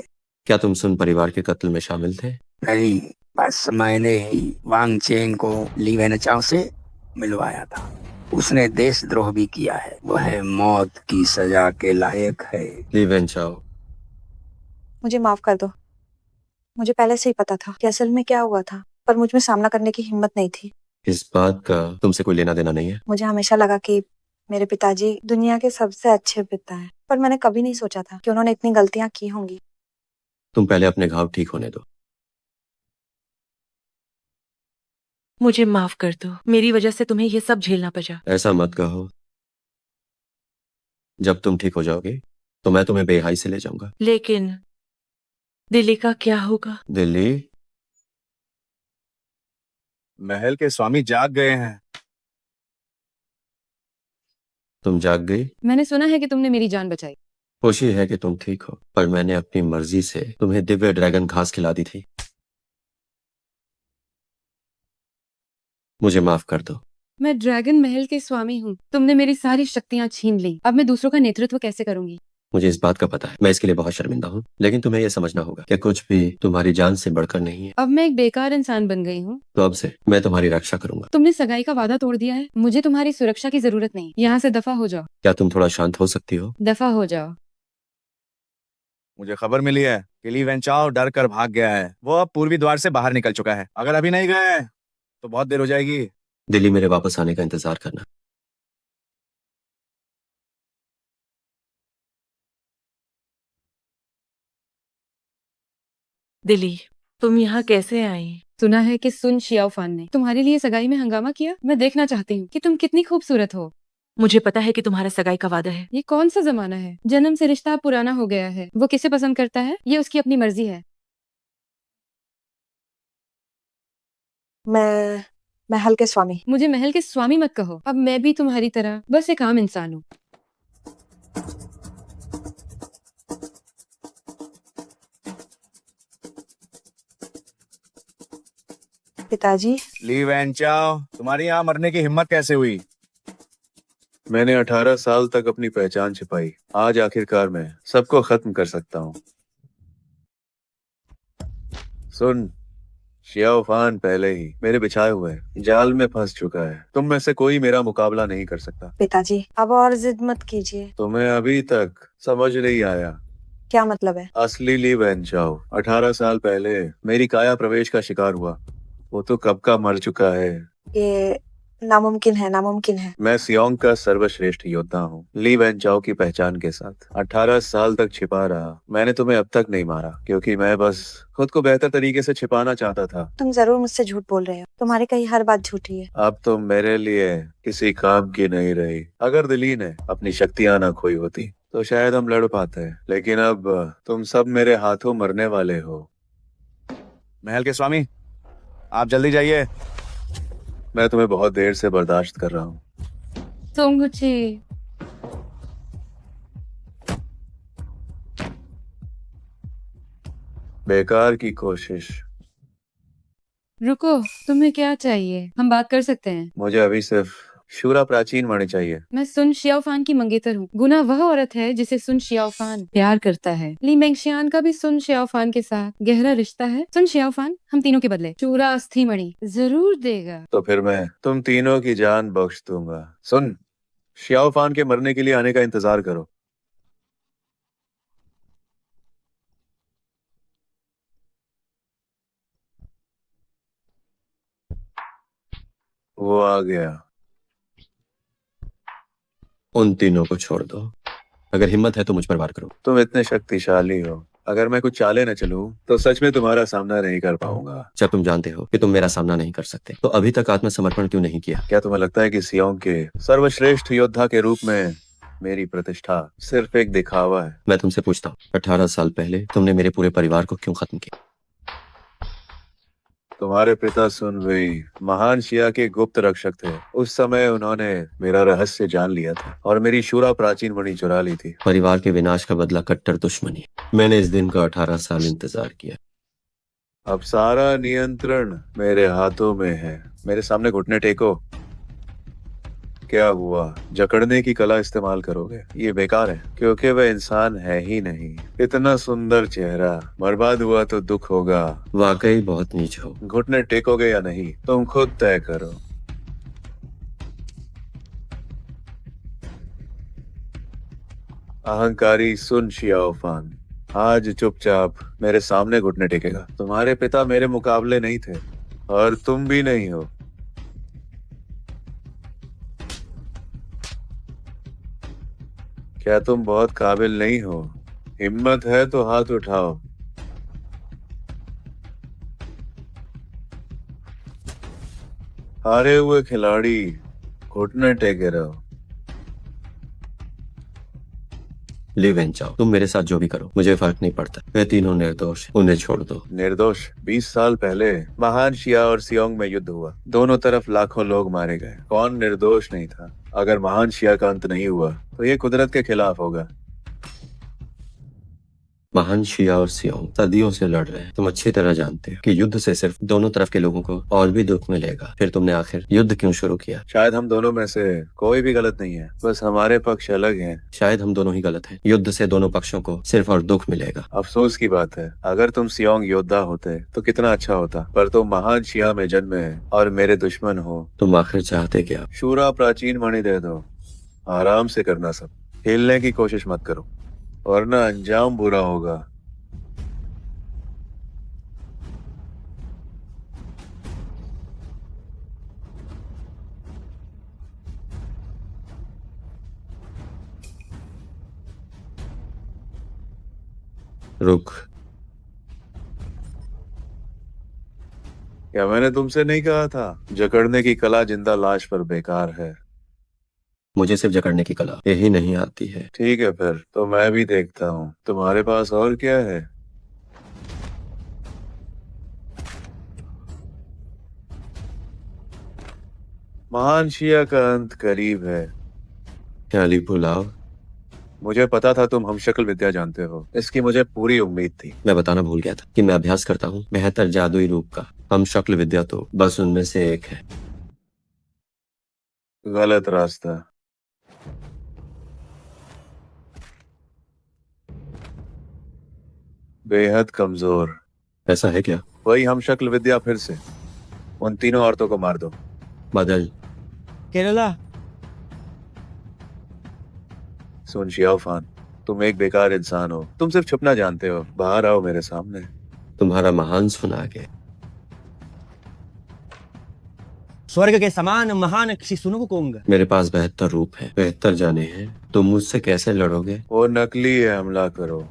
क्या तुम सुन परिवार के कत्ल में शामिल थे? नहीं, बस मैंने ही वांग चेंग को ली वेनचाओ से मिलवाया था। उसने देशद्रोह भी किया है, वह मौत की सजा के लायक है। ली वेनचाओ, मुझे माफ कर दो। मुझे पहले से ही पता था कि असल में क्या हुआ था, पर मुझ में सामना करने की हिम्मत नहीं थी। इस बात का तुमसे कोई लेना देना नहीं है। मुझे हमेशा लगा कि मेरे पिताजी दुनिया के सबसे अच्छे पिता हैं, पर मैंने कभी नहीं सोचा था कि उन्होंने इतनी गलतियां की होंगी। तुम पहले अपने घाव ठीक होने दो। मुझे माफ कर दो, मेरी वजह से तुम्हें ये सब झेलना पड़ा। ऐसा मत कहो। जब तुम ठीक हो जाओगे तो मैं तुम्हें बेहाई से ले जाऊंगा। लेकिन दिल्ली का क्या होगा? दिल्ली महल के स्वामी जाग गए हैं। तुम जाग गई? मैंने सुना है कि तुमने मेरी जान बचाई। खुशी है कि तुम ठीक हो, पर मैंने अपनी मर्जी से तुम्हें दिव्य ड्रैगन घास खिला दी थी। मुझे माफ कर दो। मैं ड्रैगन महल के स्वामी हूँ। तुमने मेरी सारी शक्तियाँ छीन ली। अब मैं दूसरों का नेतृत्व कैसे करूंगी? मुझे इस बात का पता है, मैं इसके लिए बहुत शर्मिंदा हूँ, लेकिन तुम्हें यह समझना होगा कि कुछ भी तुम्हारी जान से बढ़कर नहीं है। अब मैं एक बेकार इंसान बन गई हूँ। तो अब से मैं तुम्हारी रक्षा करूंगा। तुमने सगाई का वादा तोड़ दिया है। मुझे तुम्हारी सुरक्षा की जरूरत नहीं। यहाँ से दफा हो जाओ। क्या तुम थोड़ा शांत हो सकती हो? दफा हो जाओ। मुझे खबर मिली है कि ली वेंचाओ डर कर भाग गया है। वो अब पूर्वी द्वार से बाहर निकल चुका है। अगर अभी नहीं गए तो बहुत देर हो जाएगी। दिल्ली मेरे वापस आने का इंतजार करना। दिली, तुम यहाँ कैसे आई? सुना है कि सुन शियाओफान ने तुम्हारे लिए सगाई में हंगामा किया। मैं देखना चाहती हूँ कि तुम कितनी खूबसूरत हो। मुझे पता है कि तुम्हारा सगाई का वादा है। ये कौन सा जमाना है? जन्म से रिश्ता पुराना हो गया है। वो किसे पसंद करता है ये उसकी अपनी मर्जी है। मैं महल के स्वामी। मुझे महल के स्वामी मत कहो। अब मैं भी तुम्हारी तरह बस एक आम इंसान हूँ। पिताजी, ली वेंचाओ, तुम्हारी यहाँ मरने की हिम्मत कैसे हुई? मैंने 18 साल तक अपनी पहचान छिपाई। आज आखिरकार मैं सबको खत्म कर सकता हूँ। सुन, शियाओफान पहले ही मेरे बिछाए हुए जाल में फंस चुका है। तुम में से कोई मेरा मुकाबला नहीं कर सकता। पिताजी अब और जिद मत कीजिए। तुम्हें अभी तक समझ नहीं आया। क्या मतलब है? असली ली वेंचाओ 18 साल पहले मेरी काया प्रवेश का शिकार हुआ। वो तो कब का मर चुका है। ये नामुमकिन है, नामुमकिन है। मैं सियोंग का सर्वश्रेष्ठ योद्धा हूँ, ली वेंचाओ की पहचान के साथ। 18 साल तक छिपा रहा। मैंने तुम्हें अब तक नहीं मारा क्योंकि मैं बस खुद को बेहतर तरीके से छिपाना चाहता था। तुम जरूर मुझसे झूठ बोल रहे हो। तुम्हारी कही हर बात झूठी है। अब तुम मेरे लिए किसी काम की नहीं रही। अगर दिल्ली ने अपनी शक्तियाँ ना खोई होती तो शायद हम लड़ पाते, लेकिन अब तुम सब मेरे हाथों मरने वाले हो। महल के स्वामी, आप जल्दी जाइए। मैं तुम्हें बहुत देर से बर्दाश्त कर रहा हूँ। सोंगुची, बेकार की कोशिश। रुको, तुम्हें क्या चाहिए? हम बात कर सकते हैं। मुझे अभी सिर्फ शूरा प्राचीन मणि चाहिए। मैं सुन शियाओफान की मंगेतर हूँ। गुना वह औरत है जिसे सुन शियाओफान प्यार करता है। ली मेंगशियान का भी सुन शियाओफान के साथ गहरा रिश्ता है। सुन शियाओफान हम तीनों के बदले चूरा अस्थि मणि जरूर देगा। तो फिर मैं तुम तीनों की जान बख्श दूंगा। सुन, शियाओफान के मरने के लिए आने का इंतजार करो। वो आ गया। उन तीनों को छोड़ दो। अगर हिम्मत है तो मुझ पर वार करो। तुम इतने शक्तिशाली हो, अगर मैं कुछ चाले न चलूं तो सच में तुम्हारा सामना नहीं कर पाऊंगा। जब तुम जानते हो कि तुम मेरा सामना नहीं कर सकते तो अभी तक आत्मसमर्पण क्यों नहीं किया? क्या तुम्हें लगता है कि सियोंग के सर्वश्रेष्ठ योद्धा के रूप में मेरी प्रतिष्ठा सिर्फ एक दिखावा है? मैं तुमसे पूछता हूँ, 18 साल पहले तुमने मेरे पूरे परिवार को क्यों खत्म किया? तुम्हारे पिता सुन वही महान शिया के गुप्त रक्षक थे। उस समय उन्होंने मेरा रहस्य जान लिया था और मेरी शूरा प्राचीन मणि चुरा ली थी। परिवार के विनाश का बदला कट्टर दुश्मनी। मैंने इस दिन का 18 साल इंतजार किया। अब सारा नियंत्रण मेरे हाथों में है। मेरे सामने घुटने टेको। क्या हुआ? जकड़ने की कला इस्तेमाल करोगे? ये बेकार है क्योंकि वह इंसान है ही नहीं। इतना सुंदर चेहरा बर्बाद हुआ तो दुख होगा। वाकई बहुत नीच हो। घुटने टेकोगे या नहीं तुम खुद तय करो। अहंकारी सुन शियाओफान आज चुपचाप मेरे सामने घुटने टेकेगा। तुम्हारे पिता मेरे मुकाबले नहीं थे और तुम भी नहीं हो। क्या तुम बहुत काबिल नहीं हो? हिम्मत है तो हाथ उठाओ। हारे हुए खिलाड़ी घुटने टेके रहो। लिव एंड जाओ। तुम मेरे साथ जो भी करो मुझे फर्क नहीं पड़ता। वे तीनों निर्दोष हैं, उन्हें छोड़ दो। निर्दोष? 20 साल पहले महान शिया और सियोंग में युद्ध हुआ, दोनों तरफ लाखों लोग मारे गए। कौन निर्दोष नहीं था? अगर महान शिया का अंत नहीं हुआ तो ये कुदरत के खिलाफ होगा। महान शिया और सियोंग सदियों से लड़ रहे हैं। तुम अच्छी तरह जानते हो कि युद्ध से सिर्फ दोनों तरफ के लोगों को और भी दुख मिलेगा। फिर तुमने आखिर युद्ध क्यों शुरू किया? शायद हम दोनों में से कोई भी गलत नहीं है, बस हमारे पक्ष अलग हैं। शायद हम दोनों ही गलत हैं। युद्ध से दोनों पक्षों को सिर्फ और दुख मिलेगा। अफसोस की बात है, अगर तुम सियोंग योद्धा होते तो कितना अच्छा होता, पर तुम महान शिया में जन्मे और मेरे दुश्मन हो। तुम आखिर चाहते क्या? शूरा प्राचीन मणि दे दो, आराम से करना सब। हिलने की कोशिश मत करो वरना अंजाम बुरा होगा। रुक। क्या मैंने तुमसे नहीं कहा था जकड़ने की कला जिंदा लाश पर बेकार है? मुझे सिर्फ जकड़ने की कला यही नहीं आती है। ठीक है फिर तो मैं भी देखता हूँ तुम्हारे पास और क्या है। महान शिया का अंत करीब है। ख्याली पुलाव। मुझे पता था तुम हम शक्ल विद्या जानते हो, इसकी मुझे पूरी उम्मीद थी। मैं बताना भूल गया था कि मैं अभ्यास करता हूँ बेहतर जादुई रूप का। हम शक्ल विद्या तो बस उनमें से एक है। गलत रास्ता। बेहद कमजोर। ऐसा है क्या? वही हम शक्ल विद्या फिर से। उन तीनों औरतों को मार दो। बदल। केरला। सुन शियाओफान, तुम एक बेकार इंसान हो, तुम सिर्फ छुपना जानते हो। बाहर आओ मेरे सामने। तुम्हारा महान सुना के स्वर्ग के समान महान शिशुनुकुंग। मेरे पास बेहतर रूप है, बेहतर जाने हैं। तुम मुझसे कैसे लड़ोगे? वो नकली है, हमला करो।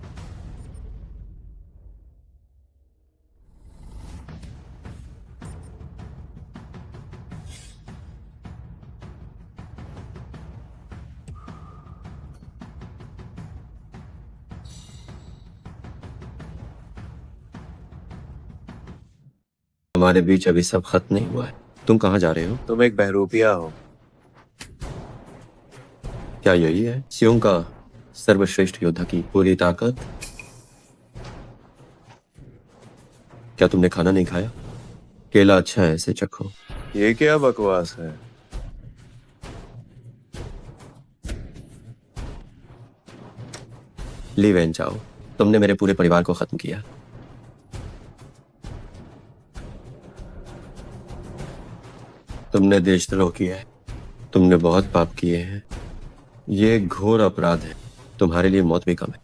हमारे बीच अभी सब खत्म नहीं हुआ है। तुम कहाँ जा रहे हो? तुम एक बहरूपिया हो। क्या यही है सियोंग का सर्वश्रेष्ठ योद्धा की पूरी ताकत? क्या तुमने खाना नहीं खाया? केला अच्छा है, इसे चखो। ये क्या बकवास है? ली वैन जाओ, तुमने मेरे पूरे परिवार को खत्म किया। तुमने देशद्रोह किया है, तुमने बहुत पाप किए हैं। ये एक घोर अपराध है। तुम्हारे लिए मौत भी कम है।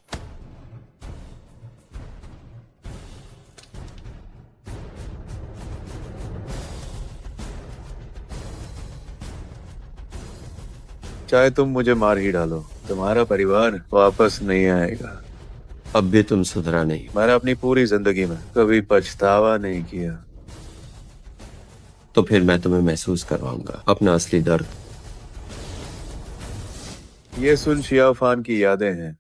चाहे तुम मुझे मार ही डालो, तुम्हारा परिवार वापस नहीं आएगा। अब भी तुम सुधरा नहीं। मैंने अपनी पूरी जिंदगी में कभी पछतावा नहीं किया। तो फिर मैं तुम्हें महसूस करवाऊंगा अपना असली दर्द। ये सुन शियाओफान की यादें हैं।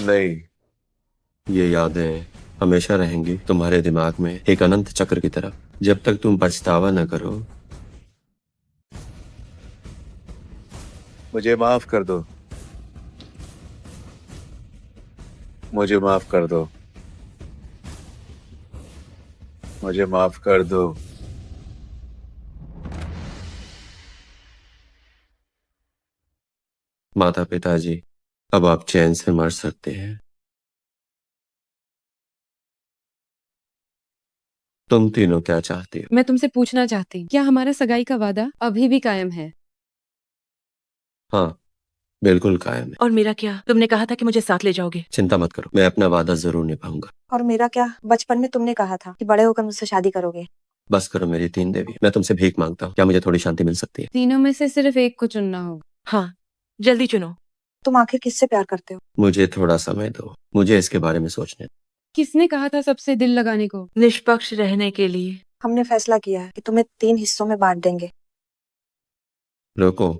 नहीं, ये यादें हमेशा रहेंगी तुम्हारे दिमाग में एक अनंत चक्र की तरह, जब तक तुम पछतावा न करो। मुझे माफ कर दो। मुझे माफ कर दो। मुझे माफ कर दो। माता पिताजी, अब आप चैन से मर सकते हैं। तुम तीनों क्या चाहती हो? मैं तुमसे पूछना चाहती हूँ, क्या हमारा सगाई का वादा अभी भी कायम है? हाँ, बिल्कुल कायम है। और मेरा क्या? तुमने कहा था कि मुझे साथ ले जाओगे। चिंता मत करो, मैं अपना वादा जरूर निभाऊंगा। और मेरा क्या? बचपन में तुमने कहा था कि बड़े होकर मुझसे शादी करोगे। बस करो मेरी तीन देवी, मैं तुमसे भीख मांगता हूँ। क्या मुझे थोड़ी शांति मिल सकती है? तीनों में से सिर्फ एक को चुनना होगा। हाँ, जल्दी चुनो। तुम आखिर किससे प्यार करते हो? मुझे थोड़ा समय दो, मुझे इसके बारे में सोचने दो। किसने कहा था सबसे दिल लगाने को? निष्पक्ष रहने के लिए। हमने फैसला किया है कि तुम्हें 3 हिस्सों में बांट देंगे। रुको,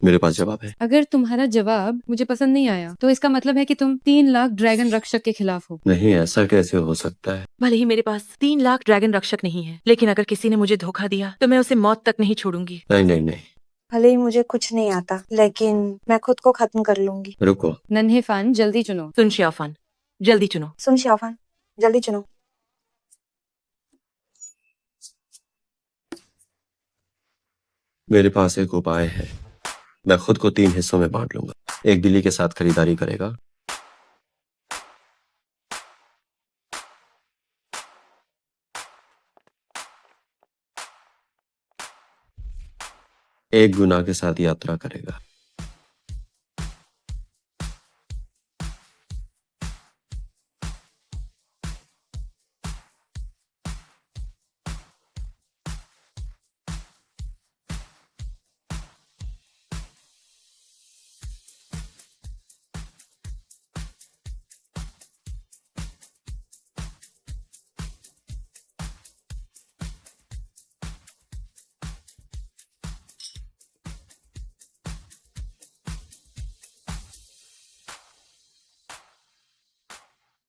मेरे पास जवाब है। अगर तुम्हारा जवाब मुझे पसंद नहीं आया तो इसका मतलब है कि तुम 3 लाख ड्रैगन रक्षक के खिलाफ हो। नहीं, ऐसा कैसे हो सकता है? भले ही मेरे पास 3 लाख ड्रैगन रक्षक नहीं है, लेकिन अगर किसी ने मुझे धोखा दिया तो मैं उसे मौत तक नहीं छोड़ूंगी। नहीं नहीं नहीं, भले ही मुझे कुछ नहीं आता, लेकिन मैं खुद को खत्म कर लूंगी। रुको। नन्हे फान, जल्दी चुनो। सुन शियाफान, जल्दी चुनो। सुन शियाफान, जल्दी चुनो। मेरे पास एक उपाय है। मैं खुद को 3 हिस्सों में बांट लूंगा। एक बिल्ली के साथ खरीदारी करेगा, एक गुनाह के साथ यात्रा करेगा।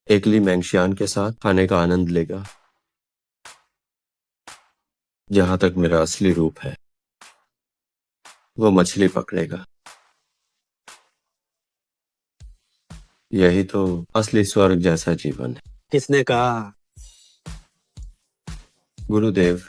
एकली मैंगशियान के साथ खाने का आनंद लेगा। जहां तक मेरा असली रूप है, वो मछली पकड़ेगा। यही तो असली स्वर्ग जैसा जीवन है। किसने कहा? गुरुदेव,